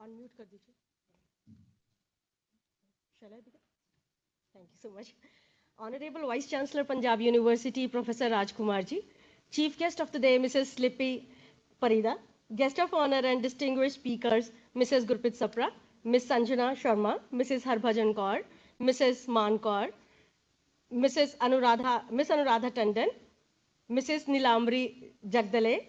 unmute कर दीजिए. Shall I begin? Thank you so much. Honorable Vice Chancellor, Punjab University, Professor Rajkumar ji. Chief guest of the day, Mrs. Slippy Parida. Guest of honor and distinguished speakers, Mrs. Gurpit Sapra, Ms. Sanjana Sharma, Mrs. Harbhajan Kaur, Mrs. Man Kaur, Miss Anuradha Tandon, Mrs. Nilamri Jagdale,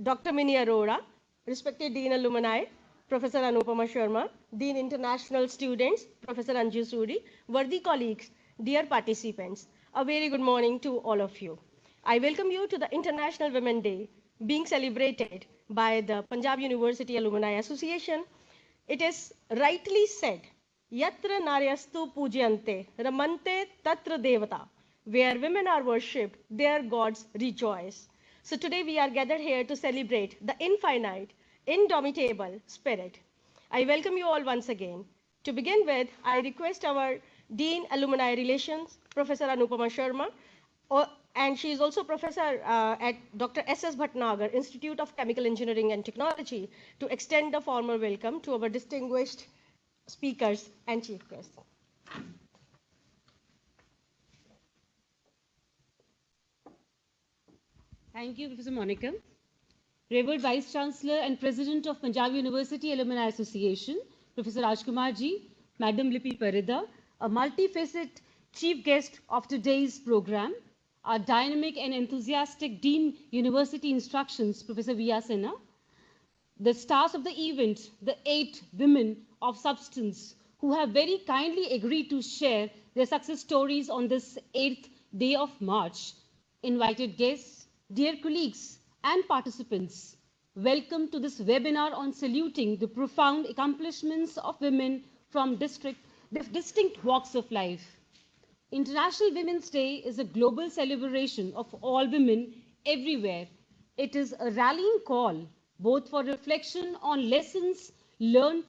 Dr. Mini Arora, respected Dean Alumni, Professor Anupama Sharma, Dean International Students, Professor Anju Suri, worthy colleagues, dear participants, a very good morning to all of you. I welcome you to the International Women Day being celebrated by the Punjab University Alumni Association. It is rightly said, Yatra Naryastu Pujyante, Ramante Tatra Devata. Where women are worshipped, there gods rejoice. So today we are gathered here to celebrate the infinite, indomitable spirit. I welcome you all once again. To begin with, I request our Dean Alumni Relations, Professor Anupama Sharma, and she is also professor at Dr. S.S. Bhatnagar, Institute of Chemical Engineering and Technology, to extend a formal welcome to our distinguished speakers and chief guests. Thank you, Professor Monica. Revered Vice Chancellor and President of Punjab University Alumni Association, Professor Rajkumar ji, Madam Lippy Parida, a multifaceted chief guest of today's program, our dynamic and enthusiastic Dean University Instructions, Professor V.R. Sinha, the stars of the event, the 8 women of substance who have very kindly agreed to share their success stories on this 8th day of March. Invited guests, dear colleagues and participants, welcome to this webinar on saluting the profound accomplishments of women from distinct walks of life. International Women's Day is a global celebration of all women everywhere. It is a rallying call both for reflection on lessons learned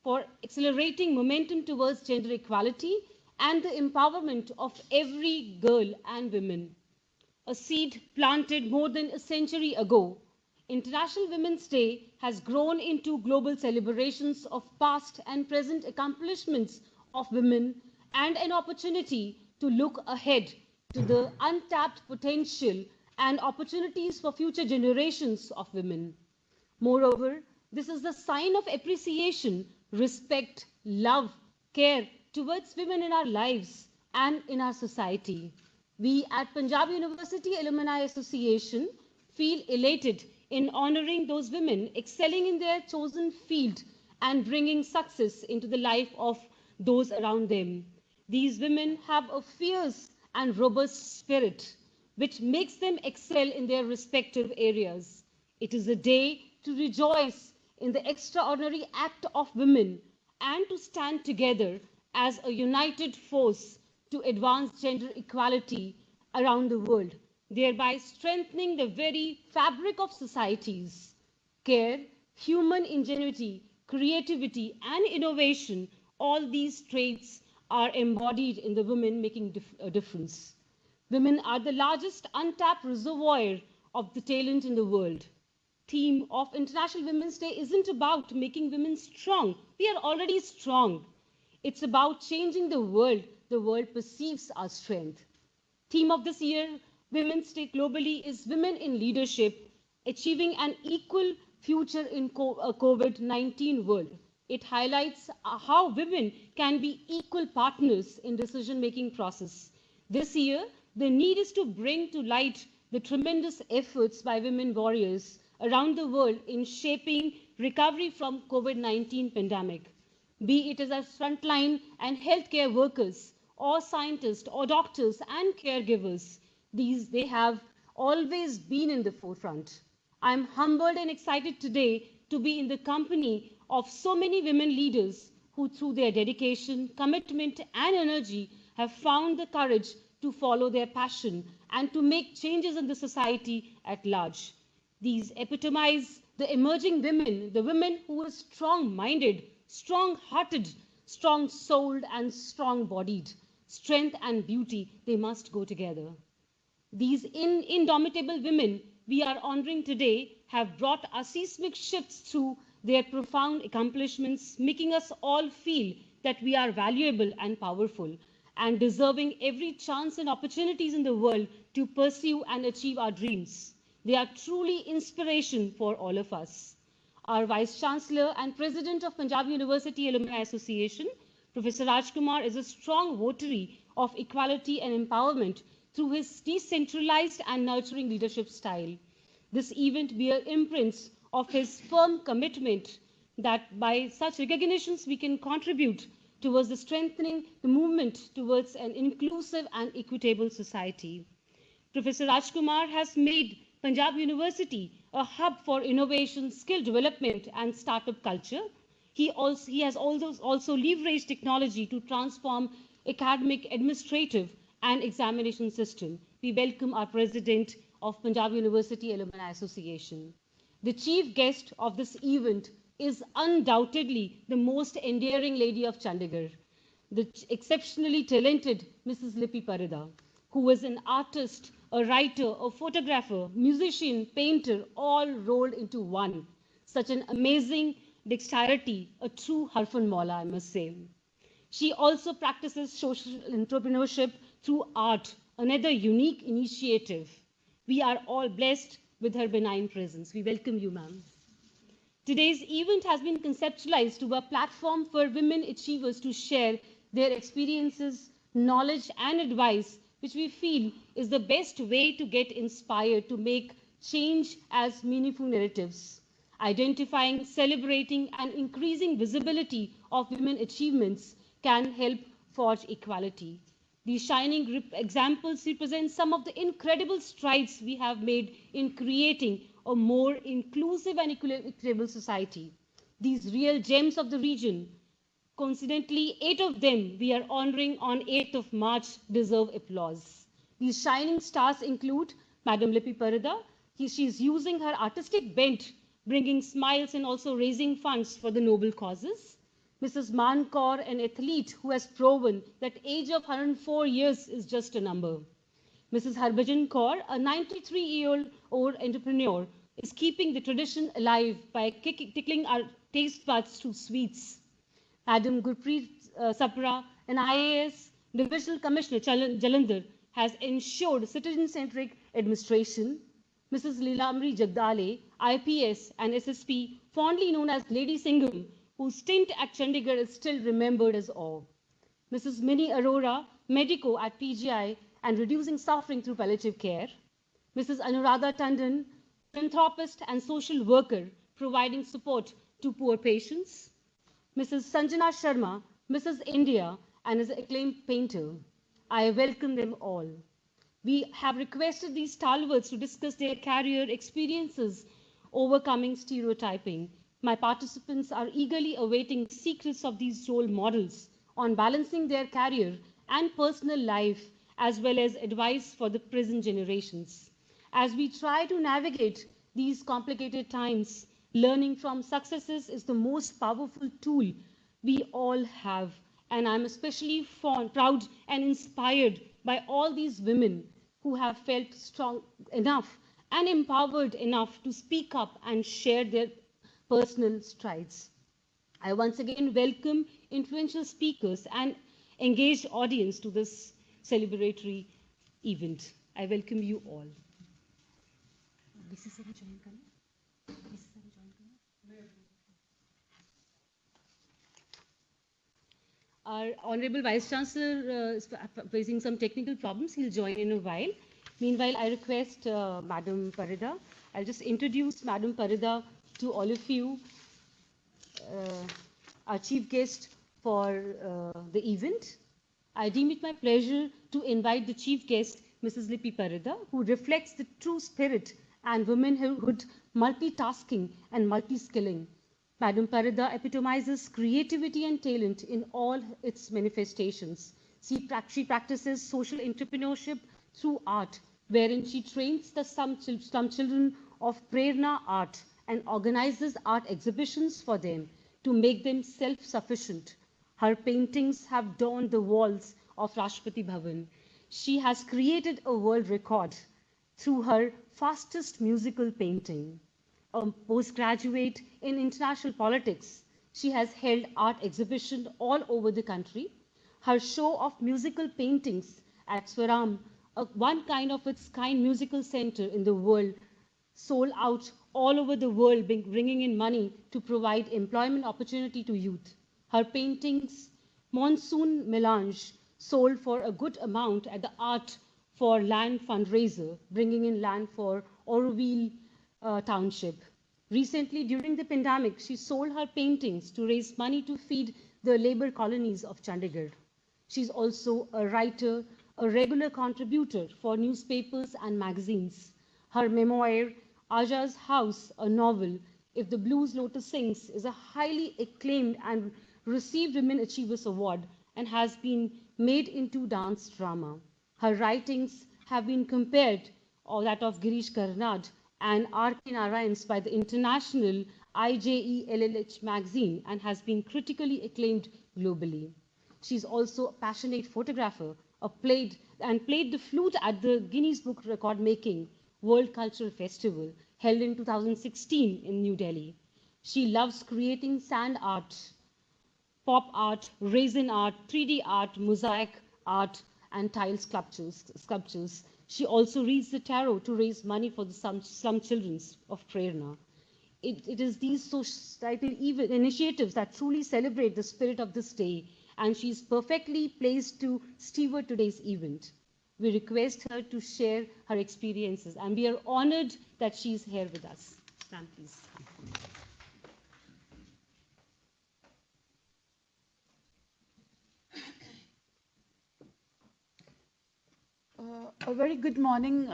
for accelerating momentum towards gender equality and the empowerment of every girl and woman. A seed planted more than a century ago, International Women's Day has grown into global celebrations of past and present accomplishments of women and an opportunity to look ahead to the untapped potential and opportunities for future generations of women. Moreover, this is a sign of appreciation, respect, love, care towards women in our lives and in our society. We at Punjab University Alumni Association feel elated in honoring those women excelling in their chosen field and bringing success into the life of those around them. These women have a fierce and robust spirit, which makes them excel in their respective areas. It is a day to rejoice in the extraordinary act of women and to stand together as a united force to advance gender equality around the world, thereby strengthening the very fabric of societies. Care, human ingenuity, creativity, and innovation, all these traits are embodied in the women making a difference. Women are the largest untapped reservoir of the talent in the world. Theme of International Women's Day isn't about making women strong. We are already strong. It's about changing the world perceives our strength. Theme of this year, Women's Day globally, is Women in Leadership, Achieving an Equal Future in a COVID-19 World. It highlights how women can be equal partners in decision-making process. This year, the need is to bring to light the tremendous efforts by women warriors around the world in shaping recovery from COVID-19 pandemic. Be it as frontline and healthcare workers, or scientists, or doctors and caregivers, they have always been in the forefront. I'm humbled and excited today to be in the company of so many women leaders who, through their dedication, commitment, and energy, have found the courage to follow their passion and to make changes in the society at large. These epitomize the emerging women, the women who are strong-minded, strong-hearted, strong-souled, and strong-bodied. Strength and beauty, they must go together. These indomitable women we are honoring today have brought us seismic shifts through their profound accomplishments, making us all feel that we are valuable and powerful and deserving every chance and opportunities in the world to pursue and achieve our dreams. They are truly inspiration for all of us. Our Vice Chancellor and President of Punjab University Alumni Association, Professor Rajkumar, is a strong votary of equality and empowerment through his decentralized and nurturing leadership style. This event bears imprints of his firm commitment that by such recognitions we can contribute towards the strengthening the movement towards an inclusive and equitable society. Professor Rajkumar has made Punjab University a hub for innovation, skill development, and startup culture. He has also leveraged technology to transform academic, administrative, and examination system. We welcome our President of Punjab University Alumni Association. The chief guest of this event is undoubtedly the most endearing lady of Chandigarh, the exceptionally talented Mrs. Lippy Parida, who was an artist, a writer, a photographer, musician, painter, all rolled into one. Such an amazing dexterity, a true Harfan Maula, I must say. She also practices social entrepreneurship through art, another unique initiative. We are all blessed with her benign presence. We welcome you, ma'am. Today's event has been conceptualized to be a platform for women achievers to share their experiences, knowledge, and advice, which we feel is the best way to get inspired to make change as meaningful narratives. Identifying, celebrating, and increasing visibility of women achievements can help forge equality. These shining examples represent some of the incredible strides we have made in creating a more inclusive and equitable society. These real gems of the region, coincidentally, 8 of them we are honoring on 8th of March, deserve applause. These shining stars include Madam Lippy Parida. She is using her artistic bent, bringing smiles and also raising funds for the noble causes. Mrs. Man Kaur, an athlete who has proven that age of 104 years is just a number. Mrs. Harbhajan Kaur, a 93-year-old entrepreneur, is keeping the tradition alive by tickling our taste buds to sweets. Madam Gurpreet Sapra, an IAS Divisional Commissioner, Jalandhar, has ensured citizen-centric administration. Mrs. Nilamri Jagdale, IPS and SSP, fondly known as Lady Singham, whose stint at Chandigarh is still remembered as awe. Mrs. Minnie Arora, Medico at PGI and reducing suffering through palliative care. Mrs. Anuradha Tandon, philanthropist and social worker, providing support to poor patients. Mrs. Sanjana Sharma, Mrs. India, and is an acclaimed painter. I welcome them all. We have requested these stalwarts to discuss their career experiences, overcoming stereotyping. My participants are eagerly awaiting the secrets of these role models on balancing their career and personal life, as well as advice for the present generations. As we try to navigate these complicated times, learning from successes is the most powerful tool we all have. And I'm especially proud and inspired by all these women who have felt strong enough and empowered enough to speak up and share their personal strides. I once again welcome influential speakers and engaged audience to this celebratory event. I welcome you all. Our Honorable Vice Chancellor is facing some technical problems. He'll join in a while. Meanwhile, I request Madam Parida. I'll just introduce Madam Parida to all of you, our chief guest for the event. I deem it my pleasure to invite the chief guest, Mrs. Lippy Parida, who reflects the true spirit and womanhood, multitasking and multi-skilling. Madam Parida epitomizes creativity and talent in all its manifestations. She practices social entrepreneurship through art, wherein she trains the some children of Prerna art and organizes art exhibitions for them to make them self-sufficient. Her paintings have adorned the walls of Rashtrapati Bhavan. She has created a world record through her fastest musical painting. a postgraduate in international politics. She has held art exhibitions all over the country. Her show of musical paintings at Swaram, one kind of its kind musical center in the world, sold out all over the world, bringing in money to provide employment opportunity to youth. Her paintings, Monsoon Melange, sold for a good amount at the Art for Land fundraiser, bringing in land for Auroville Township. Recently, during the pandemic, she sold her paintings to raise money to feed the labor colonies of Chandigarh. She's also a writer, a regular contributor for newspapers and magazines. Her memoir, Aja's House, a novel, If the Blues Lotus Sings, is a highly acclaimed and received Women Achievers Award and has been made into dance drama. Her writings have been compared, or that of Girish Karnad and R.K. Narayans, by the international IJELLH magazine and has been critically acclaimed globally. She's also a passionate photographer, played the flute at the Guinness Book Record Making World Cultural Festival held in 2016 in New Delhi. She loves creating sand art, pop art, resin art, 3D art, mosaic art, and tile sculptures. She also reads the tarot to raise money for the slum children of Prerna. It is these societal initiatives that truly celebrate the spirit of this day, and she's perfectly placed to steward today's event. We request her to share her experiences, and we are honored that she's here with us. Ma'am, please. A very good morning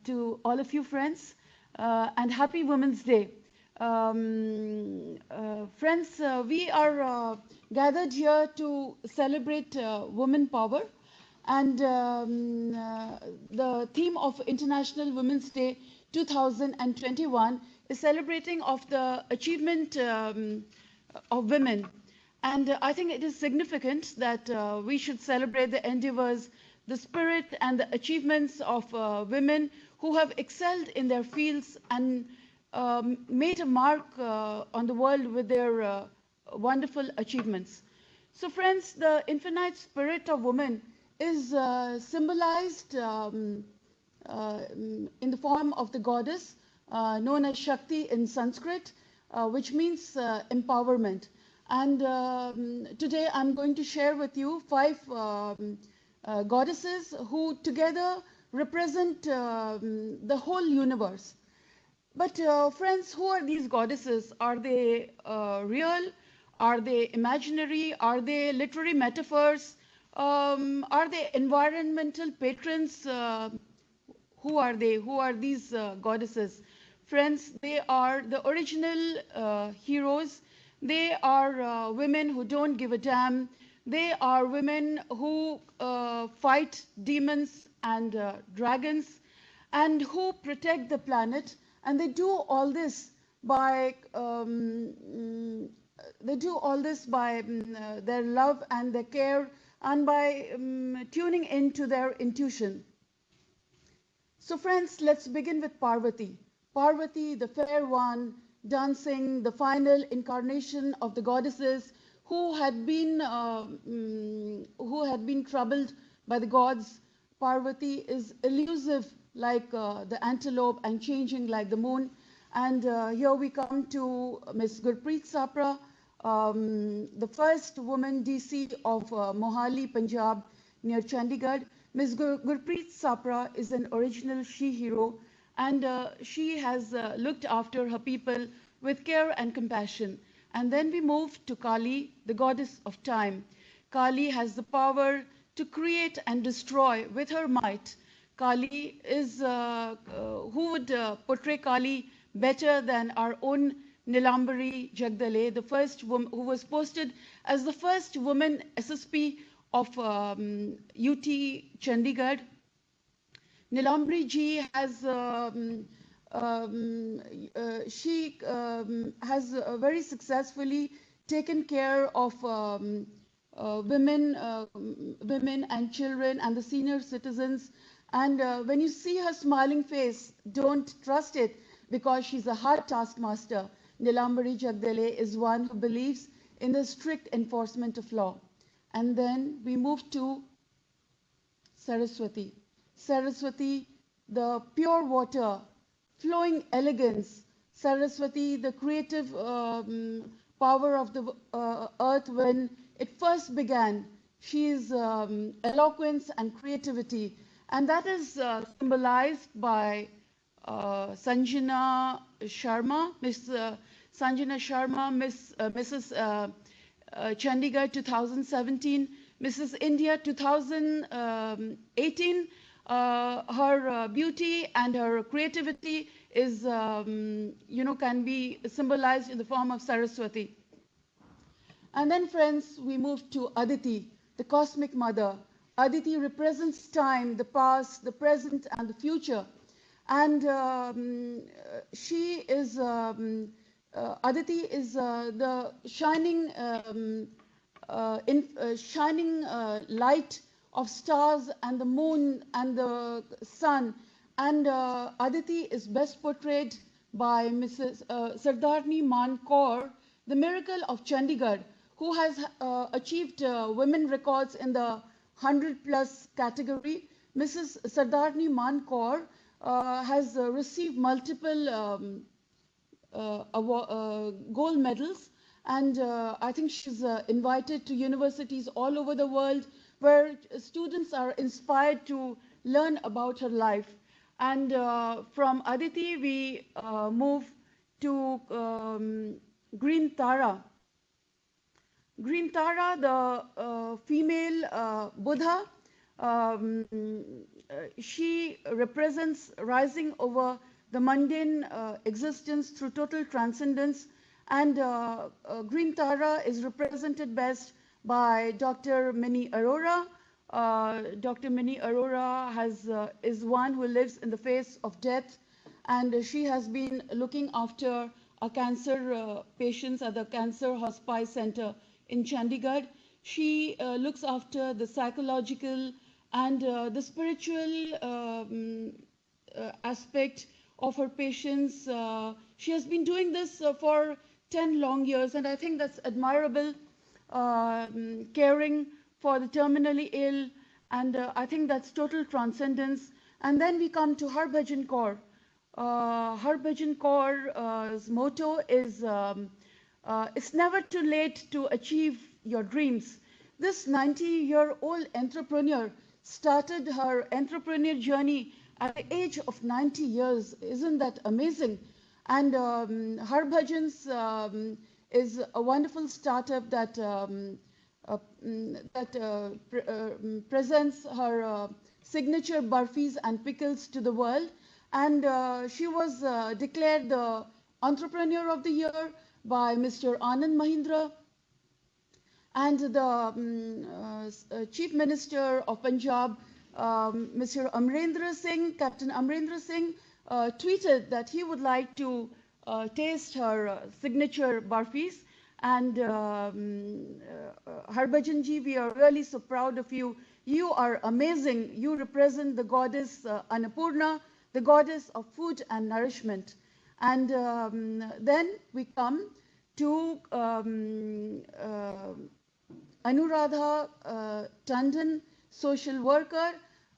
to all of you friends and happy Women's Day. Friends, we are gathered here to celebrate women power, and the theme of International Women's Day 2021 is celebrating of the achievement of women. And I think it is significant that we should celebrate the endeavors, the spirit and the achievements of women who have excelled in their fields and made a mark on the world with their wonderful achievements. So friends, the infinite spirit of woman is symbolized in the form of the goddess known as Shakti in Sanskrit, which means empowerment. And today I'm going to share with you 5 goddesses who together represent the whole universe. But friends, who are these goddesses? Are they real? Are they imaginary? Are they literary metaphors? Are they environmental patrons? Who are they? Who are these goddesses? Friends, they are the original heroes. They are women who don't give a damn. They are women who fight demons and dragons and who protect the planet. And they do all this by their love and their care and by tuning into their intuition. So friends, let's begin with Parvati. Parvati, the fair one, dancing, the final incarnation of the goddesses who had been troubled by the gods. Parvati is elusive like the antelope and changing like the moon. And here we come to Miss Gurpreet Sapra, the first woman DC of Mohali, Punjab, near Chandigarh. Miss Gurpreet Sapra is an original she-hero, and she has looked after her people with care and compassion. And then we move to Kali, the goddess of time. Kali has the power to create and destroy with her might. Kali is, who would portray Kali better than our own Nilambari Jagdale, the first woman who was posted as the first woman SSP of UT Chandigarh. Nilambari ji has has very successfully taken care of women and children and the senior citizens. And when you see her smiling face, don't trust it, because she's a hard taskmaster. Nilambari Jagdale is one who believes in the strict enforcement of law. And then we move to Saraswati. Saraswati, the pure water, flowing elegance. Saraswati, the creative power of the earth when it first began. She is eloquence and creativity. And that is symbolized by Sanjana Sharma, Miss Sanjana Sharma, Mrs. Chandigarh 2017, Mrs. India 2018. Her beauty and her creativity is, can be symbolized in the form of Saraswati. And then, friends, we move to Aditi, the cosmic mother. Aditi represents time, the past, the present, and the future. And she is, Aditi is the shining, shining light of stars and the moon and the sun. And Aditi is best portrayed by Mrs. Sardarni Man Kaur, the miracle of Chandigarh, who has achieved women records in the 100+ category. Mrs. Sardarni Man Kaur has received multiple gold medals, and I think she's invited to universities all over the world where students are inspired to learn about her life. And from Aditi, we move to Green Tara. Green Tara, the female Buddha, she represents rising over the mundane existence through total transcendence. And Green Tara is represented best by Dr. Minnie Arora. Dr. Minnie Arora is one who lives in the face of death, and she has been looking after our cancer patients at the Cancer Hospice Center in Chandigarh. She looks after the psychological and the spiritual aspect of her patients. She has been doing this for 10 long years, and I think that's admirable, caring for the terminally ill, and I think that's total transcendence. And then we come to Harbhajan Kaur. Harbhajan Kaur's motto is, it's never too late to achieve your dreams. This 90-year-old entrepreneur started her entrepreneurial journey at the age of 90 years. Isn't that amazing? And Harbhajan's is a wonderful startup that presents her signature burfis and pickles to the world. And she was declared the Entrepreneur of the Year by Mr. Anand Mahindra. And the Chief Minister of Punjab, Mr. Amrendra Singh, Captain Amrendra Singh, tweeted that he would like to taste her signature burfis. And Harbhajan ji, we are really so proud of you. You are amazing. You represent the goddess Annapurna, the goddess of food and nourishment. And then we come to Anuradha Tandon, social worker,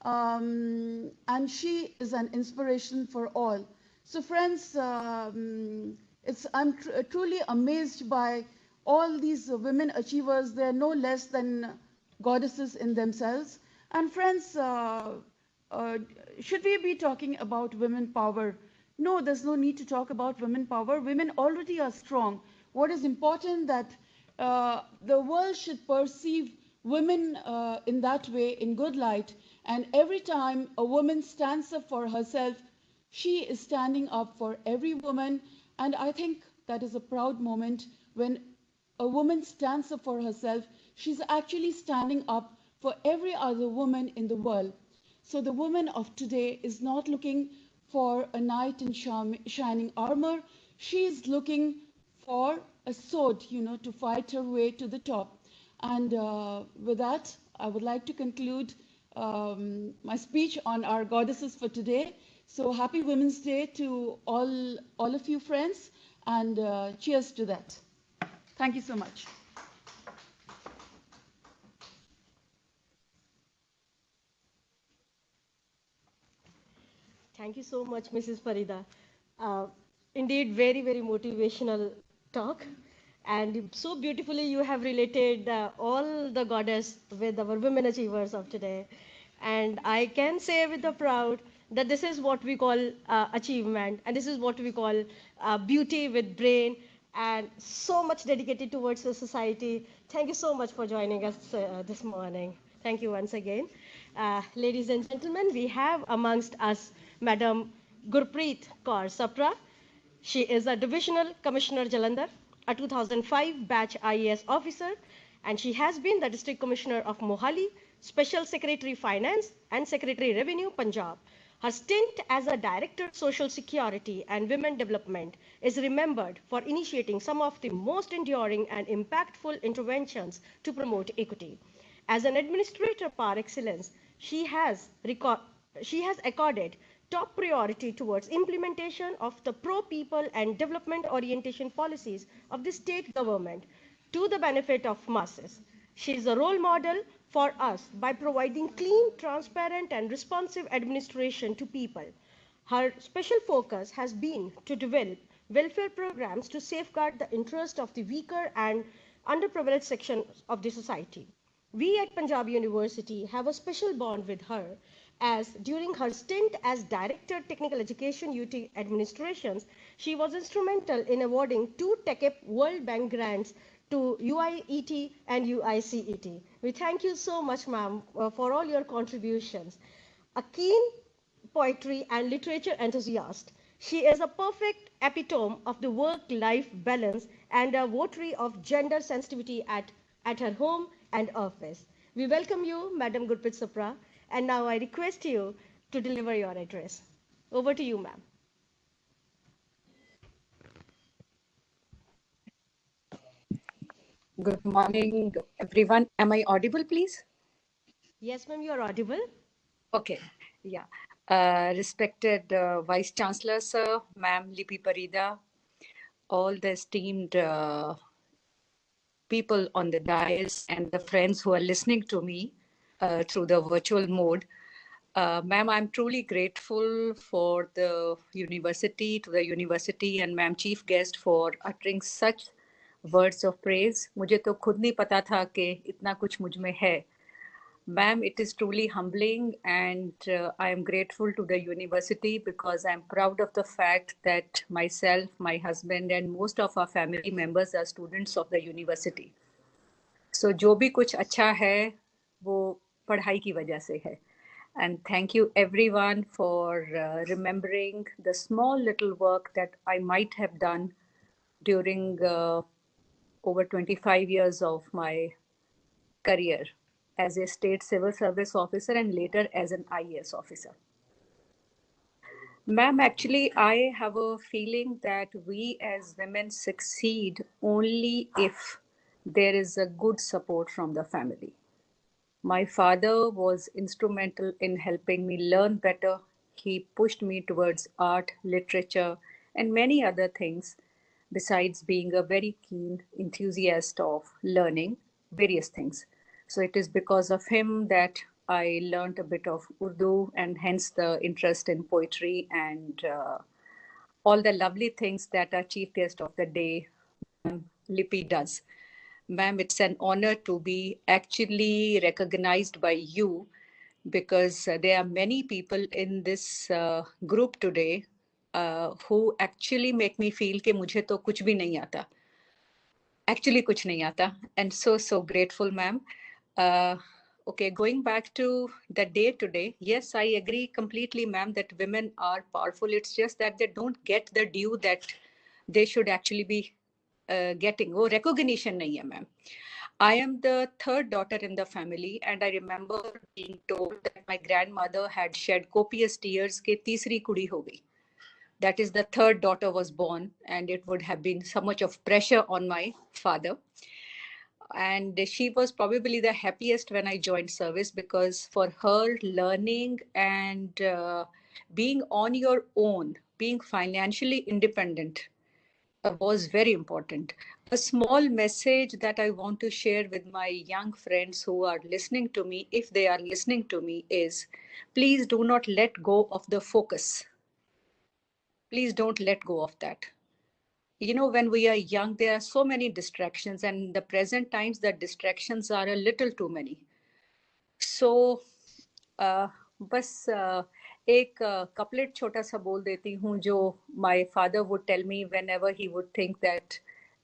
and she is an inspiration for all. So friends, I'm truly amazed by all these women achievers. They're no less than goddesses in themselves. And friends, should we be talking about women power? No, there's no need to talk about women power. Women already are strong. What is important that the world should perceive women in that way, in good light. And every time a woman stands up for herself, she is standing up for every woman. And I think that is a proud moment when a woman stands up for herself. She's actually standing up for every other woman in the world. So the woman of today is not looking for a knight in shining armor. She is looking for a sword, to fight her way to the top. And with that, I would like to conclude my speech on our goddesses for today. So happy Women's Day to all of you friends, and cheers to that. Thank you so much. Thank you so much, Mrs. Farida. Uh, Indeed, very, very motivational talk. And so beautifully you have related all the goddess with our women achievers of today. And I can say with the proud that this is what we call achievement, and this is what we call beauty with brain, and so much dedicated towards the society. Thank you so much for joining us this morning. Thank you once again. Ladies and gentlemen, we have amongst us Madam Gurpreet Kaur Sapra. She is a Divisional Commissioner Jalandhar, a 2005 batch IAS officer, and she has been the District Commissioner of Mohali, Special Secretary Finance, and Secretary Revenue, Punjab. Her stint as a Director Social Security and Women Development is remembered for initiating some of the most enduring and impactful interventions to promote equity. As an administrator par excellence, she has accorded top priority towards implementation of the pro-people and development orientation policies of the state government to the benefit of masses. She is a role model for us by providing clean, transparent, and responsive administration to people. Her special focus has been to develop welfare programs to safeguard the interest of the weaker and underprivileged sections of the society. We at Punjab University have a special bond with her as during her stint as Director Technical Education UT Administrations, she was instrumental in awarding 2 TechEp World Bank grants to UIET and UICET. We thank you so much, ma'am, for all your contributions. A keen poetry and literature enthusiast, she is a perfect epitome of the work-life balance and a votary of gender sensitivity at her home and office. We welcome you, Madam Gurpreet Sapra, and now I request you to deliver your address. Over to you, ma'am. Good morning, everyone. Am I audible, please? Yes, ma'am, you are audible. Okay, yeah. Respected Vice Chancellor, Sir, Ma'am Lipi Parida, all the esteemed people on the dais and the friends who are listening to me through the virtual mode. Ma'am, I'm truly grateful for the university and Ma'am Chief Guest for uttering such words of praise. मुझे तो खुद नहीं पता था कि इतना कुछ मुझ में है. Ma'am, it is truly humbling, and I am grateful to the university because I'm proud of the fact that myself, my husband, and most of our family members are students of the university. So, जो भी कुछ अच्छा है, वो पढ़ाई की वजह से है. And thank you everyone for remembering the small little work that I might have done during over 25 years of my career as a state civil service officer and later as an IAS officer. Ma'am, actually, I have a feeling that we as women succeed only if there is a good support from the family. My father was instrumental in helping me learn better. He pushed me towards art, literature, and many other things, besides being a very keen enthusiast of learning various things. So it is because of him that I learned a bit of Urdu and hence the interest in poetry and all the lovely things that our chief guest of the day, Lipi, does. Ma'am, it's an honor to be actually recognized by you because there are many people in this group today who actually make me feel कि मुझे तो कुछ भी नहीं आता. Actually, कुछ नहीं आता. And so grateful, ma'am. Okay, going back to the day today, yes, I agree completely, ma'am, that women are powerful. It's just that they don't get the due that they should actually be getting. Oh, recognition nahi hai, ma'am. I am the third daughter in the family, and I remember being told that my grandmother had shed copious tears ke teesri kudi ho gayi. That is, the third daughter was born, and it would have been so much of pressure on my father. And she was probably the happiest when I joined service because for her, learning and being on your own, being financially independent was very important. A small message that I want to share with my young friends who are listening to me, if they are listening to me, is please do not let go of the focus. Please don't let go of that. You know, when we are young, there are so many distractions, and in the present times, the distractions are a little too many. So, बस एक couplet छोटा सा बोल देती हूँ जो my father would tell me whenever he would think that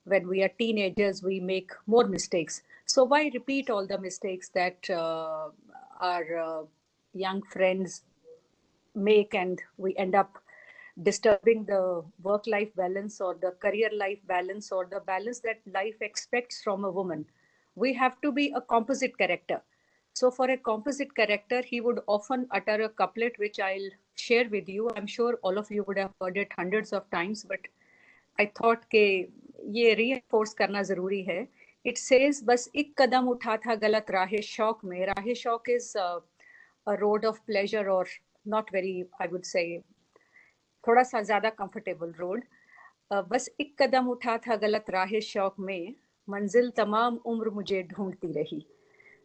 when we are teenagers we make more mistakes. So why repeat all the mistakes that our young friends make, and we end up disturbing the work life balance or the career life balance or the balance that life expects from a woman. We have to be a composite character. So for a composite character, he would often utter a couplet which I'll share with you. I'm sure all of you would have heard it hundreds of times, but I thought के ये reinforce करना जरूरी है. It says बस एक कदम उठा था गलत राहे शौक में. राहे शौक is a road of pleasure, or not very, I would say, थोड़ा सा ज्यादा कंफर्टेबल रोड. बस एक कदम उठा था गलत राह शौक में, मंजिल तमाम उम्र मुझे ढूंढती रही.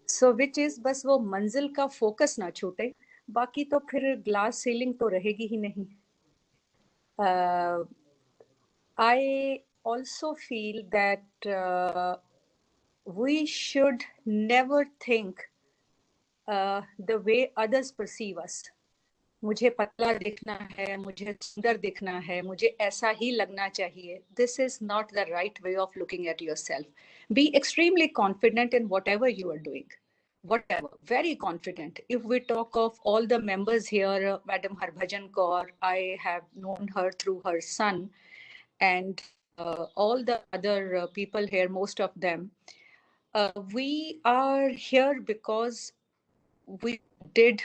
सो विच इज बस वो मंजिल का फोकस ना छूटे, बाकी तो फिर ग्लास सीलिंग तो रहेगी ही नहीं. I also feel that we should never think the way others perceive us. मुझे पतला दिखना है, मुझे सुंदर दिखना है, मुझे ऐसा ही लगना चाहिए. This is not the right way of looking at yourself. Be extremely confident in whatever you are doing. Whatever, very confident. If we talk of all the members here, Madam Harbhajan Kaur, I have known her through her son, and all the other people here, most of them, we are here because we did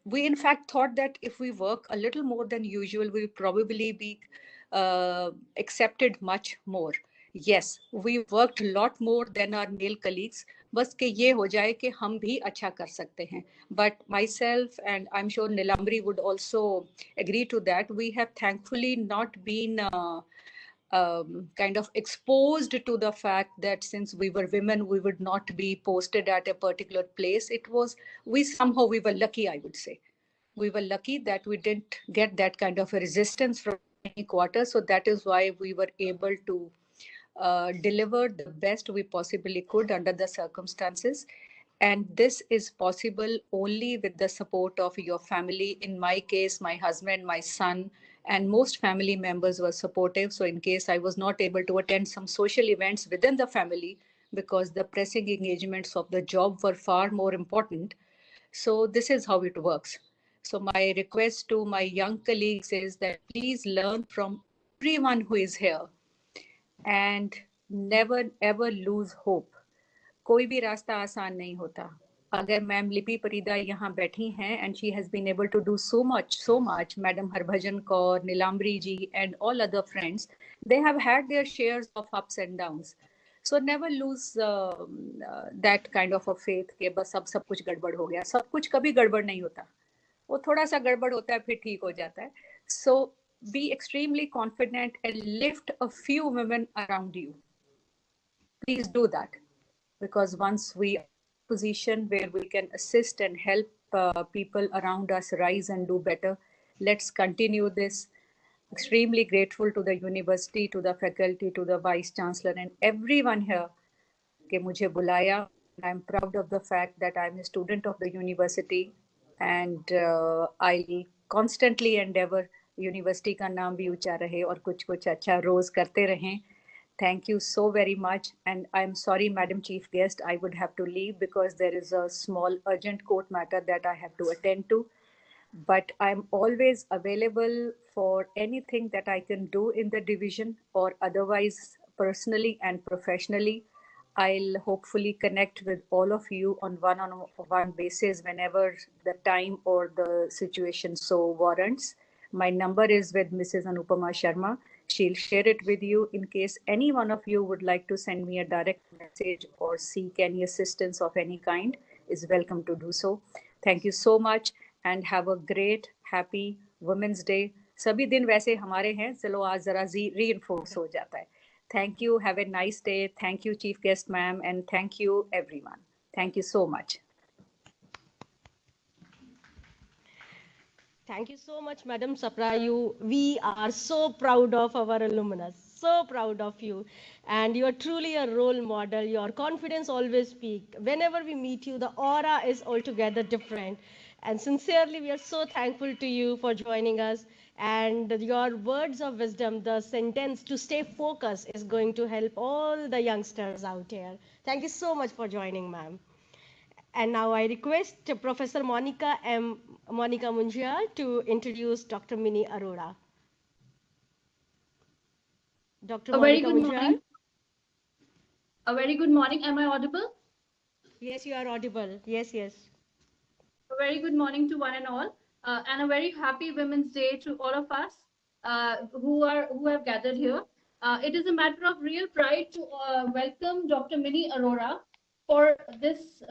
we in fact thought that if we work a little more than usual, we'll probably be accepted much more. Yes, we worked a lot more than our male colleagues, बस के ये हो जाए कि हम भी अच्छा कर सकते हैं. But myself, and I'm sure Nilamri would also agree to that, we have thankfully not been kind of exposed to the fact that since we were women, we would not be posted at a particular place. It was, we were lucky, I would say. We were lucky that we didn't get that kind of a resistance from any quarter. So that is why we were able to deliver the best we possibly could under the circumstances. And this is possible only with the support of your family. In my case, my husband, my son, and most family members were supportive. So in case I was not able to attend some social events within the family because the pressing engagements of the job were far more important. So this is how it works. So my request to my young colleagues is that please learn from everyone who is here and never ever lose hope. कोई भी रास्ता आसान नहीं होता. अगर ma'am लिपि परिदा यहाँ बैठी हैं and she has been able to do so much, Madam Harbhajan Kaur, Nilamri ji, and all other friends, they have had their shares of ups and downs. So never lose that kind of a faith कि बस अब सब कुछ गड़बड़ हो गया. सब कुछ कभी गड़बड़ नहीं होता. वो थोड़ा सा गड़बड़ होता है फिर ठीक हो जाता है. So be extremely confident and lift a few women around you. Please do that. Because once we are in a position where we can assist and help people around us rise and do better, let's continue this. Extremely grateful to the university, to the faculty, to the Vice Chancellor, and everyone here कि मुझे बुलाया. I'm proud of the fact that I'm a student of the university, and I'll constantly endeavor university का नाम भी ऊंचा रहे और कुछ कुछ अच्छा रोज करते रहें. Thank you so very much. And I'm sorry, Madam Chief Guest, I would have to leave because there is a small urgent court matter that I have to attend to. But I'm always available for anything that I can do in the division or otherwise personally and professionally. I'll hopefully connect with all of you on one-on-one basis whenever the time or the situation so warrants. My number is with Mrs. Anupama Sharma. She'll share it with you in case any one of you would like to send me a direct message or seek any assistance of any kind, is welcome to do so. Thank you so much and have a great, happy women's day. सभी दिन वैसे हमारे हैं, चलो आज जरा reinforce हो जाता है। Thank you, have a nice day. Thank you chief guest ma'am, and thank you everyone. Thank you so much. Thank you so much, Madam Sapra. We are so proud of our alumnus, so proud of you. And you are truly a role model. Your confidence always speaks. Whenever we meet you, the aura is altogether different. And sincerely, we are so thankful to you for joining us. And your words of wisdom, the sentence to stay focused, is going to help all the youngsters out here. Thank you so much for joining, ma'am. And now I request Professor Monica Munjal to introduce Dr. Mini Arora. Dr. A very Monica good Munjal. morning. A very good morning. Am I audible? Yes, you are audible. Yes, yes. A very good morning to one and all, and a very happy Women's Day to all of us who have gathered here. It is a matter of real pride to welcome Dr. Mini Arora for this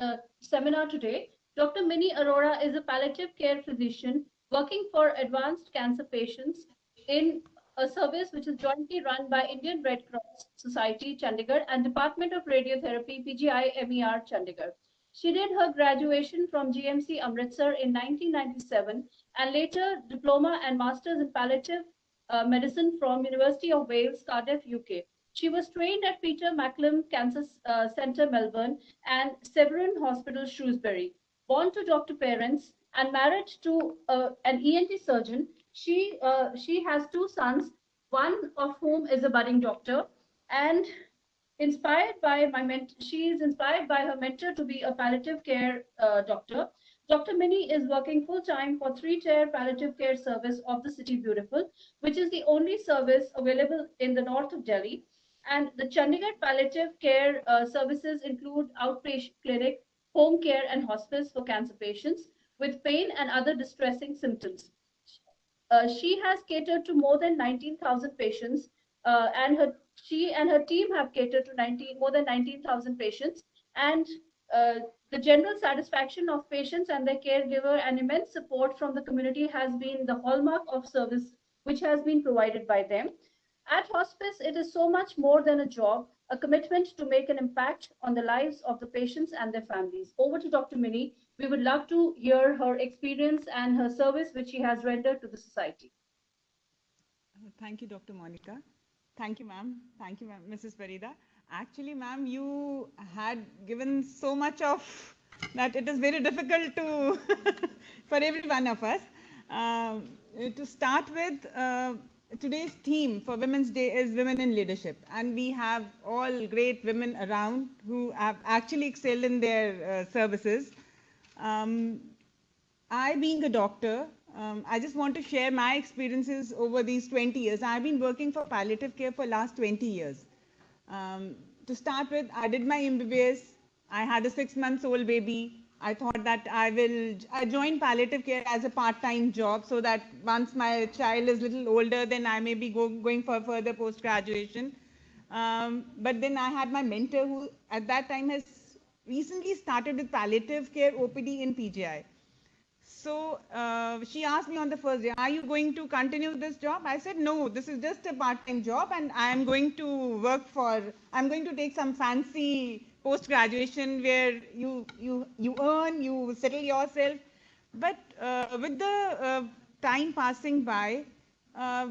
seminar today. Dr. Mini Arora is a palliative care physician working for advanced cancer patients in a service which is jointly run by Indian Red Cross Society, Chandigarh, and Department of Radiotherapy, PGI MER, Chandigarh. She did her graduation from GMC Amritsar in 1997 and later diploma and masters in palliative medicine from University of Wales, Cardiff, UK. She was trained at Peter MacCallum Cancer Centre, Melbourne, and Severn Hospital, Shrewsbury. Born to doctor parents and married to an ENT surgeon, she has two sons, one of whom is a budding doctor, and inspired by she is inspired by her mentor to be a palliative care doctor. Dr. Mini is working full-time for 3-tier palliative care service of the City Beautiful, which is the only service available in the north of Delhi. And the Chandigarh palliative care services include outpatient clinic, home care, and hospice for cancer patients with pain and other distressing symptoms. She has catered to more than 19,000 patients, and she and her team have catered to more than 19,000 patients. And the general satisfaction of patients and their caregiver and immense support from the community has been the hallmark of service which has been provided by them. At hospice, it is so much more than a job, a commitment to make an impact on the lives of the patients and their families. Over to Dr. Mini. We would love to hear her experience and her service which she has rendered to the society. Thank you, Dr. Monica. Thank you, ma'am. Thank you, Mrs. Farida. Actually, ma'am, you had given so much of that it is very difficult to for every one of us. To start with, today's theme for Women's Day is Women in Leadership, and we have all great women around who have actually excelled in their services. I, being a doctor, I just want to share my experiences over these 20 years. I've been working for palliative care for last 20 years. To start with, I did my MBBS. I had a 6-month-old baby. I thought that I joined palliative care as a part-time job so that once my child is a little older, then I may be going for further post-graduation. But then I had my mentor who at that time has recently started with palliative care OPD in PGI. So she asked me on the first day, are you going to continue this job? I said, no, this is just a part-time job and I'm going to take some fancy post-graduation where you earn, you settle yourself. But with the time passing by,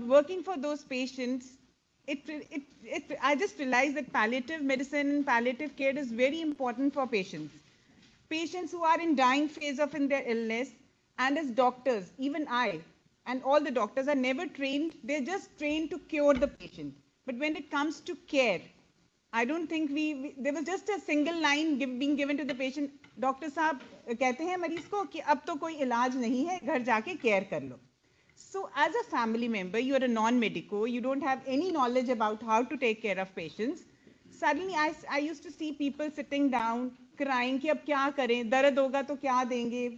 working for those patients, I just realized that palliative medicine and palliative care is very important for patients. Patients who are in dying phase of their illness, and as doctors, even I and all the doctors are never trained, they're just trained to cure the patient. But when it comes to care, I don't think there was just a single line being given to the patient. Doctor साहब कहते हैं मरीज को कि अब तो कोई इलाज नहीं है, घर जाके care कर लो. So as a family member, you are a non-medico, you don't have any knowledge about how to take care of patients. Suddenly I used to see people sitting down, crying कि अब क्या करें, दर्द होगा तो क्या देंगे,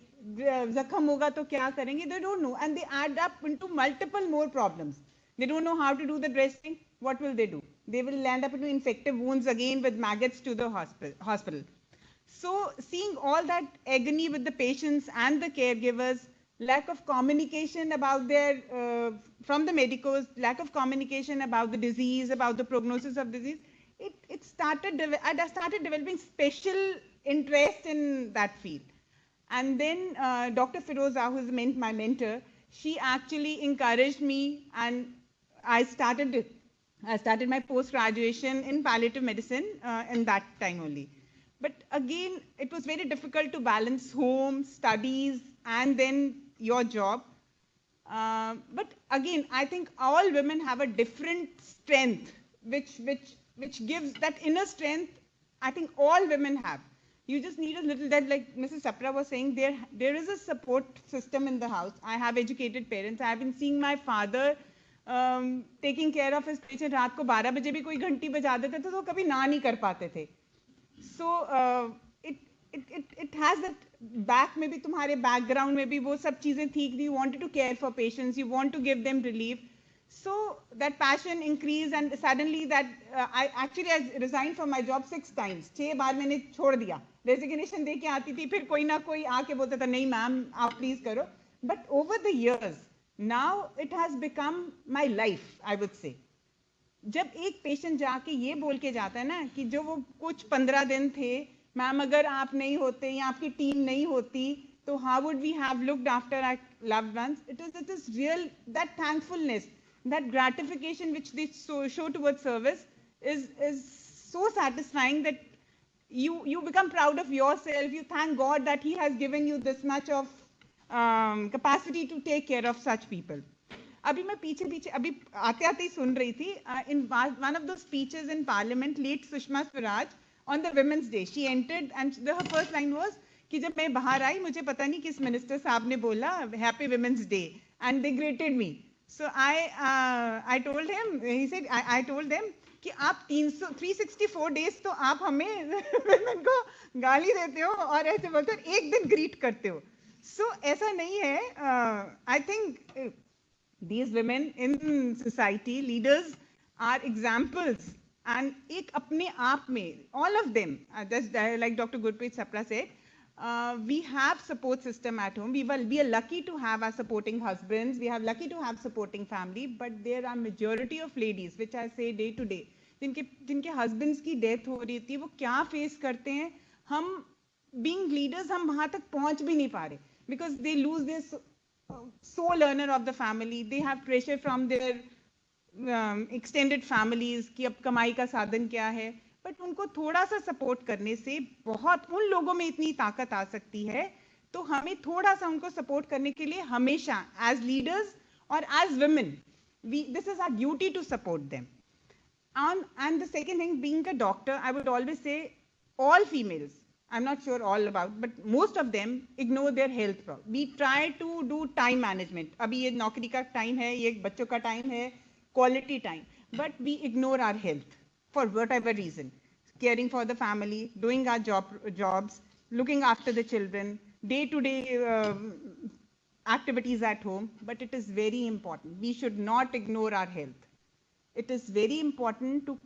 जख्म होगा तो क्या करेंगे. They don't know, and they add up into multiple more problems. They don't know how to do the dressing. What will they do? They will land up into infective wounds again with maggots to the hospital. So seeing all that agony with the patients and the caregivers lack of communication about from the medicos, lack of communication about the disease, about the prognosis of disease, I started developing special interest in that field. And then Dr. Firoza, who is my mentor, she actually encouraged me, and I started my post-graduation in palliative medicine in that time only. But again, it was very difficult to balance home, studies, and then your job. But again, I think all women have a different strength, which gives that inner strength. I think all women have. You just need a little, that like Mrs. Sapra was saying, there is a support system in the house. I have educated parents. I have been seeing my father taking care of his patient. रात को 12 बजे भी कोई घंटी बजा देते थे तो कभी ना नहीं कर पाते थे. So it has that back में भी तुम्हारे background में भी वो सब चीजें थी. You wanted to care for patients. You want to give them relief. So that passion increased, and suddenly that I resigned from my job 6 times. 6 बार मैंने छोड़ दिया. Resignation दे के आती थी, फिर कोई ना कोई आके बोलता था नहीं मैम आप प्लीज करो. But over the years, now it has become my life, I would say. जब एक पेशेंट जाके ये बोल के जाता है ना कि जो वो कुछ 15 दिन थे, मैम अगर आप नहीं होते या आपकी टीम नहीं होती तो how would we have looked after our loved ones? It is real, that thankfulness, that gratification which they show towards service is so satisfying that you become proud of yourself. You thank God that He has given you this much of capacity to take care of such people. अभी मैं पीछे अभी आते ही सुन रही थी, in one of those speeches in Parliament, late Sushma Swaraj, on the Women's Day, she entered and her first line was कि जब मैं बाहर आई मुझे पता नहीं किस मिनिस्टर साहब ने बोला Happy Women's Day, and they greeted me. So I told him, he said, I told them कि आप 364 days तो आप हमें women को गाली देते हो और ऐसे बोलते हो, एक दिन greet करते हो. So ऐसा नहीं है. I think these women in society, leaders, are examples, and एक अपने आप में, all of them, just like Dr. Gurpreet Sapra said, we have support system at home. We are lucky to have our supporting husbands. We are lucky to have supporting family. But there are majority of ladies, which I say day to day, जिनके husbands की death हो रही थी, वो क्या face करते हैं. हम being leaders हम वहाँ तक पहुँच भी नहीं पा रहे, because they lose their sole earner of the family. They have pressure from their extended families कि अब कमाई का साधन क्या है. बट उनको थोड़ा सा सपोर्ट करने से बहुत, उन लोगों में इतनी ताकत आ सकती है. तो हमें थोड़ा सा उनको सपोर्ट करने के लिए हमेशा एज लीडर्स और as women, this is our duty to support them. And the second thing, being a doctor, I would always say all females, I'm not sure all about, but most of them ignore their health problem. We try to do time management. अभी ये नौकरी का time है, ये बच्चों का time है, quality time, but we ignore our health for whatever reason. Caring for the family, doing our jobs, looking after the children, day-to-day activities at home. But it is very important. We should not ignore our health. It is very important to,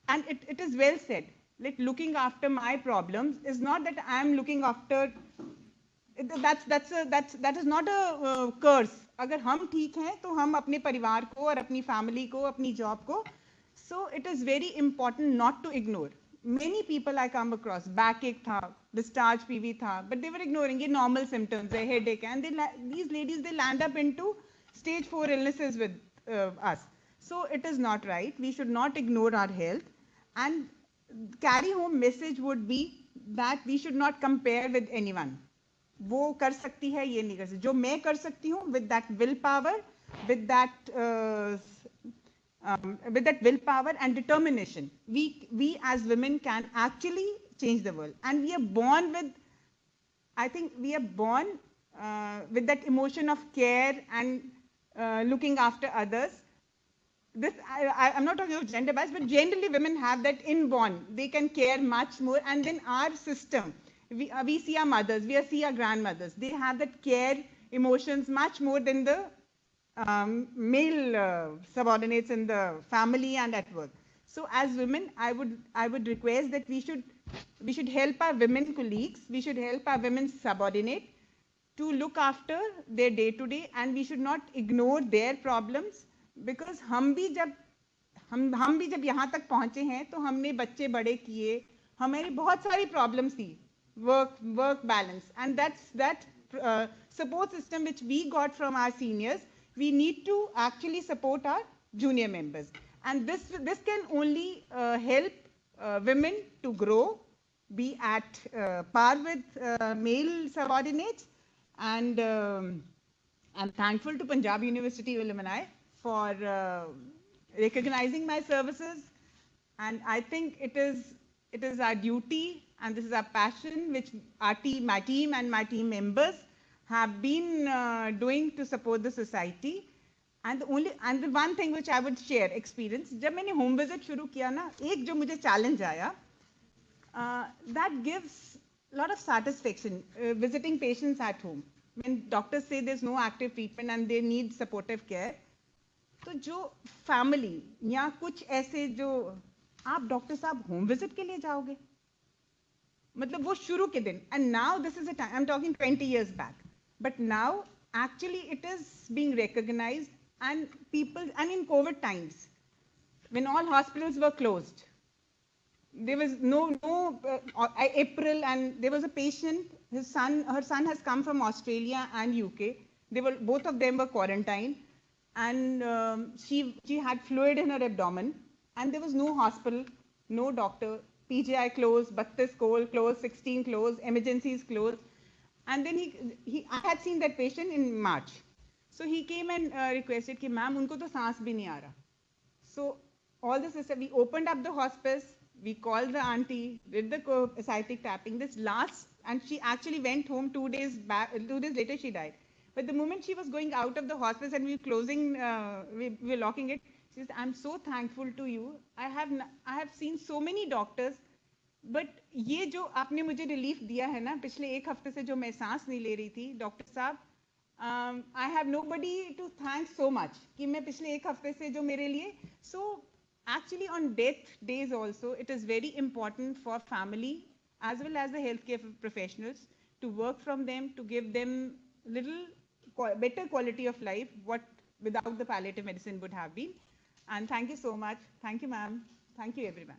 and it is well said, like looking after my problems is not that I am looking after, that is not a curse. अगर हम ठीक हैं तो हम अपने परिवार को और अपनी फैमिली को, अपनी जॉब को. So it is very important not to ignore. Many people I come across, backache था, discharge PV था, but they were ignoring ये normal symptoms है, headache, and these ladies, they land up into stage 4 illnesses with us. So it is not right. We should not ignore our health. And carry home message would be that we should not compare with anyone. वो कर सकती है, ये नहीं कर सकती. जो मैं कर सकती हूँ, with that willpower, with that willpower and determination, we as women can actually change the world. And we are born with, I think we are born with that emotion of care and looking after others. This, I'm not talking of gender bias, but generally women have that inborn. They can care much more. And then our system, we see our mothers, we see our grandmothers. They have that care emotions much more than the male subordinates in the family and at work. So as women, I would request that we should help our women colleagues. We should help our women subordinate to look after their day to day, and we should not ignore their problems, because हम भी जब यहाँ तक पहुँचे हैं तो हमने बच्चे बड़े किए, हमारी बहुत सारी problems थी, work balance, and that support system which we got from our seniors, we need to actually support our junior members, and this can only help women to grow, be at par with male subordinates, and I'm thankful to Punjab University alumni for recognizing my services, and I think it is our duty, and this is our passion, which my team and my team members have been doing to support the society. And the one thing which I would share experience, जब मैंने home visit शुरू किया ना, एक जो मुझे challenge आया, that gives a lot of satisfaction, visiting patients at home. When doctors say there's no active treatment and they need supportive care, तो जो family या कुछ ऐसे जो आप डॉक्टर साहब होम विजिट के लिए जाओगे, मतलब वो शुरू के दिन, and now this is a time, I'm talking 20 years back, but now actually it is being recognized, and people, and in COVID times, when all hospitals were closed, there was no April, and there was a patient, her son has come from Australia and UK, both of them were quarantined, and she had fluid in her abdomen, and there was no hospital, no doctor, PGI closed, 32 closed, 16 closed, emergencies closed, and then I had seen that patient in March, so he came and requested कि ma'am उनको तो सांस भी नहीं आ रहा. So all this is, we opened up the hospice, we called the auntie, did the ascitic tapping, and she actually went home 2 days later she died. But the moment she was going out of the hospice and we were closing, we were locking it, she said, I'm so thankful to you. I have seen so many doctors, but ये जो आपने मुझे relief दिया है ना, पिछले एक हफ्ते से जो मैं सांस नहीं ले रही थी, डॉक्टर साहब, I have nobody to thank so much कि मैं पिछले एक हफ्ते से जो मेरे लिए, so actually on death days also, it is very important for family as well as the healthcare professionals to work from them, to give them little better quality of life, what without the palliative medicine would have been. And thank you so much. Thank you, ma'am. Thank you, everyone.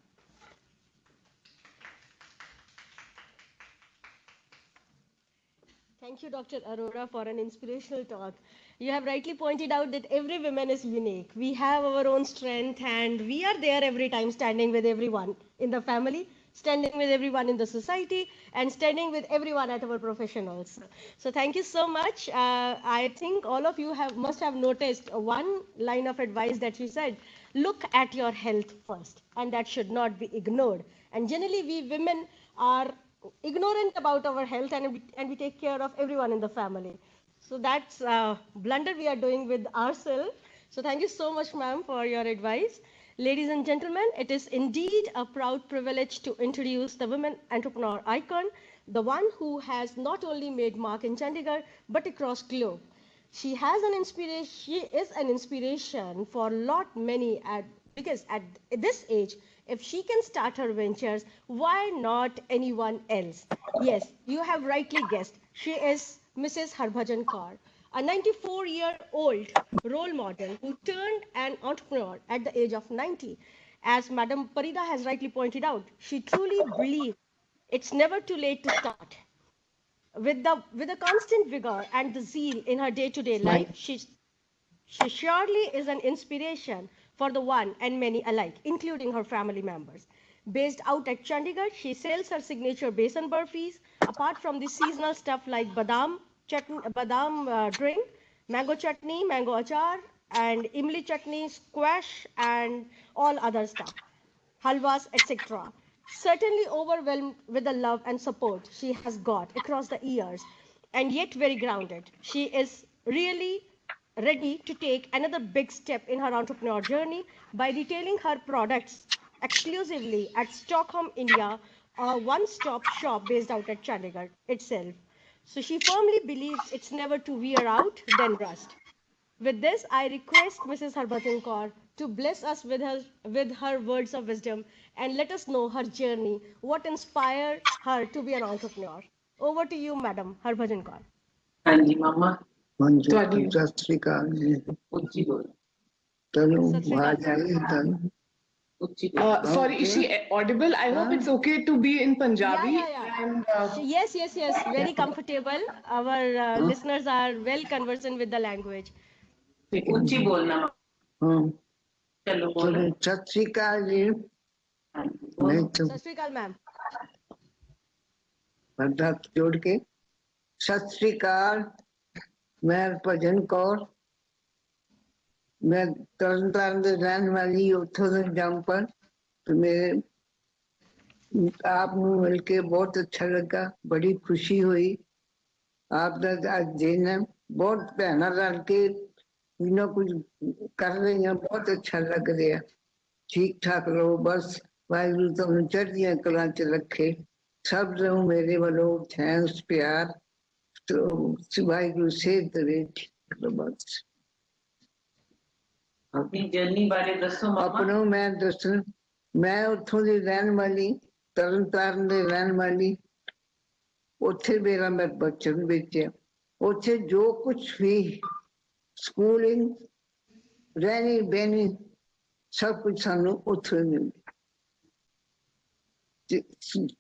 Thank you, Dr. Arora, for an inspirational talk. You have rightly pointed out that every woman is unique. We have our own strength, and we are there every time, standing with everyone in the family, standing with everyone in the society, and standing with everyone at our professionals. So thank you so much. I think all of you must have noticed one line of advice that she said, look at your health first, and that should not be ignored. And generally, we women are ignorant about our health, and we take care of everyone in the family. So that's a blunder we are doing with ourselves. So thank you so much, ma'am, for your advice. Ladies and gentlemen, it is indeed a proud privilege to introduce the women entrepreneur icon, the one who has not only made mark in Chandigarh, but across globe. She is an inspiration for many, because at this age, if she can start her ventures, why not anyone else? Yes, you have rightly guessed. She is Mrs. Harbhajan Kaur, a 94-year-old role model who turned an entrepreneur at the age of 90. As Madam Parida has rightly pointed out, she truly believes it's never too late to start. With the constant vigor and the zeal in her day-to-day life, she surely is an inspiration for the one and many alike, including her family members. Based out at Chandigarh, she sells her signature besan burfis, apart from the seasonal stuff like badam drink, mango chutney, mango achar, and imli chutney, squash, and all other stuff, halwas, etc. Certainly overwhelmed with the love and support she has got across the years, and yet very grounded. She is really ready to take another big step in her entrepreneur journey by retailing her products exclusively at Stockholm, India, a one-stop shop based out at Chandigarh itself. So she firmly believes it's never to wear out, then rust. With this, I request Mrs. Harbhajan Kaur to bless us with her words of wisdom and let us know her journey, what inspired her to be an entrepreneur. Over to you, Madam Harbhajan Kaur. हाँ जी मामा ਹਾਂਜੀ ਤੁਹਾਡੀ ਸਤਿ ਸ੍ਰੀ ਅਕਾਲ ਜੀ ਉੱਚੀ ਬੋਲ ਤੈਨੂੰ ਸਤਿ ਸ਼੍ਰੀ ਅਕਾਲ। ਆਵਾਜ਼ ਆਈ ਤੈਨੂੰ ਉੱਚੀ ਬੋਲ Sorry, is she audible? I hope it's okay to be in Punjabi. Yeah. And Yes. Very comfortable. Our listeners are well conversant with the language. ਠੀਕ ਉੱਚੀ ਬੋਲਣਾ ਹਾਂ ਚਲੋ ਬੋਲੋ ਚਲੋ ਸਤਿ ਸ੍ਰੀ ਅਕਾਲ ਜੀ ਹਾਂਜੀ ਬੋਲੋ ਮੈਂ ਤਾਂ Sat Shri Akal, ma'am. ਹੱਥ ਜੋੜ ਕੇ ਸਤਿ ਸ੍ਰੀ ਅਕਾਲ ਮੈਂ ਭਜਨ ਕੌਰ ਮੈਂ ਤਰਨਤਾਰਨ ਦੇ ਰਹਿਣ ਵਾਲੀ ਉੱਥੋਂ ਦੇ ਜੰਪਰ ਤੇ ਮੇਰੇ ਆਪ ਨੂੰ ਮਿਲ ਕੇ ਬਹੁਤ ਅੱਛਾ ਲੱਗਾ ਬੜੀ ਖੁਸ਼ੀ ਹੋਈ ਆਪ ਦਾ ਅੱਜ ਦਿਨ ਹੈ ਬਹੁਤ ਭੈਣਾਂ ਰਲ ਕੇ ਕੁਝ ਨਾ ਕੁਝ ਕਰ ਰਹੀਆਂ ਬਹੁਤ ਅੱਛਾ ਲੱਗ ਰਿਹਾ ਠੀਕ ਠਾਕ ਰਹੋ ਬਸ ਵਾਹਿਗੁਰੂ ਤੁਹਾਨੂੰ ਚੜ੍ਹਦੀਆਂ ਕਲਾਂ ਚ ਰੱਖੇ ਸਭ ਨੂੰ ਮੇਰੇ ਵੱਲੋਂ ਥੈਂਕਸ ਪਿਆਰ ਤੇ ਵਾਹਿਗੁਰੂ ਸੇਧ ਦੇਵੇ ਠੀਕ ਰਹੋ ਬਸ ਆਪਣੀ ਜਰਨੀ ਬਾਰੇ ਦੱਸੋ ਮਾਮਾ ਆਪਣੋਂ ਮੈਂ ਦੱਸਣ ਮੈਂ ਉੱਥੋਂ ਦੀ ਰਹਿਣ ਵਾਲੀ ਤਰਨਤਾਰਨ ਦੇ ਰਹਿਣ ਵਾਲੀ ਉੱਥੇ ਮੇਰਾ ਮੈਂ ਬਚਪਨ ਬੀਤਿਆ ਉੱਥੇ ਜੋ ਕੁਝ ਵੀ ਸਕੂਲਿੰਗ ਰਹਿਣੀ ਬਹਿਣੀ ਸਭ ਕੁਝ ਸਾਨੂੰ ਉੱਥੋਂ ਮਿਲਦਾ ਤੇ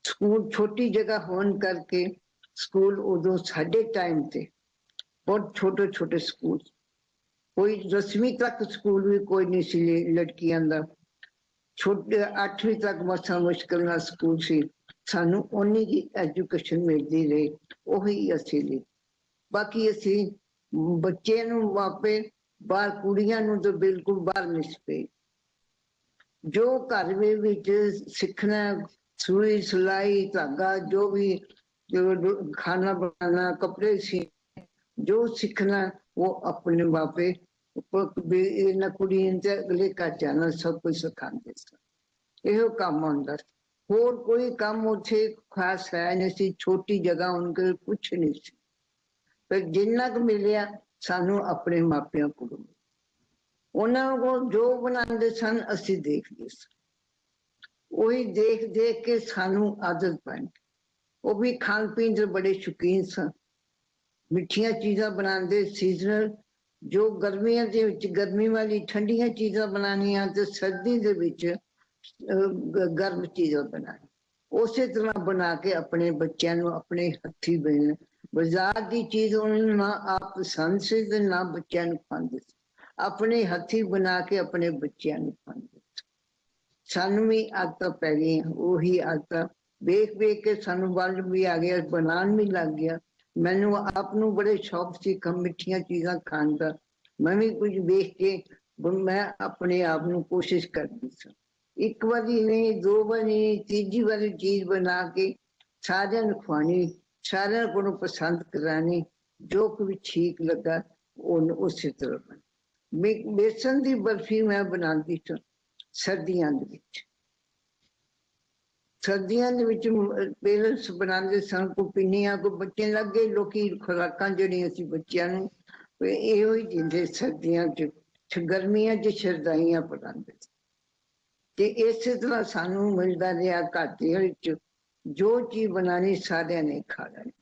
ਸਕੂਲ ਛੋਟੀ ਜਗ੍ਹਾ ਹੋਣ ਕਰਕੇ ਸਕੂਲ ਉਦੋਂ ਸਾਡੇ ਟਾਈਮ ਤੇ ਬਹੁਤ ਛੋਟੇ ਛੋਟੇ ਸਕੂਲ ਕੋਈ 10ਵੀਂ ਤੱਕ ਸਕੂਲ ਵੀ ਕੋਈ ਨਹੀਂ ਸੀ ਲੜਕੀਆਂ ਦਾ ਛੋਟੇ 8ਵੀਂ ਤੱਕ ਮਸਾਂ ਮੁਸ਼ਕਿਲ ਨਾਲ ਸਕੂਲ ਸੀ ਸਾਨੂੰ ਉਨੀ ਹੀ ਐਜੂਕੇਸ਼ਨ ਮਿਲਦੀ ਰਹੀ ਉਹੀ ਅਸੀਂ ਲਈ ਬਾਕੀ ਅਸੀਂ ਬੱਚੇ ਨੂੰ ਵਾਪੇ ਬਾਹਰ ਕੁੜੀਆਂ ਨੂੰ ਤਾਂ ਬਿਲਕੁਲ ਬਾਹਰ ਨਹੀਂ ਪਈ ਜੋ ਘਰ ਵਿੱਚ ਸਿੱਖਣਾ ਸੂਈ ਸਿਲਾਈ ਧਾਗਾ ਜੋ ਵੀ ਖਾਣਾ ਬਣਾਉਣਾ ਕੱਪੜੇ ਸੀ ਜੋ ਸਿੱਖਣਾ ਉਹ ਆਪਣੇ ਬਾਪੇ ਇਹਨਾਂ ਕੁੜੀਆਂ ਤੇ ਅਗਲੇ ਘਰ ਜਾਣਾ ਸਭ ਕੁਝ ਸਿਖਾਉਂਦੇ ਸਨ ਇਹੋ ਕੰਮ ਹੁੰਦਾ ਹੋਰ ਕੋਈ ਕੰਮ ਉੱਥੇ ਖਾਸ ਹੈ ਨਹੀਂ ਸੀ ਛੋਟੀ ਜਗ੍ਹਾ ਹੋਣ ਕੇ ਕੁਛ ਨਹੀਂ ਸੀ ਪਰ ਜਿੰਨਾ ਕੁ ਮਿਲਿਆ ਸਾਨੂੰ ਆਪਣੇ ਮਾਪਿਆਂ ਕੋਲੋਂ ਉਹਨਾਂ ਕੋਲ ਜੋ ਬਣਾਉਂਦੇ ਸਨ ਅਸੀਂ ਦੇਖਦੇ ਸਾਂ ਉਹੀ ਦੇਖ ਦੇਖ ਕੇ ਸਾਨੂੰ ਆਦਤ ਬਣ ਗਈ ਉਹ ਵੀ ਖਾਣ ਪੀਣ ਦੇ ਬੜੇ ਸ਼ੌਕੀਨ ਸਨ ਮਿੱਠੀਆਂ ਚੀਜ਼ਾਂ ਬਣਾਉਂਦੇ ਸੀਜ਼ਨਲ ਜੋ ਗਰਮੀਆਂ ਦੇ ਵਿੱਚ ਗਰਮੀ ਵਾਲੀ ਠੰਡੀਆਂ ਚੀਜ਼ਾਂ ਬਣਾਉਣੀਆਂ ਤੇ ਸਰਦੀ ਦੇ ਵਿੱਚ ਗਰਮ ਚੀਜ਼ਾਂ ਬਣਾਉਣੀਆਂ ਉਸੇ ਤਰ੍ਹਾਂ ਬਣਾ ਕੇ ਆਪਣੇ ਬੱਚਿਆਂ ਨੂੰ ਆਪਣੇ ਹੱਥੀਂ ਦੇਣ ਬਾਜ਼ਾਰ ਦੀ ਚੀਜ਼ ਉਹਨਾਂ ਨੂੰ ਨਾ ਆਪ ਪਸੰਦ ਸੀ ਤੇ ਨਾ ਬੱਚਿਆਂ ਨੂੰ ਖਾਂਦੇ ਸੀ ਆਪਣੇ ਹੱਥੀਂ ਬਣਾ ਕੇ ਆਪਣੇ ਬੱਚਿਆਂ ਨੂੰ ਖਾਂਦੇ ਸਾਨੂੰ ਵੀ ਆਦਤਾਂ ਪੈ ਗਈਆਂ ਉਹੀ ਆਦਤਾਂ ਵੇਖ ਵੇਖ ਕੇ ਸਾਨੂੰ ਵੱਲ ਵੀ ਆ ਗਿਆ ਬਣਾਉਣ ਵੀ ਲੱਗ ਗਿਆ ਮੈਨੂੰ ਆਪ ਨੂੰ ਬੜੇ ਸ਼ੌਕ ਸੀ ਮਿੱਠੀਆਂ ਚੀਜ਼ਾਂ ਖਾਣ ਦਾ ਮੈਂ ਵੀ ਕੁਝ ਵੇਖ ਕੇ ਮੈਂ ਆਪਣੇ ਆਪ ਨੂੰ ਕੋਸ਼ਿਸ਼ ਕਰਦੀ ਸਾਂ ਇੱਕ ਵਾਰੀ ਨਹੀਂ ਦੋ ਵਾਰੀ ਤੀਜੀ ਵਾਰੀ ਚੀਜ਼ ਬਣਾ ਕੇ ਸਾਰਿਆਂ ਨੂੰ ਖਵਾਉਣੀ ਸਾਰਿਆਂ ਕੋਲੋਂ ਪਸੰਦ ਕਰਾਣੀ ਜੋ ਕੁਝ ਠੀਕ ਲੱਗਾ ਉਹਨੂੰ ਉਸੇ ਤਰ੍ਹਾਂ ਬਣਾ ਬੇਸਨ ਦੀ ਬਰਫੀ ਮੈਂ ਬਣਾਉਂਦੀ ਸਾਂ ਸਰਦੀਆਂ ਦੇ ਵਿੱਚ ਸਰਦੀਆਂ ਦੇ ਵਿੱਚ ਪੇਰੈਂਟਸ ਬਣਾਉਂਦੇ ਸਨ ਕੋ ਪਿੰਨੀਆਂ ਕੋ ਬੱਚੇ ਲੱਗੇ ਲੋਕੀ ਖੁਰਾਕਾਂ ਜਿਹੜੀਆਂ ਸੀ ਬੱਚਿਆਂ ਨੂੰ ਇਹੋ ਹੀ ਦਿੰਦੇ ਸਰਦੀਆਂ ਚ ਗਰਮੀਆਂ ਚ ਸ਼ਰਦਾਈਆਂ ਬਣਾਉਂਦੇ ਤੇ ਇਸੇ ਤਰ੍ਹਾਂ ਸਾਨੂੰ ਮਿਲਦਾ ਰਿਹਾ ਘਰ ਦੇ ਵਿੱਚ ਜੋ ਚੀਜ਼ ਬਣਾਉਣੀ ਸਾਰਿਆਂ ਨੇ ਖਾ ਲੈਣੀ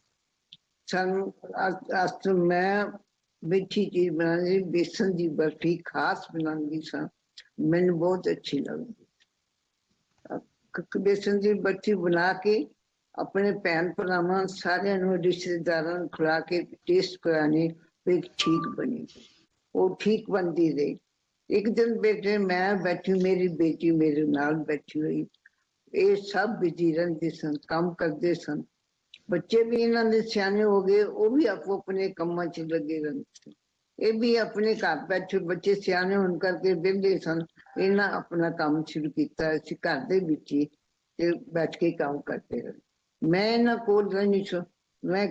ਸਾਨੂੰ ਅੱਜ ਮੈਂ ਮਿੱਠੀ ਚੀਜ਼ ਬਣਾਉਂਦੀ ਬੇਸਨ ਦੀ ਬਰਫੀ ਖਾਸ ਬਣਾਉਂਦੀ ਸਾਂ ਮੈਨੂੰ ਬਹੁਤ ਅੱਛੀ ਲੱਗਦੀ ਬੇਸਨ ਦੀ ਬਰਫੀ ਬਣਾ ਕੇ ਆਪਣੇ ਭੈਣ ਭਰਾਵਾਂ ਸਾਰਿਆਂ ਨੂੰ ਰਿਸ਼ਤੇਦਾਰਾਂ ਨੂੰ ਖਿਲਾ ਕੇ ਟੇਸਟ ਕਰਾਣੇ ਵੀ ਠੀਕ ਬਣੀ ਉਹ ਠੀਕ ਬਣਦੀ ਰਹੀ ਇੱਕ ਦਿਨ ਬੇਟੇ ਮੈਂ ਬੈਠੀ ਮੇਰੀ ਬੇਟੀ ਮੇਰੇ ਨਾਲ ਬੈਠੀ ਹੋਈ ਇਹ ਸਭ ਬਿਜੀ ਰਹਿੰਦੇ ਸਨ ਕੰਮ ਕਰਦੇ ਸਨ ਬੱਚੇ ਵੀ ਇਹਨਾਂ ਦੇ ਸਿਆਣੇ ਹੋ ਗਏ ਉਹ ਵੀ ਆਪੋ ਆਪਣੇ ਕੰਮਾਂ 'ਚ ਲੱਗੇ ਰਹਿੰਦੇ ਸਨ ਇਹ ਵੀ ਆਪਣੇ ਘਰ ਬੈਠੇ ਬੱਚੇ ਸਿਆਣੇ ਹੋਣ ਕਰਕੇ ਵਿਹਲੇ ਸਨ ਇਹਨਾਂ ਆਪਣਾ ਕੰਮ ਸ਼ੁਰੂ ਕੀਤਾ ਅਸੀਂ ਘਰ ਦੇ ਵਿੱਚ ਹੀ ਤੇ ਬੈਠ ਕੇ ਕੰਮ ਕਰਦੇ ਰਹੇ ਮੈਂ ਇਹਨਾਂ ਕੋਲ ਰਹਿੰਦੀ ਸਾਂ ਮੈਂ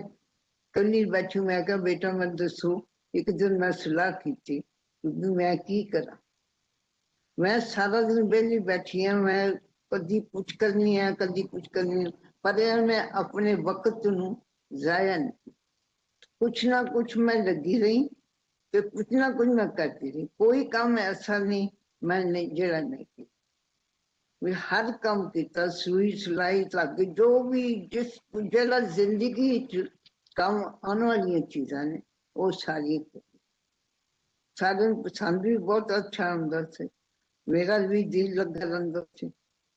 ਕੱਲੀ ਬੈਠੀ ਮੈਂ ਕਿਹਾ ਬੇਟਾ ਮੈਂ ਦੱਸੋ ਇੱਕ ਦਿਨ ਮੈਂ ਸਲਾਹ ਕੀਤੀ ਮੈਂ ਕੀ ਕਰਾਂ ਮੈਂ ਸਾਰਾ ਦਿਨ ਵਿਹਲੀ ਬੈਠੀ ਹਾਂ ਮੈਂ ਕਦੀ ਕੁਛ ਕਰਨੀ ਹੈ ਕਦੀ ਕੁਛ ਕਰਨੀ ਹੈ ਪਰ ਮੈਂ ਆਪਣੇ ਵਕਤ ਨੂੰ ਜ਼ਾਇਆ ਨਹੀਂ ਕੁਛ ਨਾ ਕੁਛ ਮੈਂ ਲੱਗੀ ਰਹੀ ਤੇ ਕੁਛ ਨਾ ਕੁਛ ਮੈਂ ਕਰਦੀ ਰਹੀ ਕੋਈ ਕੰਮ ਐਸਾ ਨਹੀਂ ਮੈਂ ਨਹੀਂ ਜਿਹੜਾ ਨਹੀਂ ਕੀਤਾ ਵੀ ਹਰ ਕੰਮ ਕੀਤਾ ਸੂਈ ਸਿਲਾਈ ਧਾਗੇ ਜੋ ਵੀ ਜਿਸ ਜਿਹੜਾ ਜ਼ਿੰਦਗੀ 'ਚ ਕੰਮ ਆਉਣ ਵਾਲੀਆਂ ਚੀਜ਼ਾਂ ਨੇ ਉਹ ਸਾਰੀਆਂ ਸਾਰਿਆਂ ਨੂੰ ਪਸੰਦ ਵੀ ਬਹੁਤ ਅੱਛਾ ਹੁੰਦਾ ਸੀ। ਮੇਰਾ ਵੀ ਦਿਲ ਲੱਗਾ ਰਹਿੰਦਾ ਸੀ।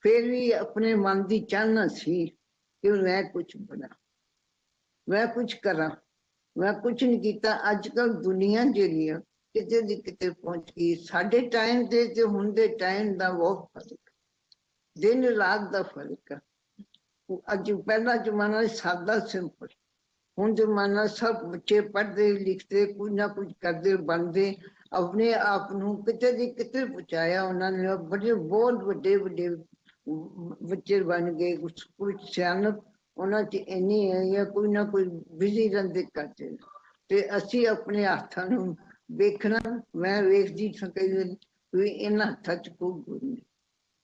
ਫਿਰ ਵੀ ਆਪਣੇ ਮਨ ਦੀ ਚਾਹਨਾ ਸੀ ਕਿ ਮੈਂ ਕੁਛ ਬਣਾ, ਮੈਂ ਕੁਛ ਕਰਾਂ। ਮੈਂ ਕੁਛ ਨਹੀਂ ਕੀਤਾ। ਅੱਜ ਕੱਲ ਦੁਨੀਆ ਜਿਹੜੀ ਆ ਕਿਤੇ ਦੀ ਕਿਤੇ ਪਹੁੰਚ ਗਈ। ਸਾਡੇ ਟਾਈਮ ਤੇ ਹੁਣ ਦੇ ਟਾਈਮ ਦਾ ਬਹੁਤ ਫਰਕ, ਦਿਨ ਰਾਤ ਦਾ ਫਰਕ ਆ। ਅੱਜ ਪਹਿਲਾ ਜ਼ਮਾਨਾ ਸਾਦਾ ਸਿੰਪਲ, ਹੁਣ ਜ਼ਮਾਨਾ ਸਭ ਬੱਚੇ ਪੜ੍ਹਦੇ ਲਿਖਦੇ ਕੁਝ ਨਾ ਕੁਝ ਕਰਦੇ ਬਣਦੇ, ਆਪਣੇ ਆਪ ਨੂੰ ਕਿਤੇ ਦੀ ਕਿਤੇ ਪਹੁੰਚਾਇਆ ਉਹਨਾਂ ਨੇ। ਬੜੇ ਬਹੁਤ ਵੱਡੇ ਵੱਡੇ ਬੱਚੇ ਬਣ ਗਏ। ਕੁਝ ਸਿਆਣਪ ਉਹਨਾਂ 'ਚ ਇੰਨੀ ਹੈ ਜਾਂ ਕੋਈ ਨਾ ਕੋਈ ਬਿਜ਼ੀ ਰਹਿੰਦੇ ਕਰਦੇ। ਤੇ ਅਸੀਂ ਆਪਣੇ ਹੱਥਾਂ ਨੂੰ ਵੇਖਣਾ, ਮੈਂ ਵੇਖਦੀ ਸਾਂ ਕਈ ਵਾਰੀ ਵੀ ਇਹਨਾਂ ਹੱਥਾਂ 'ਚ ਕੋਈ ਗੁਣ ਨਹੀਂ।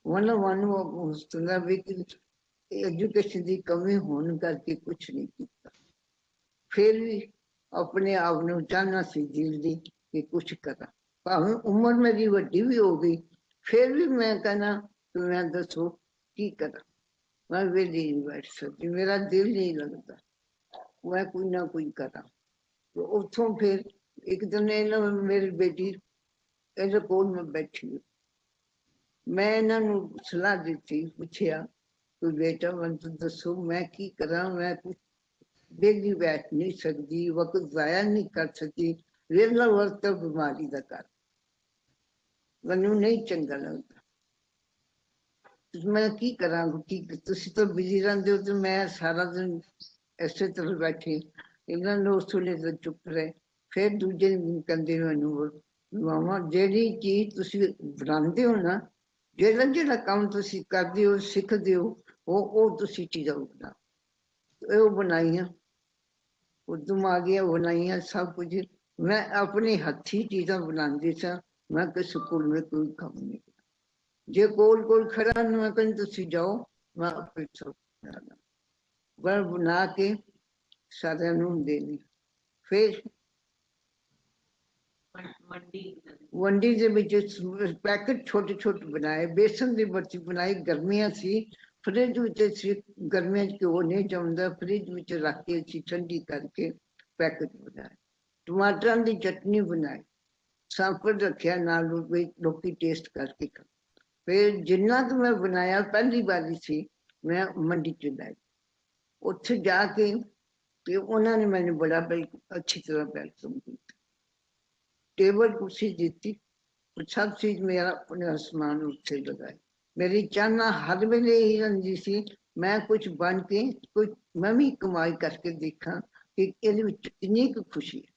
ਮਨ ਹੁੰਦਾ ਵੀ ਕਿ ਐਜੂਕੇਸ਼ਨ ਦੀ ਕਮੀ ਹੋਣ ਕਰਕੇ ਕੁਛ ਨਹੀਂ ਕੀਤਾ। ਫਿਰ ਵੀ ਆਪਣੇ ਆਪ ਨੂੰ ਚਾਹਨਾ ਸੀ ਦਿਲ ਦੀ ਕਿ ਕੁਛ ਕਰਾਂ। ਭਾਵੇਂ ਉਮਰ ਮੇਰੀ ਵੱਡੀ ਵੀ ਹੋ ਗਈ, ਫਿਰ ਵੀ ਮੈਂ ਕਹਿਣਾ ਕਿ ਮੈਂ ਦੱਸੋ ਕੀ ਕਰਾਂ। ਮੈਂ ਵੇਲੀ ਨਹੀਂ ਬੈਠ ਸਕਦੀ, ਮੇਰਾ ਦਿਲ ਨਹੀਂ ਲੱਗਦਾ, ਮੈਂ ਕੋਈ ਨਾ ਕੋਈ ਕਰਾਂ। ਉੱਥੋਂ ਫਿਰ ਇੱਕ ਦਿਨ ਇਹਨਾਂ ਮੇਰੀ ਬੇਟੀ ਇਹਦੇ ਕੋਲ ਮੈਂ ਬੈਠੀ, ਮੈਂ ਇਹਨਾਂ ਨੂੰ ਸਲਾਹ ਦਿੱਤੀ, ਪੁੱਛਿਆ ਕਿ ਬੇਟਾ ਮੈਨੂੰ ਦੱਸੋ ਮੈਂ ਕੀ ਕਰਾਂ। ਮੈਂ ਕੁਛ ਵਿਹਲੀ ਬੈਠ ਨਹੀਂ ਸਕਦੀ, ਵਕਤ ਜ਼ਾਇਆ ਨਹੀਂ ਕਰ ਸਕਦੀ। ਵਿਹਲਾ ਵਕਤ ਬਿਮਾਰੀ ਦਾ ਘਰ, ਮੈਨੂੰ ਨਹੀਂ ਚੰਗਾ ਲੱਗਦਾ। ਮੈਂ ਕੀ ਕਰਾਂ? ਤੁਸੀਂ ਤਾਂ ਬਿਜ਼ੀ ਰਹਿੰਦੇ ਹੋ ਤੇ ਮੈਂ ਸਾਰਾ ਦਿਨ ਇਸੇ ਤਰ੍ਹਾਂ ਬੈਠੀ। ਇਹਨਾਂ ਨੂੰ ਉਸ ਵੇਲੇ ਤਾਂ ਚੁੱਪ ਰਹੇ। ਫਿਰ ਦੂਜੇ ਦਿਨ ਕਹਿੰਦੇ ਮੈਨੂੰ, ਮਾਮਾ ਜਿਹੜੀ ਚੀਜ਼ ਤੁਸੀਂ ਬਣਾਉਂਦੇ ਹੋ ਨਾ, ਜਿਹੜਾ ਜਿਹੜਾ ਕੰਮ ਤੁਸੀਂ ਕਰਦੇ ਹੋ ਸਿੱਖਦੇ ਹੋ, ਉਹ ਤੁਸੀਂ ਚੀਜ਼ਾਂ ਬਣਾ। ਉਹ ਬਣਾਈਆਂ, ਉਦੋਂ ਆ ਗਈਆਂ ਬਣਾਈਆਂ ਸਭ ਕੁਝ। ਮੈਂ ਆਪਣੇ ਹੱਥੀਂ ਚੀਜ਼ਾਂ ਬਣਾਉਂਦੀ ਸਾਂ। ਮੈਂ ਕਿ ਸਕੂਲ ਵਿੱਚ ਕੋਈ ਕੰਮ ਨਹੀਂ। ਜੇ ਕੋਲ ਖੜਾ ਨੂੰ ਮੈਂ ਕਹਿੰਦੀ ਤੁਸੀਂ ਜਾਓ, ਮੈਂ ਆਪੇ ਬਣਾ ਕੇ ਸਾਰਿਆਂ ਨੂੰ ਦੇਣੀ। ਫਿਰ ਮੰਡੀ ਦੇ ਵਿੱਚ ਪੈਕਟ ਛੋਟੇ ਛੋਟੇ ਬਣਾਏ, ਬੇਸਨ ਦੀ ਬਰਫੀ ਬਣਾਈ। ਗਰਮੀਆਂ ਸੀ, ਫਰਿੱਜ ਵਿੱਚ ਸੀ, ਗਰਮੀਆਂ 'ਚ ਘਿਓ ਨਹੀਂ ਜੰਮਦਾ, ਫਰਿੱਜ ਵਿੱਚ ਰੱਖ ਕੇ ਅਸੀਂ ਠੰਡੀ ਕਰਕੇ ਪੈਕਟ ਬਣਾਏ। ਟਮਾਟਰਾਂ ਦੀ ਚਟਨੀ ਬਣਾਈ, ਸਾਂਪਰ ਰੱਖਿਆ ਨਾਲ, ਲੋਕੀ ਟੇਸਟ ਕਰਕੇ ਖਾ। ਫਿਰ ਜਿੰਨਾ ਕੁ ਮੈਂ ਬਣਾਇਆ, ਪਹਿਲੀ ਵਾਰੀ ਸੀ ਮੈਂ ਮੰਡੀ 'ਚ ਲੈ ਗਈ। ਉੱਥੇ ਜਾ ਕੇ ਤੇ ਉਹਨਾਂ ਨੇ ਮੈਨੂੰ ਬੜਾ ਬਈ ਅੱਛੀ ਤਰ੍ਹਾਂ ਵੈਲਕਮ ਕੀਤਾ, ਟੇਬਲ ਕੁਰਸੀ ਦਿੱਤੀ, ਸਭ ਚੀਜ਼ ਮੇਰਾ ਆਪਣੇ ਸਮਾਨ ਉੱਥੇ ਲਗਾਇਆ। ਮੇਰੀ ਚਾਹਨਾ ਹਰ ਵੇਲੇ ਇਹੀ ਰਹਿੰਦੀ ਸੀ ਮੈਂ ਕੁਝ ਬਣ ਕੇ ਕੋਈ ਮੈਂ ਵੀ ਕਮਾਈ ਕਰਕੇ ਦੇਖਾਂ ਕਿ ਇਹਦੇ ਵਿੱਚ ਕਿੰਨੀ ਕੁ ਖੁਸ਼ੀ ਹੈ।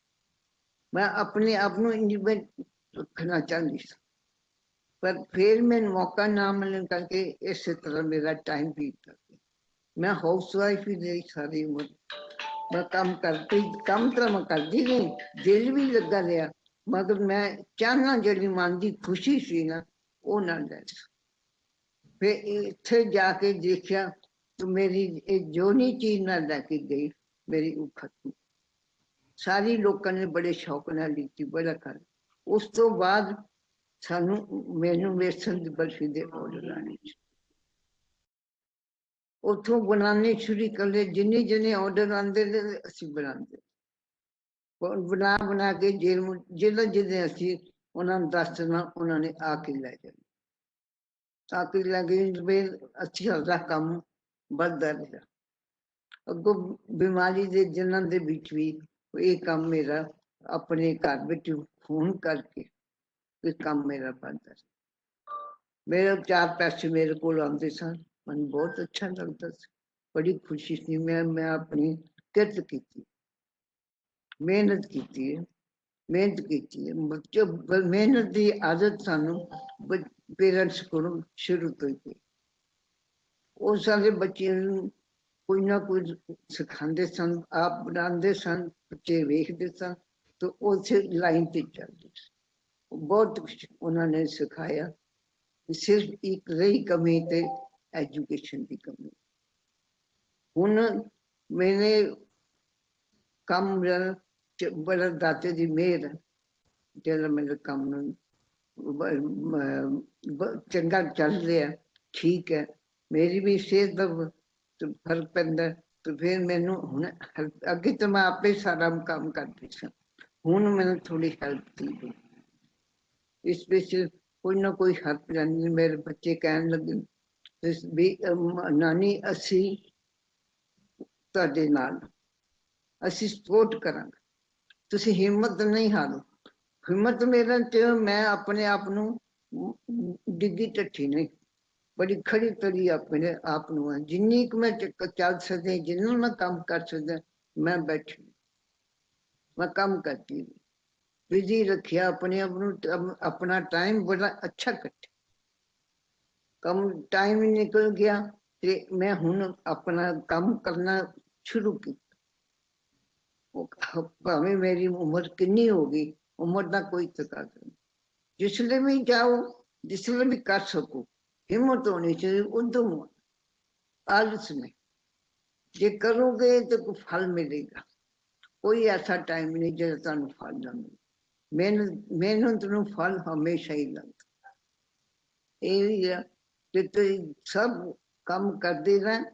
ਮੈਂ ਆਪਣੇ ਆਪ ਨੂੰ ਇੰਡੀਪੈਂਡੈਂਟ ਰੱਖਣਾ ਚਾਹੁੰਦੀ ਸੀ, ਪਰ ਫਿਰ ਮੈਨੂੰ ਮੌਕਾ ਨਾ ਮਿਲਣ ਕਰਕੇ ਇਸੇ ਤਰ੍ਹਾਂ ਮੇਰਾ ਟਾਈਮ ਬੀਤ ਗਿਆ। ਮੈਂ ਹਾਊਸ ਵਾਈਫ ਹੀ ਰਹੀ ਸਾਰੀ ਉਮਰ। ਮੈਂ ਕੰਮ ਤਾਂ ਮੈਂ ਕਰਦੀ ਰਹੀ, ਦਿਲ ਵੀ ਲੱਗਾ ਰਿਹਾ, ਮਗਰ ਮੈਂ ਚਾਹਨਾ ਜਿਹੜੀ ਮਨ ਦੀ ਖੁਸ਼ੀ ਸੀ ਨਾ, ਉਹ ਨਾ ਲੈ। ਫਿਰ ਇੱਥੇ ਜਾ ਕੇ ਦੇਖਿਆ ਤੇ ਮੇਰੀ ਇਹ ਜੋ ਨਹੀਂ ਚੀਜ਼ ਮੈਂ ਲੈ ਕੇ ਗਈ, ਮੇਰੀ ਉਹ ਖਤਮ। ਸਾਰੇ ਲੋਕਾਂ ਨੇ ਬੜੇ ਸ਼ੌਕ ਨਾਲ ਲਿੱਤੀ, ਬੜਾ ਕਰ। ਉਸ ਤੋਂ ਬਾਅਦ ਮੈਨੂੰ ਵੇਸਣ ਦੀ ਬਰਫੀ ਦੇ ਆਰਡਰ ਆਣੇ, ਉੱਥੋਂ ਬਣਾਉਣੇ ਸ਼ੁਰੂ ਕਰ ਲਏ। ਜਿੰਨੇ ਆਰਡਰ ਆਉਂਦੇ ਨੇ ਅਸੀਂ ਬਣਾਉਂਦੇ, ਬਣਾ ਕੇ ਜਿਹਦੇ ਅਸੀਂ ਉਹਨਾਂ ਨੂੰ ਦੱਸ ਦੇਣਾ, ਉਹਨਾਂ ਨੇ ਆ ਕੇ ਲੈ ਜਾਣਾ। ਆ ਕੇ ਲੈ ਗਏ, ਫਿਰ ਅੱਛੀ ਦਾ ਕੰਮ ਵੱਧਦਾ ਰਿਹਾ। ਅੱਗੋਂ ਬਿਮਾਰੀ ਦੇ ਦਿਨਾਂ ਦੇ ਵਿੱਚ ਵੀ ਇਹ ਕੰਮ ਮੇਰਾ ਆਪਣੇ ਘਰ ਵਿੱਚ ਫੋਨ ਕਰਕੇ ਇਹ ਕੰਮ ਮੇਰਾ ਬਣਦਾ ਸੀ। ਮੇਰੇ 4 ਪੈਸੇ ਮੇਰੇ ਕੋਲ ਆਉਂਦੇ ਸਨ, ਮੈਨੂੰ ਬਹੁਤ ਅੱਛਾ ਲੱਗਦਾ ਸੀ, ਬੜੀ ਖੁਸ਼ੀ ਸੀ। ਮੈਂ ਆਪਣੀ ਕਿਰਤ ਕੀਤੀ, ਮਿਹਨਤ ਕੀਤੀ ਹੈ, ਮਿਹਨਤ ਕੀਤੀ ਹੈ। ਮਿਹਨਤ ਦੀ ਆਦਤ ਸਾਨੂੰ ਪੇਰੈਂਟਸ ਕੋਲੋਂ ਸ਼ੁਰੂ ਤੋਂ ਹੀ। ਉਹ ਸਾਰੇ ਬੱਚਿਆਂ ਨੂੰ ਕੋਈ ਨਾ ਕੁਝ ਸਿਖਾਉਂਦੇ ਸਨ, ਆਪ ਬਣਾਉਂਦੇ ਸਨ, ਬੱਚੇ ਵੇਖਦੇ ਸਨ ਤੇ ਉਸੇ ਲਾਈਨ ਤੇ ਚੱਲਦੇ ਸਨ। ਬਹੁਤ ਕੁਛ ਉਹਨਾਂ ਨੇ ਸਿਖਾਇਆ। ਸਿਰਫ ਇੱਕ ਰਹੀ ਕਮੀ ਤੇ ਐਜੂਕੇਸ਼ਨ ਦੀ ਕਮੀ। ਹੁਣ ਮੇਰੇ ਕੰਮ ਬੜਾ ਦਾਤੇ ਦੀ ਮਿਹਰ, ਜਿਹੜਾ ਮੇਰੇ ਕੰਮ ਨੂੰ ਚੰਗਾ ਚੱਲ ਰਿਹਾ, ਠੀਕ ਹੈ। ਮੇਰੀ ਵੀ ਸਿਹਤ ਦਾ ਫਰਕ ਪੈਂਦਾ ਤੇ ਫਿਰ ਮੈਨੂੰ ਹੁਣ ਅੱਗੇ ਤਾਂ ਮੈਂ ਆਪੇ ਸਾਰਾ ਕੰਮ ਕਰਦੀ ਸਾਂ, ਹੁਣ ਮੈਨੂੰ ਥੋੜੀ ਹੈਲਪ ਦੀ ਇਸ ਵਿੱਚ ਕੋਈ ਨਾ ਕੋਈ ਹੱਥ ਜਾਂਦੀ। ਮੇਰੇ ਬੱਚੇ ਕਹਿਣ ਲੱਗੇ ਵੀ ਨਾਨੀ ਅਸੀਂ ਤੁਹਾਡੇ ਨਾਲ, ਅਸੀਂ ਸਪੋਰਟ ਕਰਾਂਗੇ, ਤੁਸੀਂ ਹਿੰਮਤ ਨਹੀਂ ਹਾਰੋ। ਹਿੰਮਤ ਮੇਰੇ ਚ ਮੈਂ ਆਪਣੇ ਆਪ ਨੂੰ ਡਿੱਗੀ ਢੱਠੀ ਨਹੀਂ, ਬੜੀ ਖੜੀ ਤਰੀ ਆਪਣੇ ਆਪ ਨੂੰ ਹੈ। ਜਿੰਨੀ ਕੁ ਮੈਂ ਚੱਲ ਸਕਦੀ, ਜਿੰਨਾ ਮੈਂ ਕੰਮ ਕਰ ਸਕਦਾ, ਮੈਂ ਬੈਠੀ, ਮੈਂ ਕੰਮ ਕਰਦੀ, ਬਿਜੀ ਰੱਖਿਆ ਆਪਣੇ ਆਪ ਨੂੰ। ਆਪਣਾ ਟਾਈਮ ਬੜਾ ਅੱਛਾ ਕੱਟਿਆ, ਕੰਮ ਟਾਈਮ ਹੀ ਨਿਕਲ ਗਿਆ ਤੇ ਮੈਂ ਹੁਣ ਆਪਣਾ ਕੰਮ ਕਰਨਾ ਸ਼ੁਰੂ ਕੀਤਾ। ਭਾਵੇਂ ਮੇਰੀ ਉਮਰ ਕਿੰਨੀ ਹੋ ਗਈ, ਉਮਰ ਦਾ ਕੋਈ ਤਕਾਜ਼ਾ ਨਹੀਂ। ਜਿਸਲੇ ਵੀ ਜਾਓ, ਜਿਸਲੇ ਵੀ ਕਰ ਸਕੋ, ਹਿੰਮਤ ਹੋਣੀ चाहिए, उद्यम, आलस में। जे करोगे तो फल मिलेगा, कोई ऐसा टाइम नहीं जो तुहानू फल ना मिले। मेहनत नू फल हमेशा ही लगता। यही है कि तुसीं सब काम करते रह,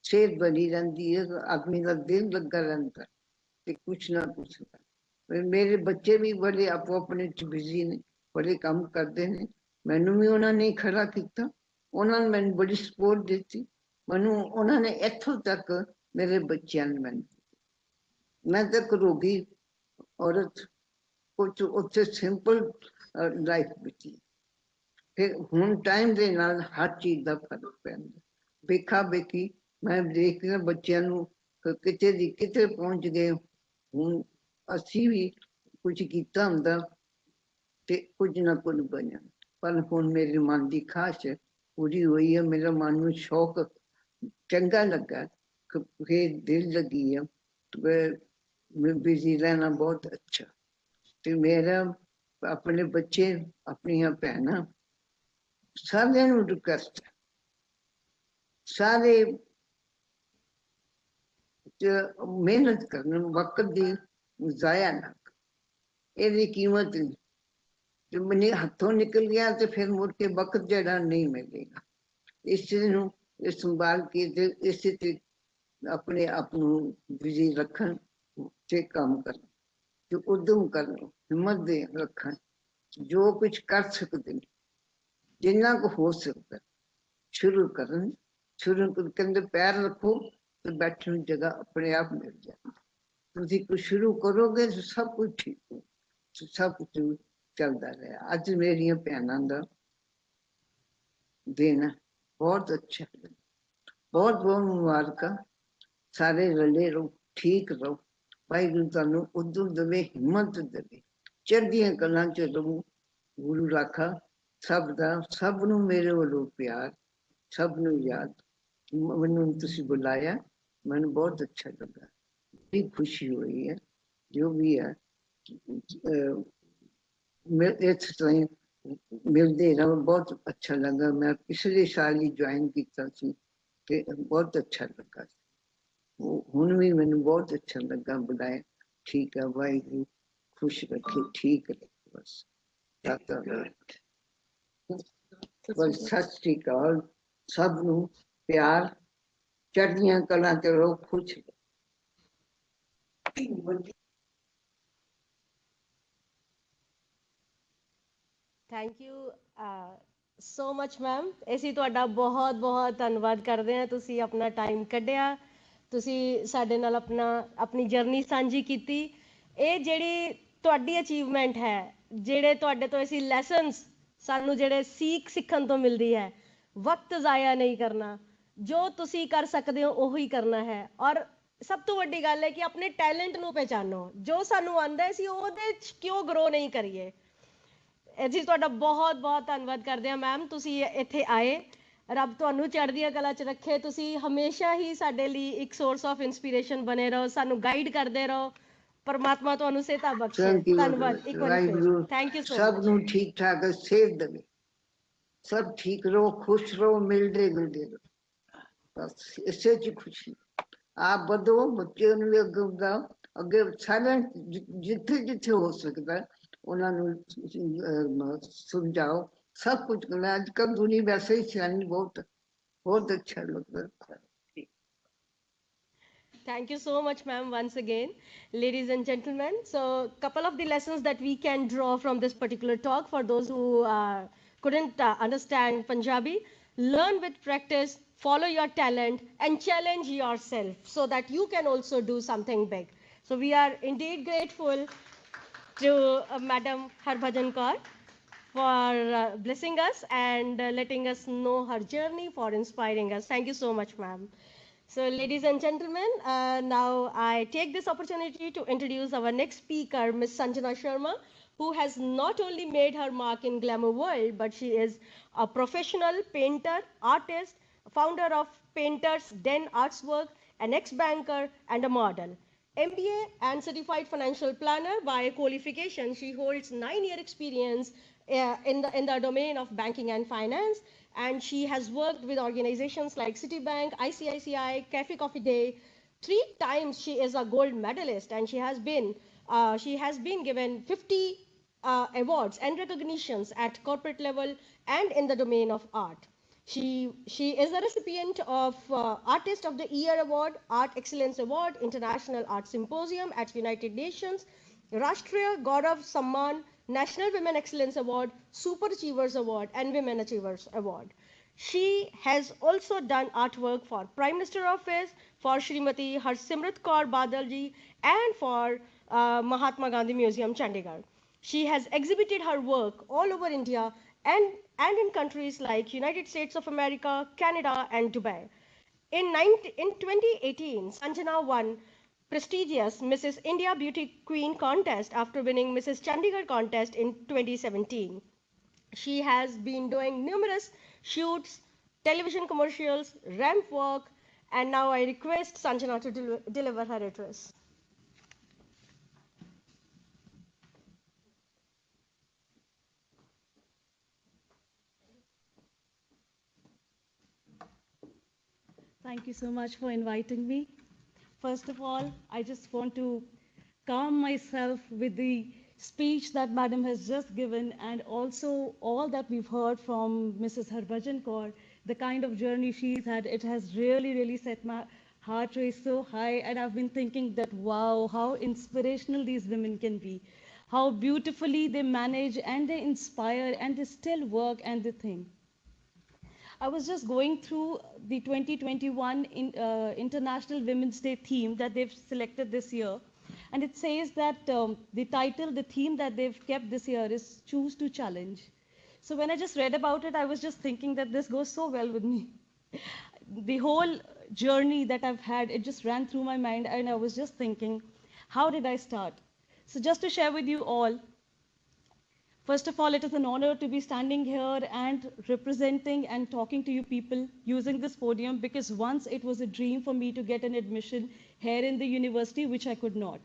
सेहत बनी रहती है, आदमी का दिल लगा रहता है, कुछ ना कुछ। मेरे बच्चे भी बड़े आपो अपने च बिजी ने, बड़े काम करते हैं। मैनू भी उन्होंने खड़ा किया, उन्होंने मैंने बड़ी सपोर्ट दी, मैनू उन्होंने इत्थों तक मेरे बच्चों ने मैंने, मैं तो एक रोगी औरत, कुछ उत्थे सिंपल लाइफ बीती। फिर हुण टाइम दे नाल हर चीज का फर्क पैंदा। वेखा वेखी मैं देखदा बच्चों नू किते दी किते पहुंच गए। हुण असीं भी कुछ कीता हुंदा ते कुछ ना कुछ बनिया, पर हुण मेरे मन की ख्वाहिश पूरी हुई है। मेरा मन नू शौक चंगा लगा, फिर दिल लगी है, बिजी रहना बहुत अच्छा। ते मेरा अपने बच्चे, अपनियां भैनां, सारियां नू रिक्वेस्ट है, सारे मेहनत करन, वक्त दी जाया ना, ਇਹਦੀ कीमत नहीं। जो मैंने हाथों निकल गया तो फिर मुड़ के वक्त जड़ा नहीं मिलेगा। इस चीज नू संभाल के इस अपने आप नू बिजी रखन ते काम करन, जो उद्यम करन, हिम्मत दे रखन, जो कुछ कर सकते हैं, जिन्ना को हो सकता शुरू करन। शुरू करके पैर रखो तो बैठने की जगह अपने आप मिल जाए। तुम कुछ शुरू करोगे तो सब कुछ ठीक हो, सब कुछ चलता रहा। अज मेरिया भैनों का दिन बहुत अच्छा, बहुत बहुत मुबारक। सारे रले रहो, ठीक रहो, वाहिगुरू तुहानू उद्दम देवे, हिम्मत देवे, चढ़दियां कलां च रहो। गुरु राखा सब दा, सब नू मेरे वालों प्यार, सब नू याद। मैनू तुसीं बुलाया, मैनू बहुत अच्छा लगा, बड़ी खुशी हुई है। जो भी है इस तरह मिलते रहो, बहुत अच्छा लगा। मैं पिछले साल ही ज्वाइन किया सी ते बहुत अच्छा लगा। हुण भी मैनू बहुत अच्छा लगा, बुलाया। ठीक है, वाहिगुरू खुश रखे, ठीक रखे, बस बस। सत श्री अकाल, सब नू प्यार, चढ़दियां कलां च रहो, खुश रहो। Thank you so much ma'am. ਅਸੀਂ ਤੁਹਾਡਾ ਬਹੁਤ ਬਹੁਤ ਧੰਨਵਾਦ ਕਰਦੇ ਹਾਂ, ਤੁਸੀਂ ਆਪਣਾ ਟਾਈਮ ਕੱਢਿਆ, ਤੁਸੀਂ ਸਾਡੇ ਨਾਲ ਆਪਣੀ ਜਰਨੀ ਸਾਂਝੀ ਕੀਤੀ। ਇਹ ਜਿਹੜੀ ਤੁਹਾਡੀ ਅਚੀਵਮੈਂਟ ਹੈ, ਜਿਹੜੇ ਤੁਹਾਡੇ ਤੋਂ ਅਸੀਂ ਲੈਸਨਸ ਸਾਨੂੰ ਜਿਹੜੇ ਸਿੱਖਣ ਤੋਂ ਮਿਲਦੀ ਹੈ, ਵਕਤ ਜ਼ਾਇਆ ਨਹੀਂ ਕਰਨਾ, ਜੋ ਤੁਸੀਂ ਕਰ ਸਕਦੇ ਹੋ ਉਹੀ ਕਰਨਾ ਹੈ। ਔਰ ਸਭ ਤੋਂ ਵੱਡੀ ਗੱਲ ਹੈ ਕਿ ਆਪਣੇ ਟੈਲੈਂਟ ਨੂੰ ਪਹਿਚਾਨੋ, ਜੋ ਸਾਨੂੰ ਆਉਂਦਾ ਸੀ ਉਹਦੇ 'ਚ ਕਿਉਂ ਗਰੋ ਨਹੀਂ ਕਰੀਏ। ਜੀ ਤੁਹਾਡਾ ਬਹੁਤ ਬਹੁਤ ਧੰਨਵਾਦ ਕਰਦੇ ਹਾਂ ਮੈਮ, ਤੁਸੀਂ ਇੱਥੇ ਆਏ। ਰੱਬ ਤੁਹਾਨੂੰ ਚੜ੍ਹਦੀਆਂ ਕਲਾ 'ਚ ਰੱਖੇ, ਤੁਸੀਂ ਹਮੇਸ਼ਾ ਹੀ ਸਾਡੇ ਲਈ ਇੱਕ ਸੋਰਸ ਆਫ ਇੰਸਪੀਰੇਸ਼ਨ ਬਣੇ ਰਹੋ, ਸਾਨੂੰ ਗਾਈਡ ਕਰਦੇ ਰਹੋ। परमात्मा तो सेहता बख्शे। धन्यवाद एक बार फिर, थैंक यू सो सब मच। नू ठीक ठाक सेहत देवे, सब ठीक रहो, खुश रहो, मिलते जुलते रहो, बस इसे च खुशी। आप बदो, बच्चे भी अगे बताओ, अगे सारे जिथे जिथे हो सकता उन्होंने समझाओ, सब कुछ करना। अजकल दुनिया वैसे ही सियानी बहुत बहुत अच्छा लगता है। Thank you so much, ma'am, once again. Ladies and gentlemen, so couple of the lessons that we can draw from this particular talk for those who couldn't understand Punjabi, learn with practice, follow your talent, and challenge yourself so that you can also do something big. So we are indeed grateful to Madam Harbhajan Kaur for blessing us and letting us know her journey, for inspiring us. Thank you so much, ma'am. So, ladies and gentlemen, now I take this opportunity to introduce our next speaker, Ms. Sanjana Sharma, who has not only made her mark in glamour world, but she is a professional painter, artist, founder of Painters Den Artswork, an ex-banker, and a model. MBA and certified financial planner by qualification. She holds 9-year experience in the domain of banking and finance, and she has worked with organizations like Citibank, ICICI, Cafe Coffee Day. 3 times she is a gold medalist, and she has been given 50 awards and recognitions at corporate level and in the domain of art. She is a recipient of Artist of the Year Award, Art Excellence Award, International Art Symposium at United Nations, Rashtriya Gaurav Samman, National Women Excellence Award, Super Achievers Award, and Women Achievers Award. She has also done artwork for Prime Minister Office, for Srimati Harsimrat Kaur Badal ji, and for Mahatma Gandhi Museum, Chandigarh. She has exhibited her work all over India and in countries like United States of America, Canada, and Dubai. In 2018, Sanjana won prestigious Mrs. India Beauty Queen contest after winning Mrs. Chandigarh contest in 2017. She has been doing numerous shoots, television commercials, ramp work, and now I request Sanjana to deliver her address. Thank you so much for inviting me. First of all, I just want to calm myself with the speech that Madam has just given, and also all that we've heard from Mrs. Harbhajan Kaur, the kind of journey she's had. It has really, really set my heart rate so high, and I've been thinking that, wow, how inspirational these women can be, how beautifully they manage and they inspire and they still work and they think. I was just going through the 2021 International Women's Day theme that they've selected this year. And it says that the theme that they've kept this year is Choose to Challenge. So when I just read about it, I was just thinking that this goes so well with me. The whole journey that I've had, it just ran through my mind, and I was just thinking, how did I start? So just to share with you all, first of all, it is an honor to be standing here and representing and talking to you people using this podium, because once it was a dream for me to get an admission here in the university, which I could not.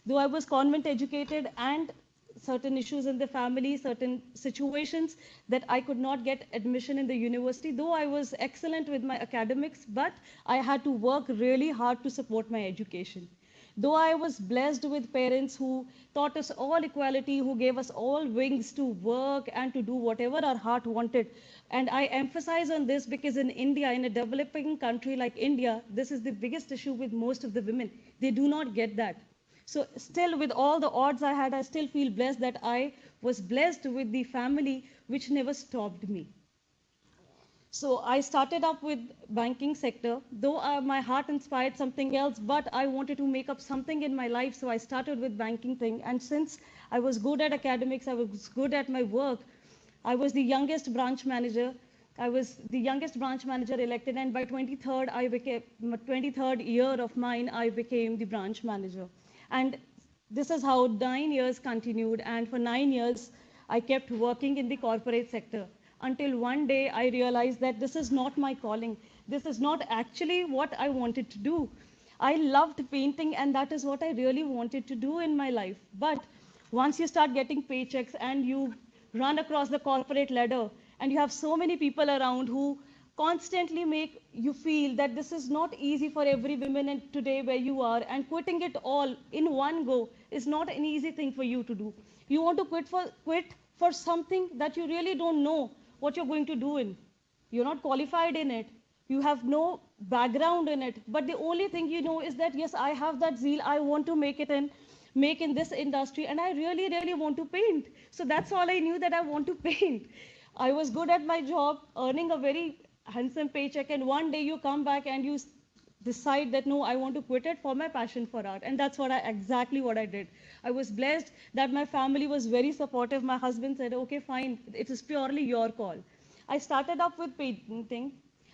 Though I was convent educated and certain issues in the family, certain situations that I could not get admission in the university, though I was excellent with my academics, but I had to work really hard to support my education. Though I was blessed with parents who taught us all equality, who gave us all wings to work and to do whatever our heart wanted. And I emphasize on this because in India, in a developing country like India, this is the biggest issue with most of the women. They do not get that. So still, with all the odds I had, I still feel blessed that I was blessed with the family which never stopped me. So I started up with banking sector, though my heart inspired something else, but I wanted to make up something in my life. So I started with banking thing. And since I was good at academics, I was good at my work, I was the youngest branch manager. I was the youngest branch manager elected. And by 23rd year of mine, I became the branch manager. And this is how 9 years continued. And for 9 years, I kept working in the corporate sector, until one day I realized that this is not my calling. This is not actually what I wanted to do. I loved painting, and that is what I really wanted to do in my life. But once you start getting paychecks and you run across the corporate ladder, and you have so many people around who constantly make you feel that this is not easy for every woman in today where you are, and quitting it all in one go is not an easy thing for you to do. You want to quit for something that you really don't know what you're going to do in. You're not qualified in it. You have no background in it, but the only thing you know is that yes, I have that zeal. I want to make in this industry, and I really, really want to paint. So that's all I knew, that I want to paint. I was good at my job, earning a very handsome paycheck, and one day you come back and you decide that no, I want to quit it for my passion for art. And that's exactly what I did. I was blessed that my family was very supportive. My husband said, okay, fine, it is purely your call. I started up with painting.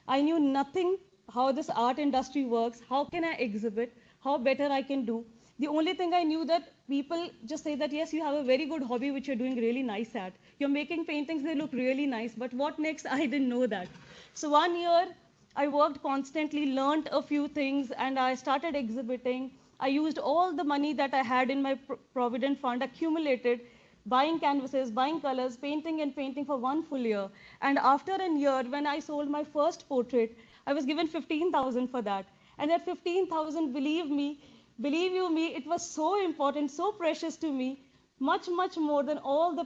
I knew nothing how this art industry works, how can I exhibit, how better I can do. The only thing I knew that people just say that, yes, you have a very good hobby, which you're doing really nice at. You're making paintings, they look really nice, but what next? I didn't know that. So 1 year, I worked constantly, learned a few things, and I started exhibiting. I used all the money that I had in my Provident Fund, accumulated, buying canvases, buying colors, painting and painting for 1 full year. And after a year, when I sold my first portrait, I was given 15,000 for that. And that 15,000, believe you me, it was so important, so precious to me, much, much more than all the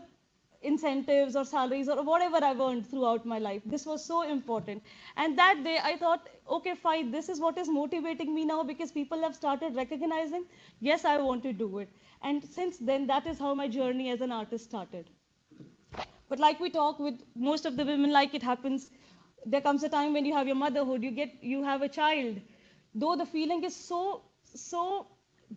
incentives or salaries or whatever I've earned throughout my life. This was so important. And that day I thought, okay, fine, this is what is motivating me now, because people have started recognizing, yes, I want to do it. And since then, that is how my journey as an artist started. But like we talk with most of the women, like it happens, there comes a time when you have your motherhood, you have a child. Though the feeling is so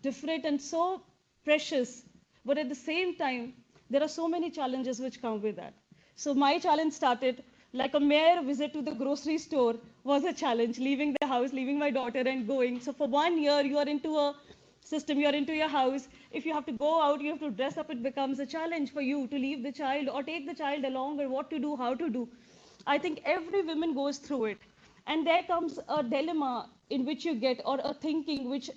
different and so precious, but at the same time, there are so many challenges which come with that. So my challenge started like a mere visit to the grocery store was a challenge, leaving the house, leaving my daughter and going. So for 1 year, you are into a system, you're into your house. If you have to go out, you have to dress up, it becomes a challenge for you to leave the child or take the child along, or what to do, how to do. I think every woman goes through it. And there comes a dilemma in which you get, or a thinking which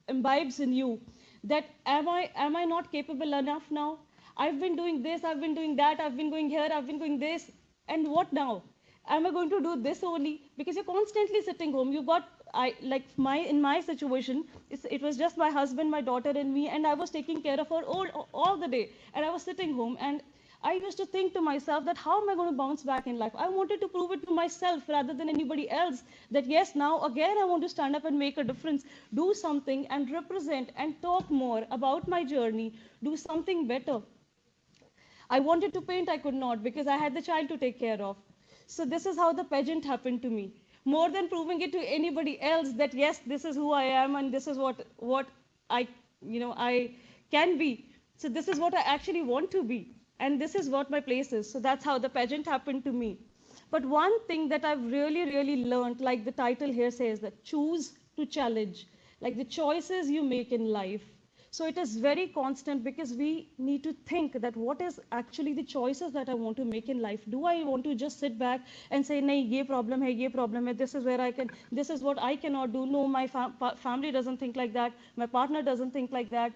imbibes in you, that am I not capable enough now? I've been doing this, I've been doing that, I've been going here, I've been going this, and what now? Am I going to do this only? Because you're constantly sitting home. You got, in my situation, it was just my husband, my daughter, and me, and I was taking care of her all the day, and I was sitting home, and I used to think to myself that how am I going to bounce back in life? I wanted to prove it to myself rather than anybody else, that yes, now again I want to stand up and make a difference, do something and represent and talk more about my journey, do something better. I wanted to paint, I could not, because I had the child to take care of. So this is how the pageant happened to me. More than proving it to anybody else that yes, this is who I am and this is what I can be. So this is what I actually want to be. And this is what my place is. So that's how the pageant happened to me. But one thing that I've really, really learned, like the title here says, that choose to challenge, like the choices you make in life. So it is very constant, because we need to think that what is actually the choices that I want to make in life. Do I want to just sit back and say, nahi, ye problem hai, this is where I can, this is what I cannot do. No, my family doesn't think like that. My partner doesn't think like that.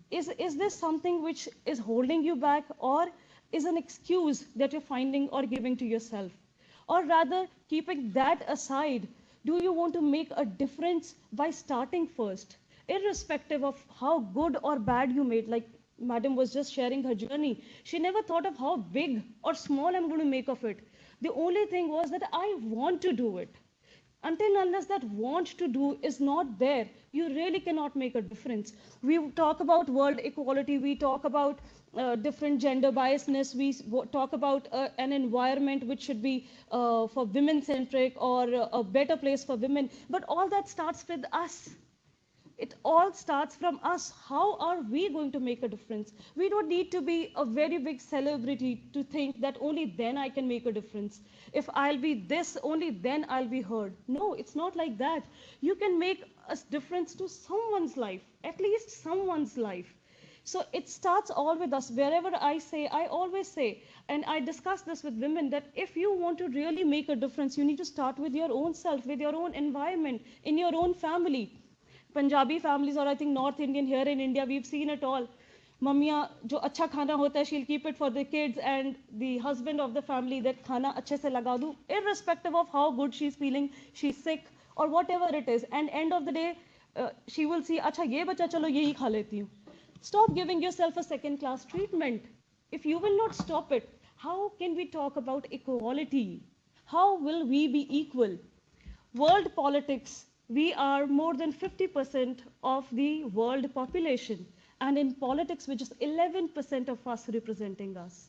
Is this something which is holding you back, or is an excuse that you're finding or giving to yourself? Or rather, keeping that aside, do you want to make a difference by starting first? Irrespective of how good or bad you made, like Madam was just sharing her journey. She never thought of how big or small I'm going to make of it. The only thing was that I want to do it. Until unless that want to do is not there, you really cannot make a difference. We talk about world equality, we talk about different gender biasness, we talk about an environment which should be for women-centric, or a better place for women. But all that starts with us. It all starts from us. How are we going to make a difference? We don't need to be a very big celebrity to think that only then I can make a difference. If I'll be this, only then I'll be heard. No, it's not like that. You can make a difference to someone's life, at least someone's life. So it starts all with us. Wherever I always say, and I discuss this with women, that if you want to really make a difference, you need to start with your own self, with your own environment, in your own family. Punjabi families, or I think North Indian, here in India, we've seen it all. Mamiya, jo acha khana hota hai, she'll keep it for the kids and the husband of the family, that khana achhe se laga do, irrespective of how good she's feeling, she's sick, or whatever it is. And end of the day, she will see, acha ye bacha chalo yehi kha leti hu. Stop giving yourself a second-class treatment. If you will not stop it, how can we talk about equality? How will we be equal? world politics, we are more than 50% of the world population. And in politics, which is 11% of us representing us.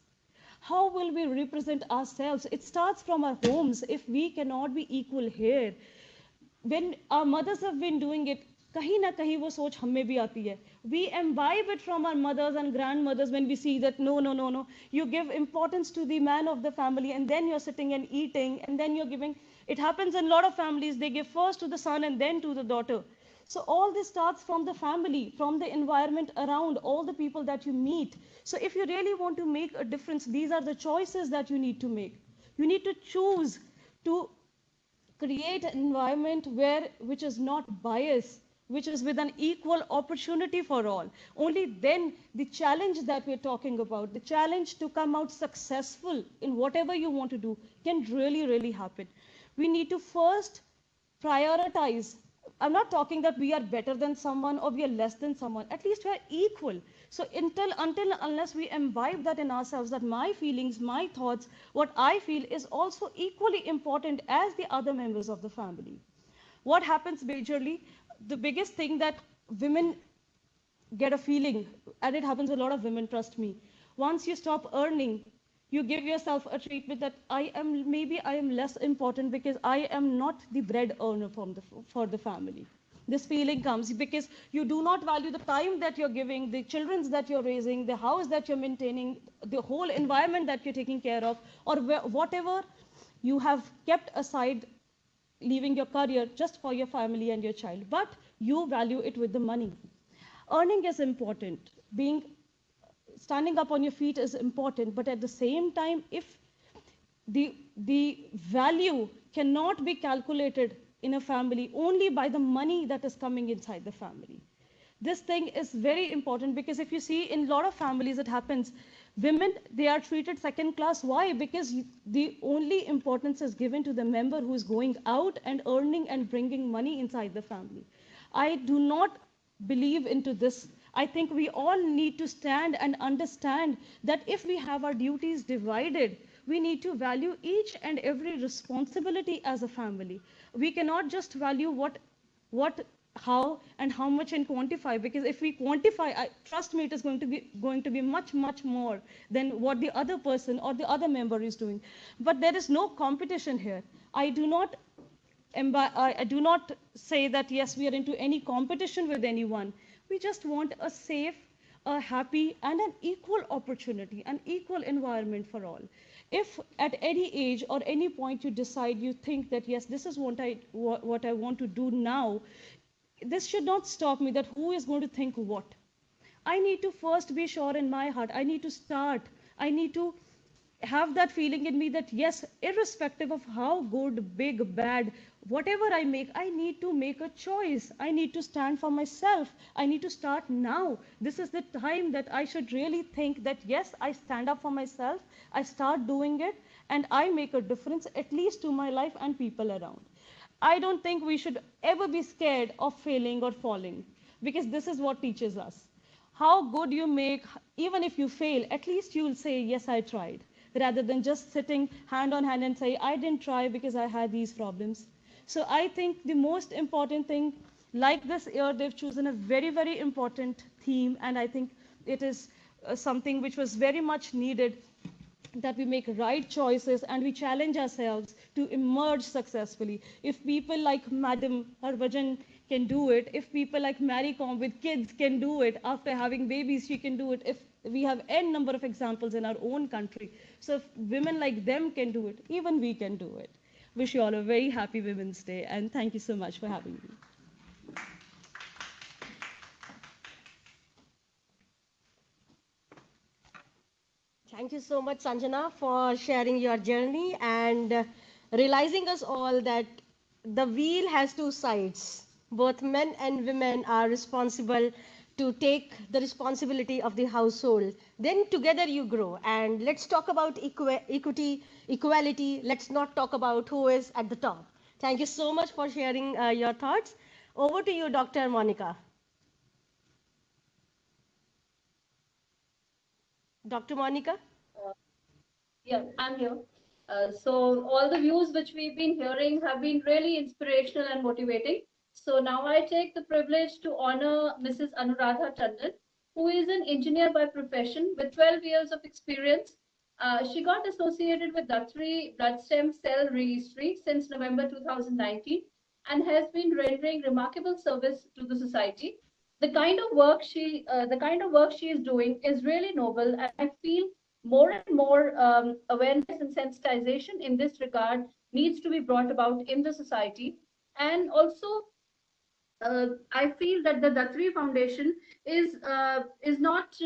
How will we represent ourselves? It starts from our homes. If we cannot be equal here, when our mothers have been doing it, kahin na kahin wo soch hum mein bhi aati hai. We imbibe it from our mothers and grandmothers when we see that no. You give importance to the man of the family and then you're sitting and eating and then you're giving. It happens in a lot of families. They give first to the son and then to the daughter. So all this starts from the family, from the environment around, all the people that you meet. So if you really want to make a difference, these are the choices that you need to make. You need to choose to create an environment which is not biased, which is with an equal opportunity for all. Only then the challenge that we're talking about, the challenge to come out successful in whatever you want to do, can really happen. We need to first prioritize. I'm not talking that we are better than someone or we are less than someone. At least we are equal. So unless we imbibe that in ourselves, that my feelings, my thoughts, what I feel is also equally important as the other members of the family. What happens majorly, the biggest thing that women get a feeling, and it happens a lot of women, trust me, once you stop earning, you give yourself a treatment that I am less important because I am not the bread earner for the family. This feeling comes because you do not value the time that you're giving, the children that you're raising, the house that you're maintaining, the whole environment that you're taking care of, or whatever you have kept aside, leaving your career just for your family and your child. But you value it with the money. Earning is important. Standing up on your feet is important, but at the same time, if the value cannot be calculated in a family only by the money that is coming inside the family. This thing is very important because if you see in a lot of families it happens, women, they are treated second class. Why? Because the only importance is given to the member who is going out and earning and bringing money inside the family. I do not believe into this. I think we all need to stand and understand that if we have our duties divided, we need to value each and every responsibility as a family. We cannot just value how and how much and quantify, because if we quantify, trust me, it is going to be much more than what the other person or the other member is doing. But there is no competition here. I do not say that yes, we are into any competition with anyone. We just want a safe, a happy, and an equal opportunity, an equal environment for all. If at any age or any point you decide, you think that yes, this is what I want to do now, this should not stop me, that who is going to think what. I need to first be sure in my heart. I need to start. I need to have that feeling in me that yes, irrespective of how good, big, bad, whatever I make, I need to make a choice. I need to stand for myself. I need to start now. This is the time that I should really think that yes, I stand up for myself, I start doing it, and I make a difference, at least to my life and people around. I don't think we should ever be scared of failing or falling, because this is what teaches us. How good you make, even if you fail, at least you will say, yes, I tried, rather than just sitting hand on hand and say, I didn't try because I had these problems. So I think the most important thing, like this year, they've chosen a very important theme, and I think it is something which was very much needed, that we make right choices and we challenge ourselves to emerge successfully. If people like Madam Harbhajan can do it, if people like Mary Kom with kids can do it, after having babies, she can do it. If we have n number of examples in our own country, so if women like them can do it, even we can do it. Wish you all a very happy Women's Day, and thank you so much for having me. Thank you so much, Sanjana, for sharing your journey and realizing us all that the wheel has two sides. Both men and women are responsible to take the responsibility of the household. Then together you grow. And let's talk about equity, equality. Let's not talk about who is at the top. Thank you so much for sharing your thoughts. Over to you, Dr. Monica. Dr. Monica? Yeah, I'm here. So all the views which we've been hearing have been really inspirational and motivating. So now I take the privilege to honor Mrs. Anuradha Tandon, who is an engineer by profession with 12 years of experience. She got associated with Datri Blood Stem Cell Registry since November 2019 and has been rendering remarkable service to the society. The kind of work she is doing is really noble, and I feel more and more awareness and sensitization in this regard needs to be brought about in the society. And also, I feel that the Datri Foundation is not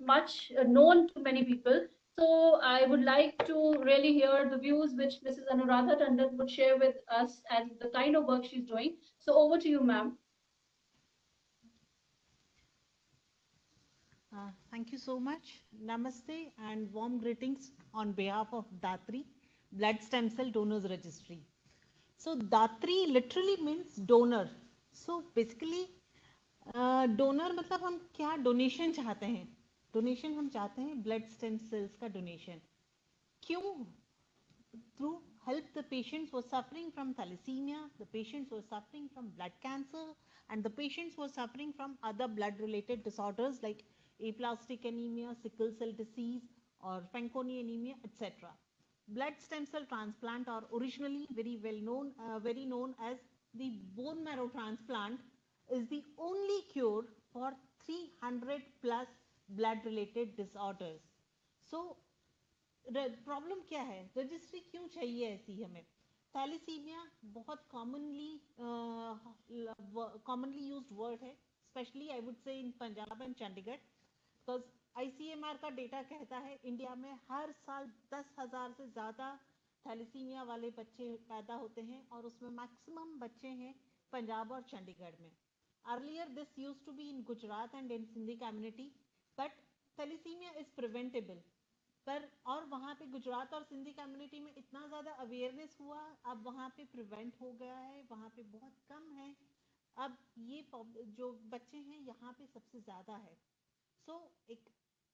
much known to many people. So I would like to really hear the views which Mrs. Anuradha Tandon would share with us and the kind of work she's doing. So over to you, ma'am. Thank you so much. Namaste and warm greetings on behalf of Datri Blood Stem Cell Donors Registry. So Datri literally means donor. So basically donor मतलब हम क्या donation चाहते हैं? Donation हम चाहते हैं blood stem cells का donation. क्यों? To help the patients who are suffering from thalassemia, the patients who are suffering from blood cancer, and the patients who are suffering from other blood-related disorders like aplastic anemia, sickle cell disease, or Fanconi anemia, etc. Blood stem cell transplant are originally very known as the bone marrow transplant is the only cure for 300 plus blood-related disorders. So problem क्या है, registry क्यों चाहिए ऐसी हमें? Thalassaemia बहुत commonly used word है, specially I would say in Punjab and Chandigarh, because ICMR का data कहता है इंडिया में हर साल 10,000 से ज़्यादा थैलेसीमिया वाले बच्चे पैदा होते हैं और उसमें मैक्सिमम बच्चे हैं पंजाब और चंडीगढ़ में. Earlier this used to be in Gujarat and in Sindhi community, but thalassemia is preventable. पर और वहाँ पे गुजरात और सिंधी कम्युनिटी में इतना ज़्यादा अवेयरनेस हुआ, अब वहाँ पे प्रिवेंट हो गया है, वहाँ पे बहुत कम है. अब ये जो बच्चे हैं यहाँ पे सबसे ज़्यादा है. सो एक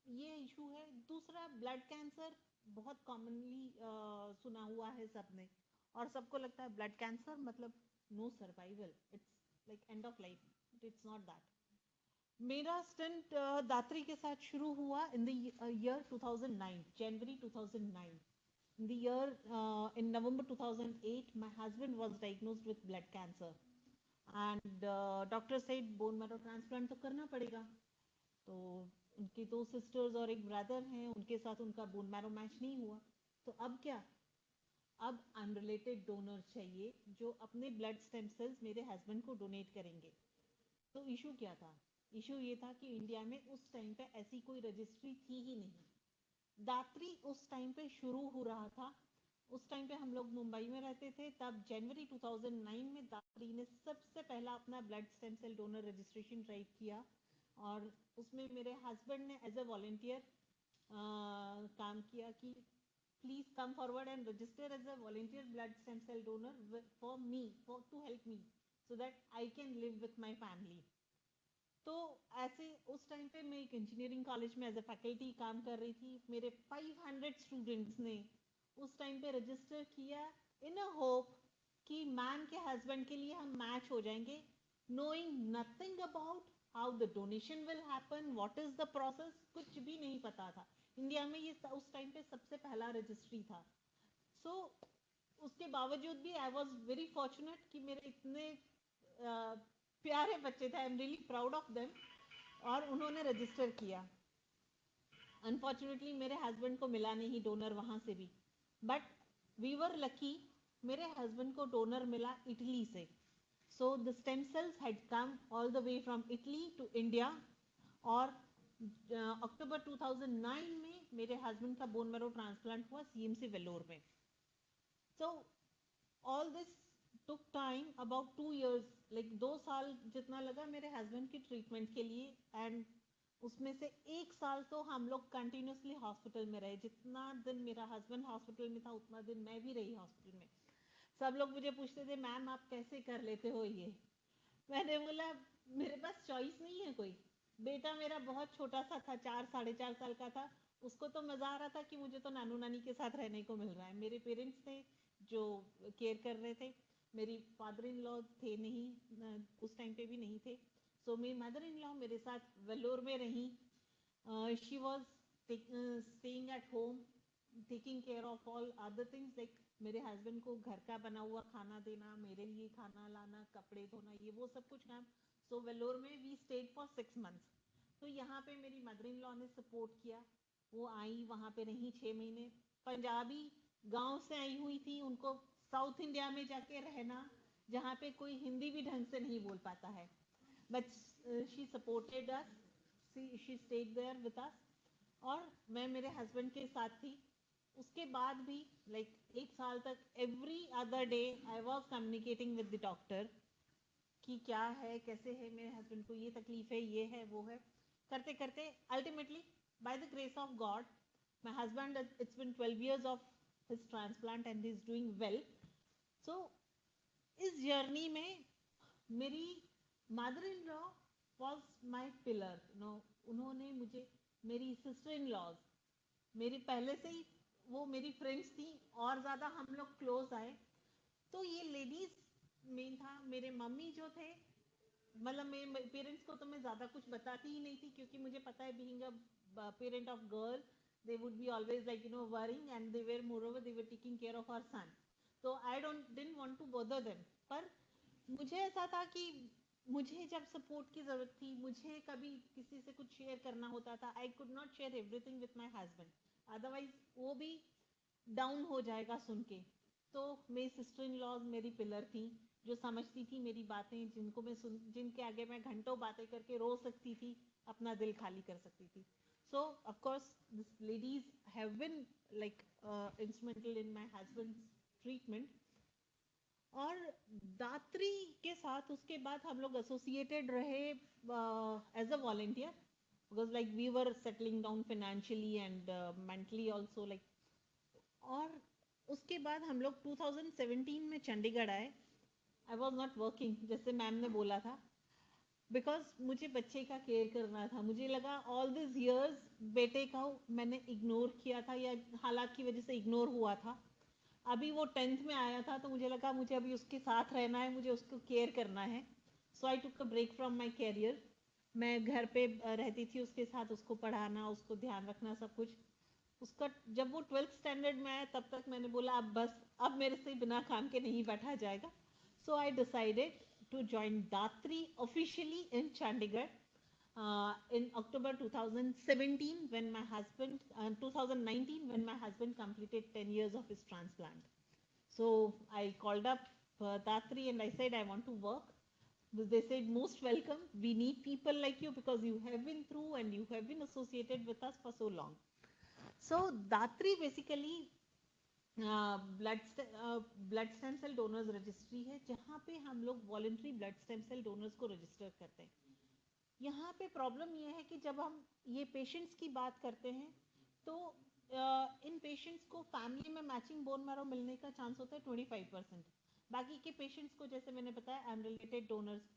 ये इशू है. दूसरा, ब्लड कैंसर बहुत कॉमनली सुना हुआ है सबने, और सबको लगता है ब्लड कैंसर मतलब no survival, it's like end of life. It's not that. मेरा स्टंट दात्री के साथ शुरू हुआ in the year 2009, January 2009. In November 2008, my husband was diagnosed with blood cancer, and doctor said bone marrow transplant तो करना पड़ेगा. तो उनकी 2 sisters और एक brother हैं, उनके साथ उनका bone marrow मैच नहीं हुआ. तो अब क्या? अब अनरिलेटेड डोनर चाहिए जो अपने ब्लड स्टेम सेल्स मेरे हस्बैंड को डोनेट करेंगे. तो इशू क्या था? इशू ये था कि इंडिया में उस टाइम पे ऐसी कोई रजिस्ट्री थी ही नहीं. दात्री उस टाइम पे शुरू हो रहा था. उस टाइम पे हम लोग मुंबई में रहते थे. तब जनवरी 2009 में दात्री ने सबसे पहला अपना blood stem cell donor registration drive किया, और उसमें मेरे हस्बैंड ने एज ए वॉलंटियर काम किया कि please come forward and register as a volunteer blood stem cell donor for me, to help me so that I can live with my family. तो ऐसे उस टाइम पे मैं एक इंजीनियरिंग कॉलेज में एज ए फैकल्टी काम कर रही थी. मेरे 500 स्टूडेंट्स ने उस टाइम पे रजिस्टर किया इन अ होप कि मैम के हस्बैंड के लिए हम मैच हो जाएंगे, knowing nothing about how the donation will happen, what is the process. कुछ भी नहीं पता था. इंडिया में ये उस टाइम पे सबसे पहला रजिस्ट्री था. सो उसके बावजूद भी आई वॉज वेरी फॉर्चुनेट कि मेरे इतने प्यारे बच्चे थे, I am really proud of them, और उन्होंने रजिस्टर किया. अनफॉर्चुनेटली मेरे हस्बैंड को मिला नहीं डोनर वहाँ से भी, बट वी वर लकी. मेरे हस्बैंड को डोनर मिला इटली से. So the stem cells had come all the way from Italy to India, और अक्टूबर 2009 में मेरे हस्बैंड का बोन मैरो ट्रांसप्लांट हुआ सीएमसी वेल्लोर में. So all this took time about 2 years, like 2 साल जितना लगा मेरे हस्बैंड की ट्रीटमेंट के लिए. एंड उसमें से 1 साल तो हम लोग कंटिन्यूसली हॉस्पिटल में रहे. जितना दिन मेरा हस्बैंड हॉस्पिटल में था उतना दिन मैं भी रही हॉस्पिटल में. सब लोग मुझे पूछते थे मैम आप कैसे कर लेते हो ये. मैंने बोला मेरे पास चॉइस नहीं है कोई. बेटा मेरा बहुत छोटा सा था, 4 साढ़े 4 साल का था, उसको तो मजा आ रहा था कि मुझे तो नानू नानी के साथ रहने को मिल रहा है। मेरे पेरेंट्स थे जो केयर कर रहे थे, मेरी फादर इन लॉ थे नहीं, उस टाइम पे भी नहीं थे। सो मेरी मदर इन लॉ मेरे साथ वेल्लोर में रही। She was staying at home, taking care of all other things, like मेरे हस्बैंड को घर का बना हुआ खाना देना, मेरे लिए खाना लाना, कपड़े धोना, ये वो सब कुछ काम। सो वेल्लोर में वी स्टेड फॉर 6 months। तो यहाँ पे मेरी मदर इन लॉ ने सपोर्ट किया, वो आई, वहाँ पे रही 6 महीने। पंजाबी गांव से आई हुई थी, उनको साउथ इंडिया में जाके रहना जहाँ पे कोई हिंदी भी ढंग से नहीं बोल पाता है, but she supported us, she stayed there with us. और मैं मेरे हस्बैंड के साथ थी। उसके बाद भी लाइक 1 साल तक every other day I was communicating with the doctor कि क्या है, कैसे है, मेरे हस्बैंड को ये तकलीफ है, ये है, वो है। करते करते ultimately by the grace of God my husband, it's been 12 years of his transplant and he is doing well. So इस जर्नी में मेरी mother in law was my pillar, no. उन्होंने मुझे, मेरी सिस्टर इन लॉज मेरी पहले से ही वो मेरी फ्रेंड्स थी, और ज़्यादा हम लोग क्लोज आए। तो ये लेडीज मेन था। मेरे मम्मी जो थे, मतलब मेरे पेरेंट्स को तो मैं ज़्यादा कुछ बताती ही नहीं थी, क्योंकि मुझे पता है being a parent of girl they would be always like worrying, and they were moreover they were taking care of our son, so I didn't want to bother them. पर मुझे ऐसा था कि मुझे जब सपोर्ट की जरूरत थी, मुझे कभी किसी से कुछ शेयर करना होता था, I could not share everything with my husband, otherwise वो भी डाउन हो जाएगा सुन के। तो मेरी सिस्टर इन लॉज मेरी पिलर थी, जो समझती थी मेरी बातें, जिनको मैं जिनके आगे मैं घंटों बातें करके रो सकती थी, अपना दिल खाली कर सकती थी। So of course these ladies have been like instrumental in my husband's treatment. और दात्री के साथ उसके बाद हम लोग एसोसिएटेड रहे as a volunteer, because like we were settling down financially and mentally also like. और उसके बाद हम लोग 2017 में चंडीगढ़ आए। आई वॉज नॉट वर्किंग, जैसे मैम ने बोला था, बिकॉज मुझे बच्चे का केयर करना था। मुझे लगा ऑल दिस ईयर्स बेटे का मैंने इग्नोर किया था, या हालात की वजह से इग्नोर हुआ था। अभी वो 10th में आया था, तो मुझे लगा मुझे अभी उसके साथ रहना है, मुझे उसको केयर करना है। So I took a break from my career. मैं घर पे रहती थी उसके साथ, उसको पढ़ाना, उसको ध्यान रखना, सब कुछ उसका। जब वो 12th स्टैंडर्ड में आया, तब तक मैंने बोला अब बस, अब मेरे से बिना काम के नहीं बैठा जाएगा। So I decided to join Datri officially in Chandigarh in October 2017 when my husband, 2019 when my husband completed 10 years of his transplant. So I called up Datri and I said I want to work. They said most welcome. We need people like you because you have been through and you have been associated with us for so long. So Datri basically blood stem cell donors registry है, जहाँ पे हम लोग voluntary blood stem cell donors को register करते हैं। यहाँ पे प्रॉब्लम ये है कि जब हम ये पेशेंट्स की बात करते हैं, तो इन पेशेंट्स को फैमिली में मैचिंग बोन मैरो मिलने का चांस होता है 25%। बाकी के पेशेंट्स को, जैसे मैंने बताया, अनरिलेटेड डोनर्स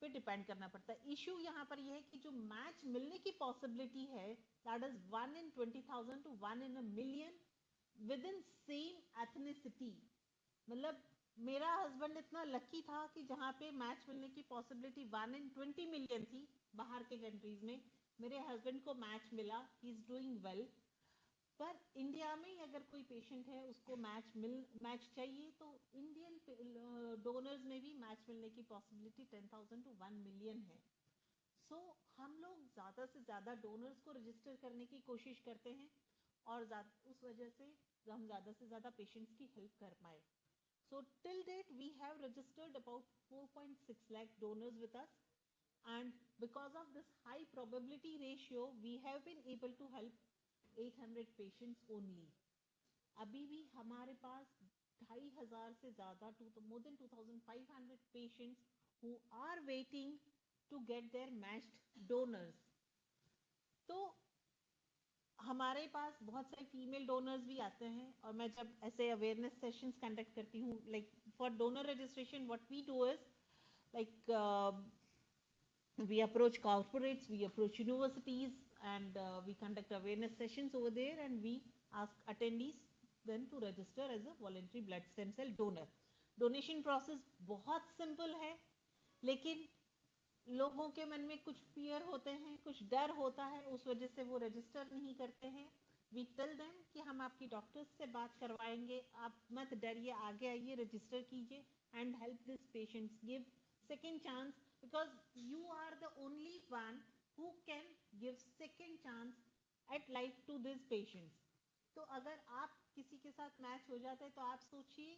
पे डिपेंड करना पड़ता है। इशू यहाँ पर यह है कि जो मैच मिलने की पॉसिबिलिटी है, that is 1 in 20,000 to 1 in a million with in same ethnicity. मतलब मेरा हस्बैंड इतना लकी था कि जहाँ पे मैच मिलने की पॉसिबिलिटी 1 in 20 million थी बाहर के कंट्रीज में, मेरे हस्बैंड को मैच मिला, ही इज डूइंग वेल। पर इंडिया में अगर कोई पेशेंट है, उसको मैच चाहिए, तो इंडियन डोनर्स में भी मैच मिलने की पॉसिबिलिटी 10,000 to 1 million है। सो हम लोग ज़्यादा से ज़्यादा डोनर्स को रजिस्टर करने की कोशिश करते हैं, और उस वजह से हम ज़्यादा से ज़्यादा पेशेंट्स की हेल्प कर पाए। So till date we have registered about 4.6 lakh donors with us, and because of this high probability ratio we have been able to help 800 patients only. अभी भी हमारे पास 2,500 से ज़्यादा, more than 2,500 patients who are waiting to get their matched donors. तो हमारे पास बहुत सारे female donors भी आते हैं, और मैं जब ऐसे अवेयरनेस सेशंस कंडक्ट करती हूँ, like for donor registration what we do is like We approach corporates, we approach universities, and we conduct awareness sessions over there, and we ask attendees then to register as a voluntary blood stem cell donor. Donation process बहुत simple है, लेकिन लोगों के मन में कुछ fear होते हैं, कुछ डर होता है, उस वजह से वो रजिस्टर नहीं करते हैं. वी टेल देम कि हम आपकी डॉक्टर्स से बात करवाएंगे, आप मत डरिए, आगे आइए, रजिस्टर कीजिए and help this patients, give second chance, because you are the only one who can give second chance at life to these patients. तो अगर आप किसी के साथ मैच हो जाते हैं तो आप सोचिए,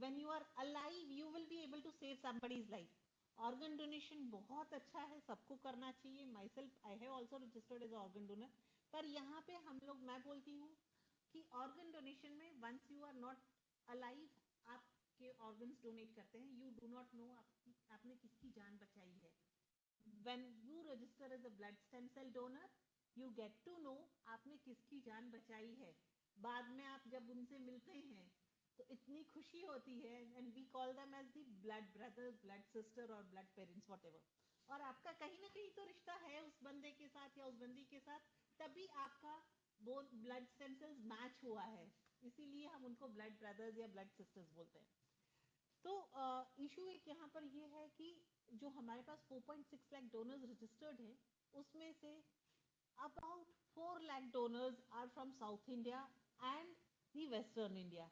when you are alive you will be able to save somebody's life. Organ donation बहुत अच्छा है, सबको करना चाहिए. Myself I have also registered as organ donor. पर यहाँ पे हम लोग, मैं बोलती हूँ कि ऑर्गन डोनेशन में once you are not alive, आपके ऑर्गन्स डोनेट करते हैं, यू डू नॉट नो आपने किसकी जान बचाई है. When you register as a blood stem cell donor, you get to know आपने किसकी जान बचाई है. बाद में आप जब उनसे मिलते हैं तो इतनी खुशी होती है, and we call them as the blood brothers, blood sister और ब्लड पेरेंट्स, व्हाटएवर. और आपका कहीं ना कहीं तो रिश्ता है उस बंदे के साथ या उस बंदी के साथ, तभी आपका वो ब्लड स्टेम सेल्स मैच हुआ है, इसीलिए हम उनको ब्लड ब्रदर्स या ब्लड सिस्टर्स बोलते हैं. तो इशू एक यहाँ पर ये है कि जो हमारे पास 4.6 लाख डोनर्स रजिस्टर्ड है, उसमें से about 4 lakh donors are from South India and the Western India.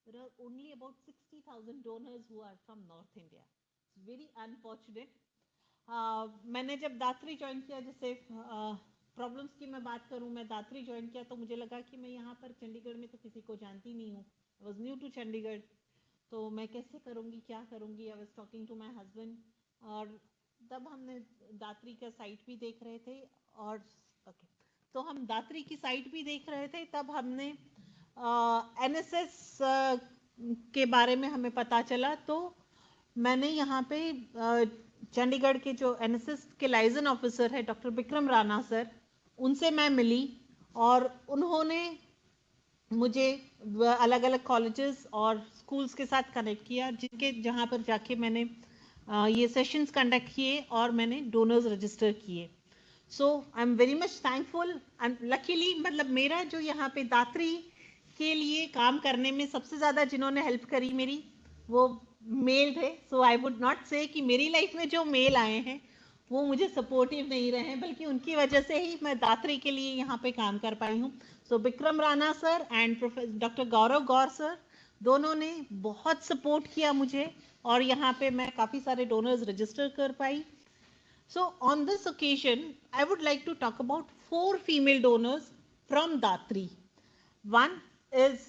There are only about 60,000 donors who are from North India. It's very unfortunate. मैंने जब दात्री ज्वाइन किया, जैसे प्रॉब्लम्स की मैं बात करूं, मैं दात्री ज्वाइन किया तो मुझे लगा कि मैं यहाँ पर चंडीगढ़ में तो किसी को जानती नहीं हूँ. I was new to Chandigarh, तो मैं कैसे करूँगी, क्या करूँगी. I was talking to my husband, और तब हमने दात्री का साइट भी देख रहे थे, और तो हम दात्री की साइट भी देख रहे थे, तब हमने एनएसएस के बारे में हमें पता चला. तो मैंने यहाँ पे चंडीगढ़ के जो एनएसएस के लाइजन ऑफिसर है डॉक्टर विक्रम राणा सर, उनसे मैं मिली, और उन्होंने मुझे अलग अलग कॉलेजेस और स्कूल्स के साथ कनेक्ट किया, जहाँ पर जाके मैंने ये सेशंस कंडक्ट किए और मैंने डोनर्स रजिस्टर किए. So I am very much thankful and luckily, मतलब मेरा जो यहाँ पे दात्री के लिए काम करने में सबसे ज़्यादा जिन्होंने हेल्प करी मेरी, वो मेल थे. सो आई वुड नॉट से कि मेरी लाइफ में जो मेल आए हैं वो मुझे सपोर्टिव नहीं रहे हैं, बल्कि उनकी वजह से ही मैं दात्री के लिए यहाँ पे काम कर पाई हूँ. So Vikram Rana sir and doctor Gaurav Gaur sir, दोनों ने बहुत सपोर्ट किया मुझे, और यहाँ पे मैं काफ़ी सारे डोनर्स रजिस्टर कर पाई. So on this occasion, I would like to talk about 4 female donors from Datri. One is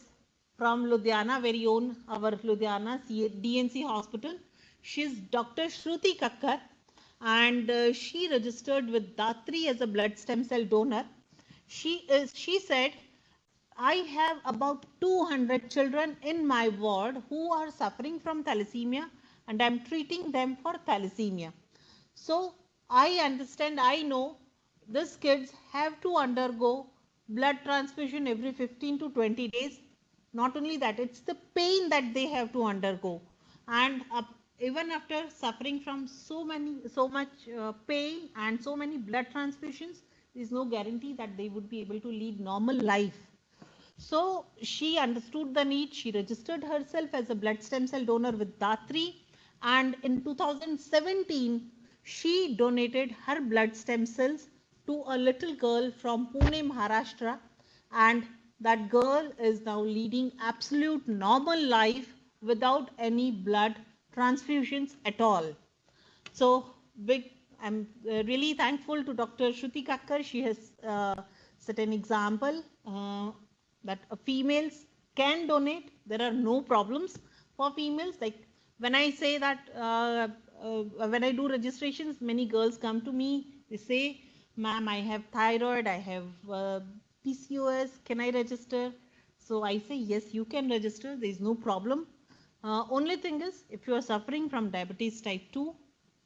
from Ludhiana, very own our Ludhiana DNC hospital. She's Dr. Shruti Kakkar, and she registered with Datri as a blood stem cell donor. She said, I have about 200 children in my ward who are suffering from thalassemia, and I'm treating them for thalassemia. So I understand, I know these kids have to undergo blood transfusion every 15 to 20 days. Not only that, it's the pain that they have to undergo, and even after suffering from so much pain and so many blood transfusions, there is no guarantee that they would be able to lead normal life. So she understood the need. She registered herself as a blood stem cell donor with Datri, and in 2017 she donated her blood stem cells to a little girl from Pune, Maharashtra, and that girl is now leading absolute normal life without any blood transfusions at all. So I'm really thankful to Dr. Shruti Kakkar. She has set an example that females can donate. There are no problems for females. Like when I say that when I do registrations, many girls come to me, they say, ma'am, I have thyroid, I have PCOS, can I register? So I say, yes, you can register, there is no problem. Only thing is, if you are suffering from diabetes type 2,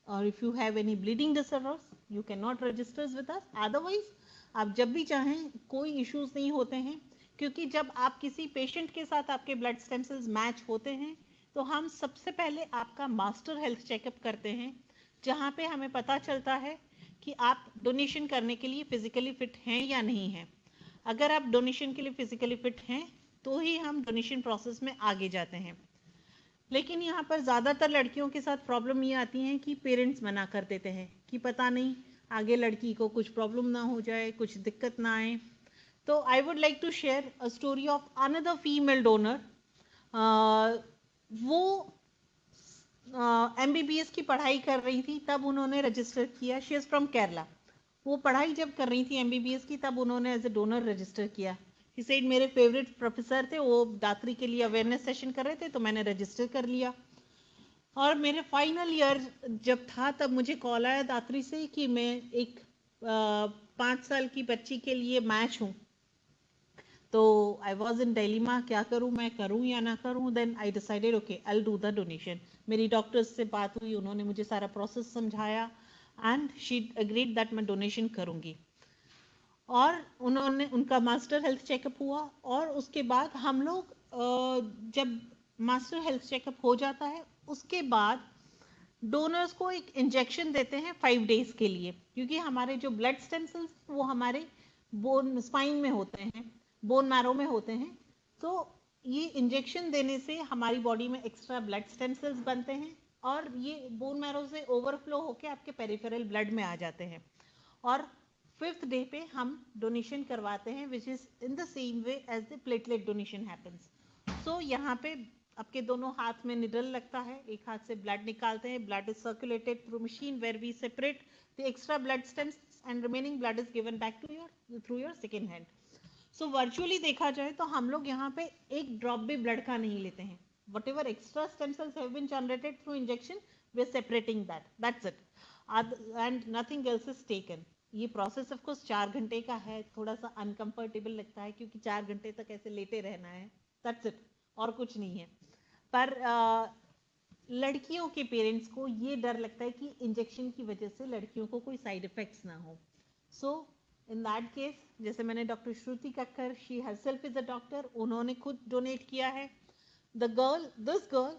or if you have any bleeding disorders, you cannot register with us. Otherwise, आप जब भी चाहें, कोई issues नहीं होते हैं, क्योंकि जब आप किसी पेशेंट के साथ आपके ब्लड स्टेम सेल्स मैच होते हैं, तो हम सबसे पहले आपका मास्टर हेल्थ चेकअप करते हैं. जहाँ पे हमें पता चलता है कि आप डोनेशन करने के लिए फिजिकली फिट हैं या नहीं हैं। अगर आप डोनेशन के लिए फिजिकली फिट हैं तो ही हम डोनेशन प्रोसेस में आगे जाते हैं। लेकिन यहाँ पर ज़्यादातर लड़कियों के साथ प्रॉब्लम ये आती है कि पेरेंट्स मना कर देते हैं कि पता नहीं आगे लड़की को कुछ प्रॉब्लम ना हो जाए, कुछ दिक्कत ना आए। तो I would like to share a story of another female donor. वो MBBS की पढ़ाई कर रही थी, तब उन्होंने रजिस्टर किया। She is from Kerala. वो पढ़ाई जब कर रही थी MBBS की, तब उन्होंने एज ए डोनर रजिस्टर किया। ही सेड मेरे फेवरेट प्रोफेसर थे, वो दात्री के लिए अवेयरनेस सेशन कर रहे थे, तो मैंने रजिस्टर कर लिया। और मेरे फाइनल ईयर जब था तब मुझे कॉल आया दात्री से कि मैं एक 5 साल की बच्ची के लिए मैच हूँ। तो आई वॉज इन डिलेमा, क्या करूँ, मैं करूँ या ना करूँ। Then I decided okay I will do the donation. मेरी डॉक्टर्स से बात हुई, उन्होंने मुझे सारा प्रोसेस समझाया एंड शी अग्रीड दैट मैं डोनेशन करूँगी। और उन्होंने, उनका मास्टर हेल्थ चेकअप हुआ और उसके बाद हम लोग जब मास्टर हेल्थ चेकअप हो जाता है उसके बाद डोनर्स को एक इंजेक्शन देते हैं 5 डेज के लिए, क्योंकि हमारे जो ब्लड स्टेम सेल्स वो हमारे बोन स्पाइन में होते हैं, बोन मैरो में होते हैं। तो ये इंजेक्शन देने से हमारी बॉडी में एक्स्ट्रा ब्लड स्टेम सेल्स बनते हैं और ये बोन मैरो से ओवरफ्लो होके आपके पेरिफेरल ब्लड में आ जाते हैं। और 5th डे पे हम डोनेशन करवाते हैं, which is in the same way as the platelet donation happens. So यहाँ पे आपके दोनों हाथ में निडल लगता है, एक हाथ से ब्लड निकालते हैं, blood is circulated through machine where we separate the extra blood stems and remaining blood is given back to your through your second hand. So virtually देखा जाए तो हम लोग यहाँ पे एक ड्रॉप भी ब्लड का नहीं लेते हैं। Whatever extra stem cells have been generated through injection, we are separating that's it, and nothing else is taken. ये प्रोसेस ऑफ कोर्स 4 घंटे का है, थोड़ा सा अनकंफर्टेबल लगता है क्योंकि 4 घंटे तक ऐसे लेटे रहना है, दैट्स इट, और कुछ नहीं है। पर लड़कियों के पेरेंट्स को ये डर लगता है कि इंजेक्शन की वजह से लड़कियों को कोई साइड इफेक्ट्स ना हो। सो इन दैट केस, जैसे मैंने doctor Shruti Kakkar, she herself is a doctor, उन्होंने खुद डोनेट किया है। दिस गर्ल,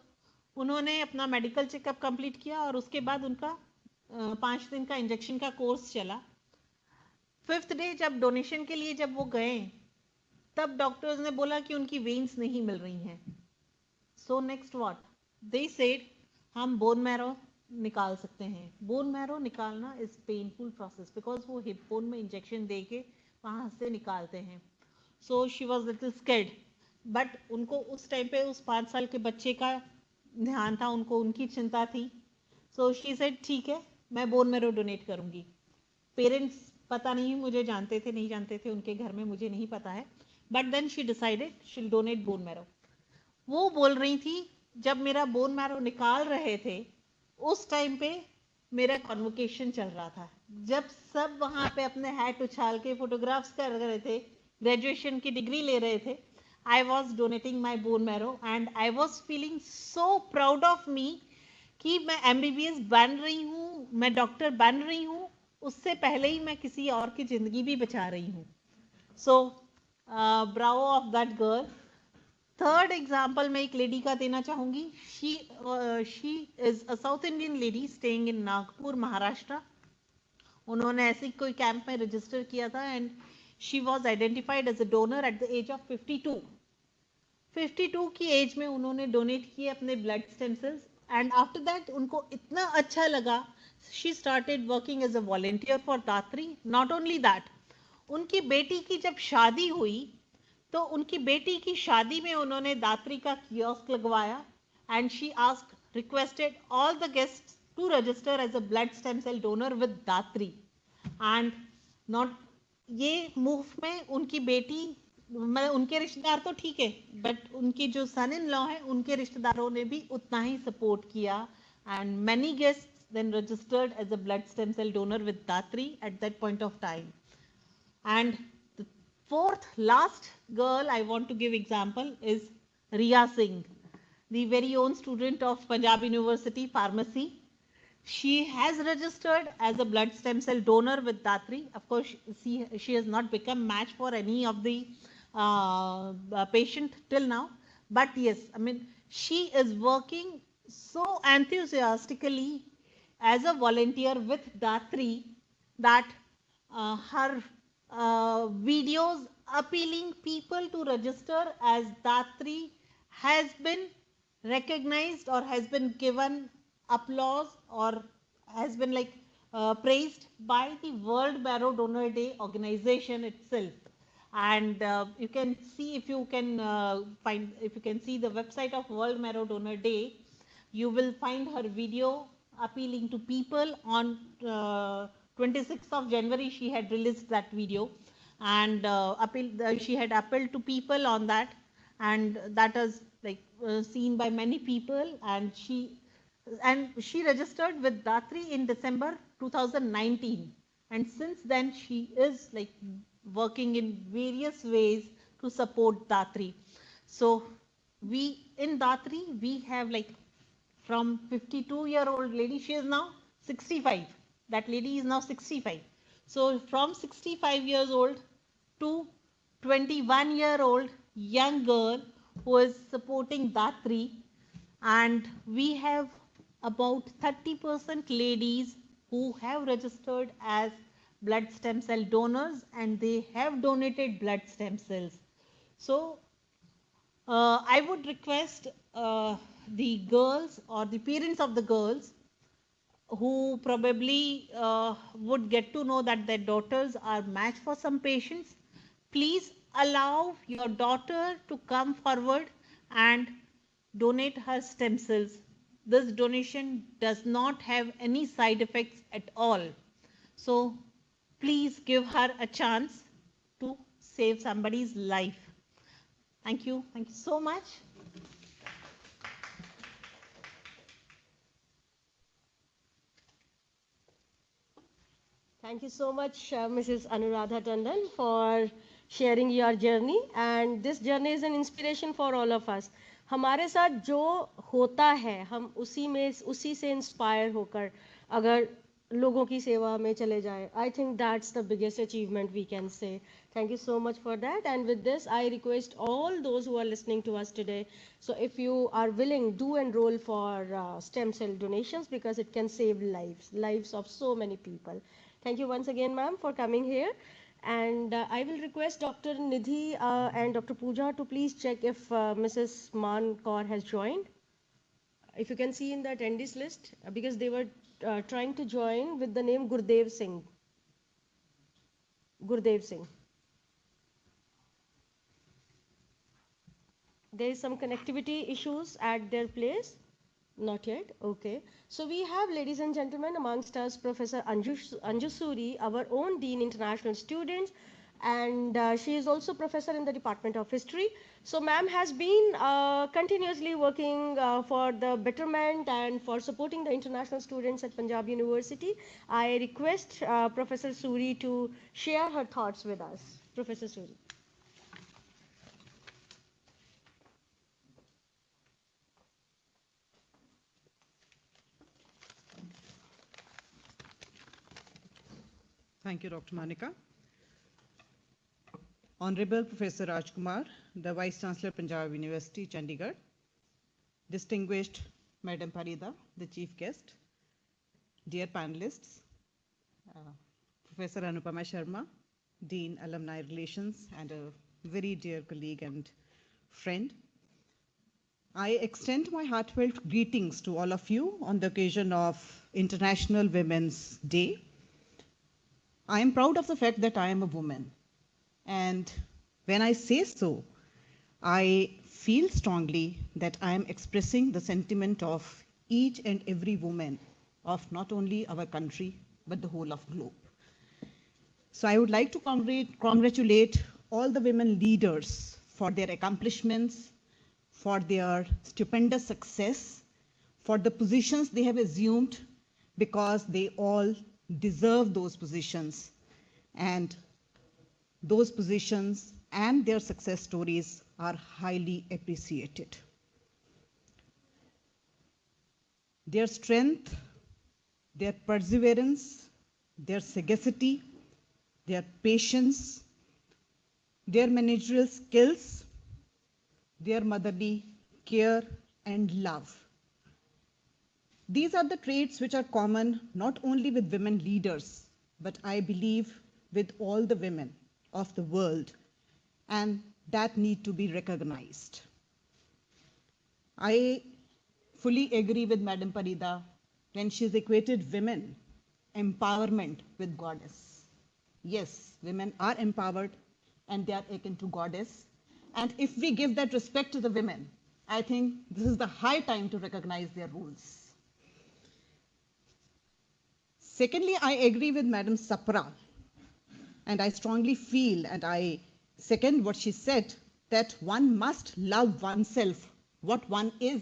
उन्होंने अपना मेडिकल चेकअप कंप्लीट किया और उसके बाद उनका 5 दिन का इंजेक्शन का कोर्स चला। 5th डे जब डोनेशन के लिए जब वो गए, तब डॉक्टर्स ने बोला कि उनकी वेन्स नहीं मिल रही हैं। So next what they said, हम बोन मैरो निकाल सकते हैं। बोन मैरो निकालना इज पेनफुल प्रोसेस बिकॉज वो हिप बोन में इंजेक्शन दे के वहाँ से निकालते हैं। So she was little scared, but उनको उस टाइम पे उस 5 साल के बच्चे का ध्यान था, उनको उनकी चिंता थी। सो शी सेड ठीक है, मैं बोन मैरो डोनेट करूँगी। पेरेंट्स पता नहीं मुझे जानते थे नहीं जानते थे, उनके घर में मुझे नहीं पता है, but then she decided she will donate bone marrow. वो बोल रही थी जब मेरा बोन मैरो निकाल रहे थे उस टाइम पे मेरा कॉन्वोकेशन चल रहा था, जब सब वहाँ पे अपने हैट उछाल के फोटोग्राफ्स कर रहे थे, ग्रेजुएशन की डिग्री ले रहे थे, I was donating my bone marrow and I was feeling so proud of me कि मैं MBBS बन रही हूँ, मैं डॉक्टर बन रही हूँ, उससे पहले ही मैं किसी और की जिंदगी भी बचा रही हूँ। So bravo of that girl. 3rd example मैं एक लेडी का देना चाहूँगी। She is a South Indian lady staying in Nagpur, Maharashtra. उन्होंने ऐसे कोई कैंप में रजिस्टर किया था and she was identified as a donor at the age of 52 की एज में उन्होंने डोनेट किए अपने blood stem cells and after that उनको इतना अच्छा लगा, she started working as a volunteer for Datri. Not only that, उनकी बेटी की जब शादी हुई तो उनकी बेटी की शादी में उन्होंने दात्री का कियोस्क लगवाया and she requested all the guests to register as a blood stem cell donor with Datri. And not ये मूव में उनकी बेटी, उनके रिश्तेदार तो ठीक है, बट उनके जो सन इन लॉ है उनके रिश्तेदारों ने भी उतना ही सपोर्ट किया and many guests then registered as a blood stem cell donor with Datri at that point of time. And the 4th last girl I want to give example is Riya Singh, the very own student of Punjab University Pharmacy. She has registered as a blood stem cell donor with Datri. Of course, she has not become match for any of the patient till now, but yes, I mean, she is working so enthusiastically as a volunteer with Datri that her videos appealing people to register as Datri has been recognized or has been given applause or has been like praised by the World Marrow Donor Day organization itself. And you can see, if you can see the website of World Marrow Donor Day, you will find her video appealing to people on 26th of January. She had released that video, and she had appealed to people on that, and that is like seen by many people. And she registered with Datri in December 2019, and since then she is like working in various ways to support Datri. So we in Datri, we have like from 52-year-old lady, she is now 65. That lady is now 65. So from 65 years old to 21-year-old young girl who is supporting Datri, and we have about 30% ladies who have registered as blood stem cell donors, and they have donated blood stem cells. So I would request the girls or the parents of the girls who probably would get to know that their daughters are matched for some patients, please allow your daughter to come forward and donate her stem cells. This donation does not have any side effects at all. So please give her a chance to save somebody's life. Thank you. Thank you so much. Thank you so much, Mrs. Anuradha Tandon, for sharing your journey. And this journey is an inspiration for all of us. हमारे साथ जो होता है, हम उसी से inspire होकर अगर लोगों की सेवा में चले जाए, I think that's the biggest achievement we can say. Thank you so much for that. And with this, I request all those who are listening to us today, so if you are willing, do enroll for stem cell donations, because it can save lives of so many people. Thank you once again, ma'am, for coming here. And I will request Dr. Nidhi and Dr. Pooja to please check if Mrs. Man Kaur has joined. If you can see in the attendees list, because they were trying to join with the name Gurdev Singh. Gurdev Singh. There is some connectivity issues at their place. Not yet. Okay. So we have, ladies and gentlemen, amongst us Professor Anju Suri, our own Dean International Students, and she is also professor in the Department of History. So ma'am has been continuously working for the betterment and for supporting the international students at Punjab University. I request Professor Suri to share her thoughts with us. Professor Suri. Thank you, Dr. Monica. Honorable Professor Rajkumar, the Vice Chancellor, Punjab University, Chandigarh. Distinguished Madam Parida, the Chief Guest. Dear panelists, Professor Anupama Sharma, Dean Alumni Relations, and a very dear colleague and friend. I extend my heartfelt greetings to all of you on the occasion of International Women's Day. I am proud of the fact that I am a woman. And when I say so, I feel strongly that I am expressing the sentiment of each and every woman of not only our country, but the whole of globe. So I would like to congratulate all the women leaders for their accomplishments, for their stupendous success, for the positions they have assumed, because they all deserve those positions, and those positions and their success stories are highly appreciated. Their strength, their perseverance, their sagacity, their patience, their managerial skills, their motherly care and love These are the traits which are common not only with women leaders, but I believe with all the women of the world, and that need to be recognized. I fully agree with Madam Parida when she's equated women empowerment with goddess. Yes, women are empowered and they are akin to goddess. And if we give that respect to the women, I think this is the high time to recognize their roles. Secondly, I agree with Madam Sapra, and I strongly feel and I second what she said, that one must love oneself, what one is,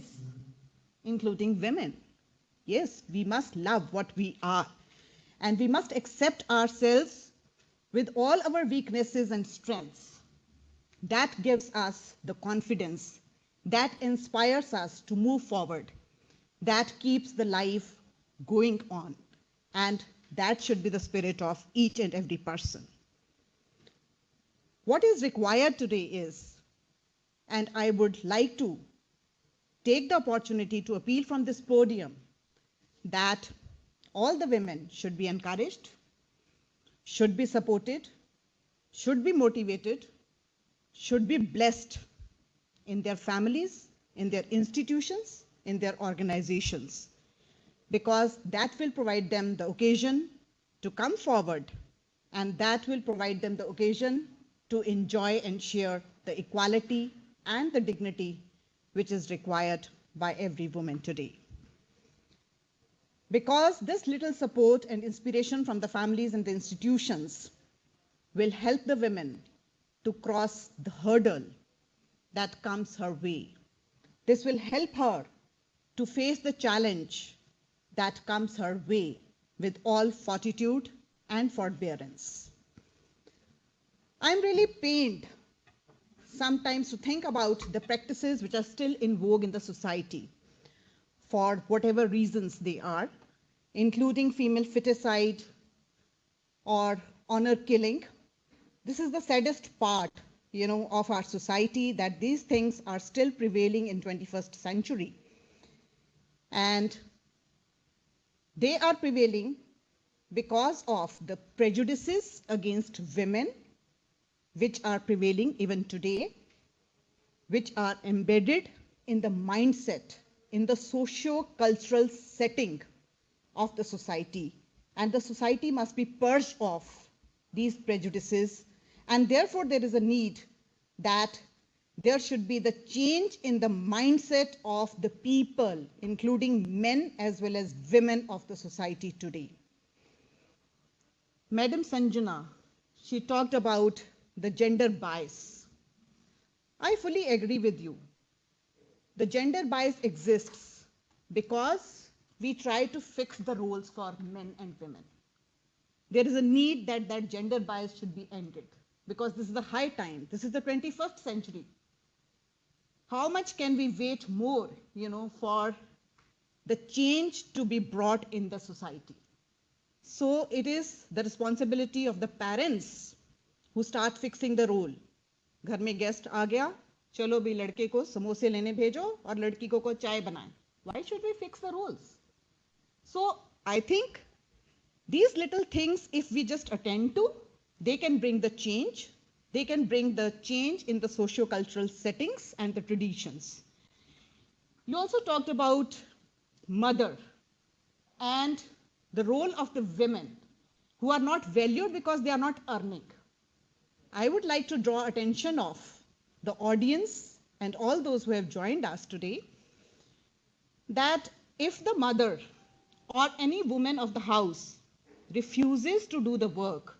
including women. Yes, we must love what we are, and we must accept ourselves with all our weaknesses and strengths. That gives us the confidence, that inspires us to move forward, that keeps the life going on, and that should be the spirit of each and every person. What is required today is, and I would like to take the opportunity to appeal from this podium, that all the women should be encouraged, should be supported, should be motivated, should be blessed in their families, in their institutions, in their organizations, because that will provide them the occasion to come forward, and that will provide them the occasion to enjoy and share the equality and the dignity which is required by every woman today. Because this little support and inspiration from the families and the institutions will help the women to cross the hurdle that comes her way. This will help her to face the challenge that comes her way with all fortitude and forbearance. I'm really pained sometimes to think about the practices which are still in vogue in the society, for whatever reasons they are, including female feticide or honor killing. This is the saddest part, of our society, that these things are still prevailing in 21st century. And they are prevailing because of the prejudices against women, which are prevailing even today, which are embedded in the mindset, in the socio-cultural setting of the society. And the society must be purged of these prejudices. And therefore, there is a need that there should be the change in the mindset of the people, including men as well as women of the society today. Madam Sanjana, she talked about the gender bias. I fully agree with you. The gender bias exists because we try to fix the roles for men and women. There is a need that that gender bias should be ended, because this is the high time. This is the 21st century. How much can we wait more, for the change to be brought in the society? So it is the responsibility of the parents who start fixing the role. घर में guest आ गया, चलो भी लड़के को समोसे लेने भेजो और लड़की को चाय बनाए. Why should we fix the roles? So I think these little things, if we just attend to, they can bring the change. They can bring the change in the socio-cultural settings and the traditions. You also talked about mother and the role of the women who are not valued because they are not earning. I would like to draw attention of the audience and all those who have joined us today that if the mother or any woman of the house refuses to do the work,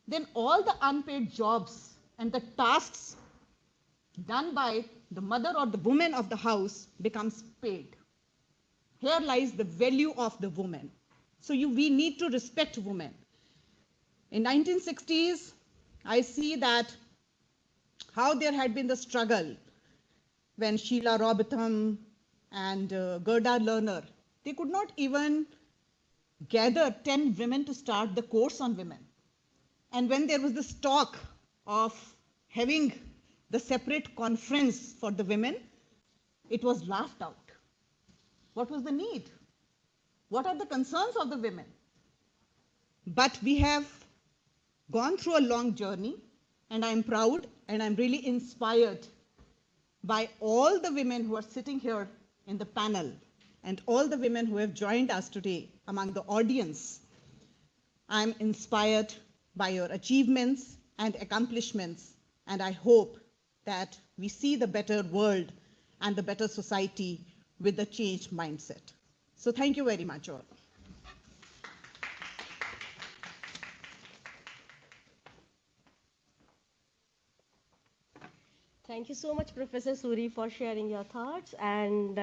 then all the unpaid jobs and the tasks done by the mother or the woman of the house becomes paid. Here lies the value of the woman. So we need to respect women. In 1960s, I see that how there had been the struggle when Sheila Robotham and Gerda Lerner, they could not even gather 10 women to start the course on women. And when there was this talk of having the separate conference for the women, it was laughed out. What was the need? What are the concerns of the women? But we have gone through a long journey, and I'm proud and I'm really inspired by all the women who are sitting here in the panel and all the women who have joined us today among the audience. I'm inspired by your achievements and accomplishments, and I hope that we see the better world and the better society with the changed mindset. So thank you very much all. Thank you so much, Professor Suri, for sharing your thoughts and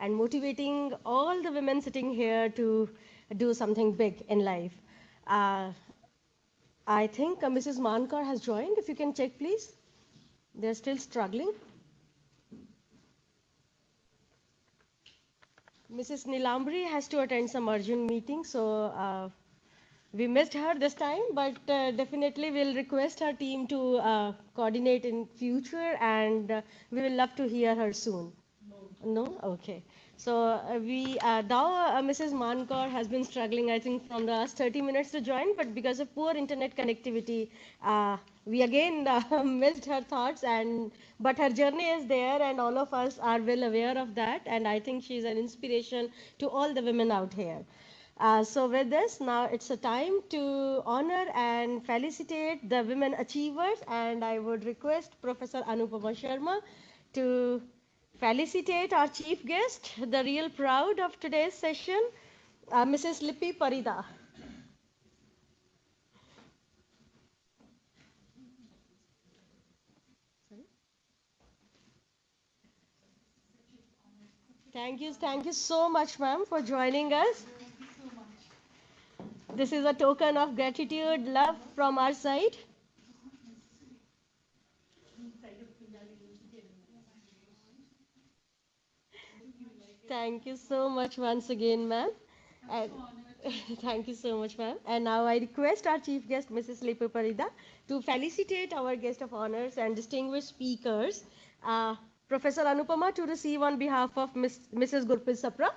motivating all the women sitting here to do something big in life. I think Mrs. Mankar has joined. If you can check, please. They're still struggling. Mrs. Nilambri has to attend some urgent meeting, so we missed her this time, but definitely we'll request our team to coordinate in future, and we will love to hear her soon. No? Okay. So now Mrs. Mankar has been struggling, I think, from the last 30 minutes to join, but because of poor internet connectivity, we again missed her thoughts, but her journey is there, and all of us are well aware of that, and I think she's an inspiration to all the women out here. So with this, now it's a time to honor and felicitate the women achievers, and I would request Professor Anupama Sharma to felicitate our chief guest, the real proud of today's session, Mrs. Lippy Parida. Thank you so much, ma'am, for joining us. This is a token of gratitude, love from our side. Thank you so much once again, ma'am. Thank you so much, ma'am. And now I request our chief guest, Mrs. Lippy Parida, to felicitate our guest of honors and distinguished speakers, Professor Anupama, to receive on behalf of Mrs. Gurpreet Sapra.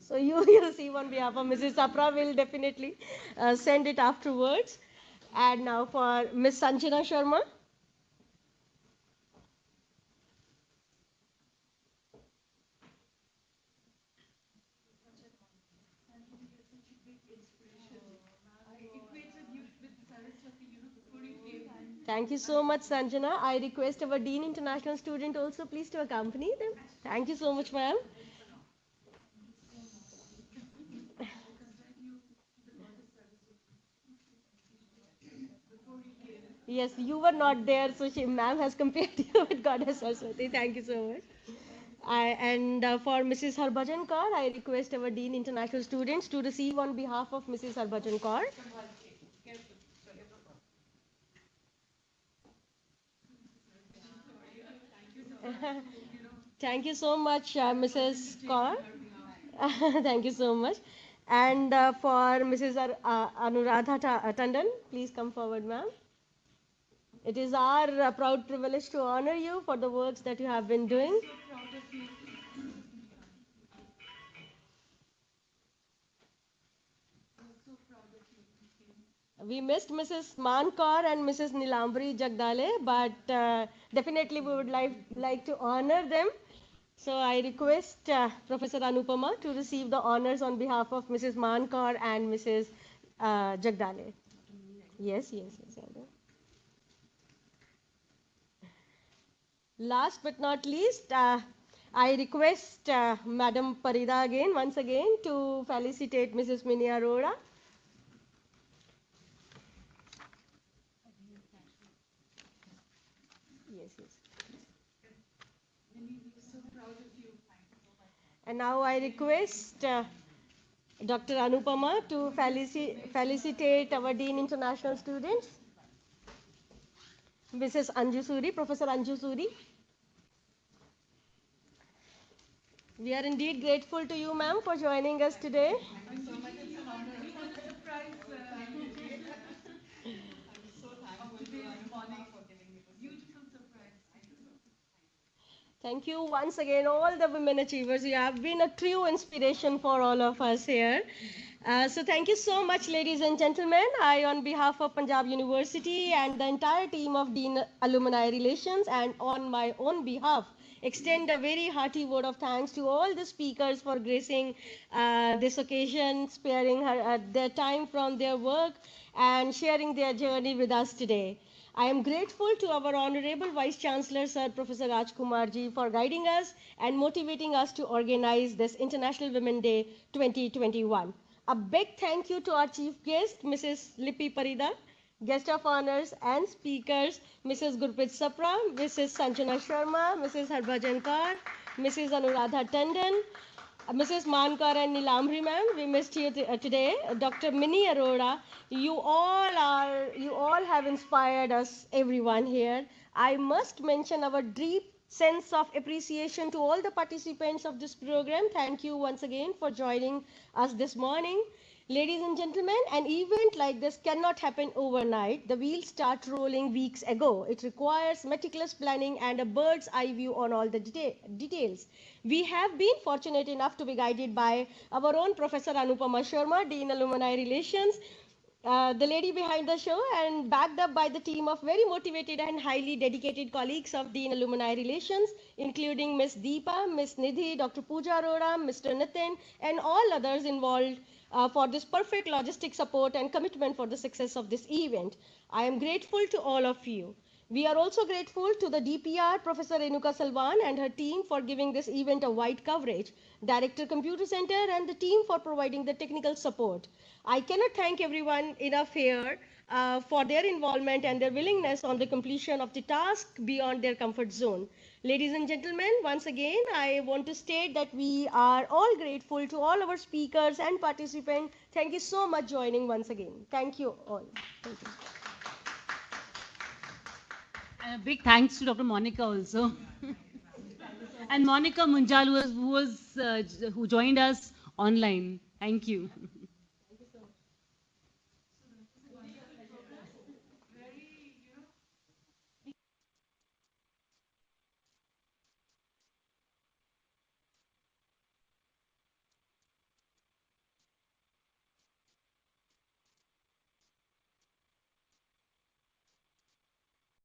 So you receive on behalf of Mrs. Sapra. Will definitely send it afterwards. And now for Ms. Sanjana Sharma. Thank you so much, Sanjana. I request our Dean International student also please to accompany them. Thank you so much, ma'am. Yes, you were not there, so ma'am has compared you with Goddess Saraswati. Thank you so much. For Mrs. Harbhajan Kaur, I request our Dean International students to receive on behalf of Mrs. Harbhajan Kaur. Thank you so much, Mrs. Kaur. Thank you so much. And for Mrs. Anuradha Tandon, please come forward, ma'am. It is our proud privilege to honor you for the works that you have been doing. We missed Mrs. Mankar and Mrs. Nilambri Jagdale, but definitely we would like to honor them. So I request Professor Anupama to receive the honors on behalf of Mrs. Mankar and Mrs. Jagdale. Yes. Last but not least, I request Madam Parida once again to felicitate Mrs. Mini Arora. Yes. And now I request Dr. Anupama to felicitate our Dean International students, Mrs. Anju Suri, Professor Anju Suri. We are indeed grateful to you, ma'am, for joining us today. Thank you so much. It's an honor. Beautiful surprise. So thankful to Anupama for giving me this beautiful surprise. Thank you once again, all the women achievers. You have been a true inspiration for all of us here. So thank you so much, ladies and gentlemen. I, on behalf of Punjab University and the entire team of Dean Alumni Relations, and on my own behalf, extend a very hearty word of thanks to all the speakers for gracing this occasion, sparing their time from their work and sharing their journey with us today. I am grateful to our Honorable Vice Chancellor, Sir Professor Rajkumar Ji, for guiding us and motivating us to organize this International Women's Day 2021. A big thank you to our chief guest, Mrs. Lippy Parida, guest of honors and speakers, Mrs. Gurpreet Sapra, Mrs. Sanjana Sharma, Mrs. Harbhajan Kaur, Mrs. Anuradha Tandon, Mrs. Mankar and Nilamri ma'am, we missed you today. Dr. Minnie Arora, you all have inspired us, everyone here. I must mention our deep sense of appreciation to all the participants of this program. Thank you once again for joining us this morning. Ladies and gentlemen, an event like this cannot happen overnight. The wheels start rolling weeks ago. It requires meticulous planning and a bird's eye view on all the details. We have been fortunate enough to be guided by our own Professor Anupama Sharma, Dean Alumni Relations, the lady behind the show, and backed up by the team of very motivated and highly dedicated colleagues of Dean Alumni Relations, including Ms. Deepa, Ms. Nidhi, Dr. Pooja Arora, Mr. Nitin, and all others involved for this perfect logistic support and commitment for the success of this event. I am grateful to all of you. We are also grateful to the DPR, Professor Renuka Salwan and her team for giving this event a wide coverage, Director Computer Center and the team for providing the technical support. I cannot thank everyone enough here for their involvement and their willingness on the completion of the task beyond their comfort zone. Ladies and gentlemen, once again, I want to state that we are all grateful to all our speakers and participants. Thank you so much for joining once again. Thank you all. Thank you. And a big thanks to Dr. Monica also. And Monica Munjal, who joined us online. Thank you.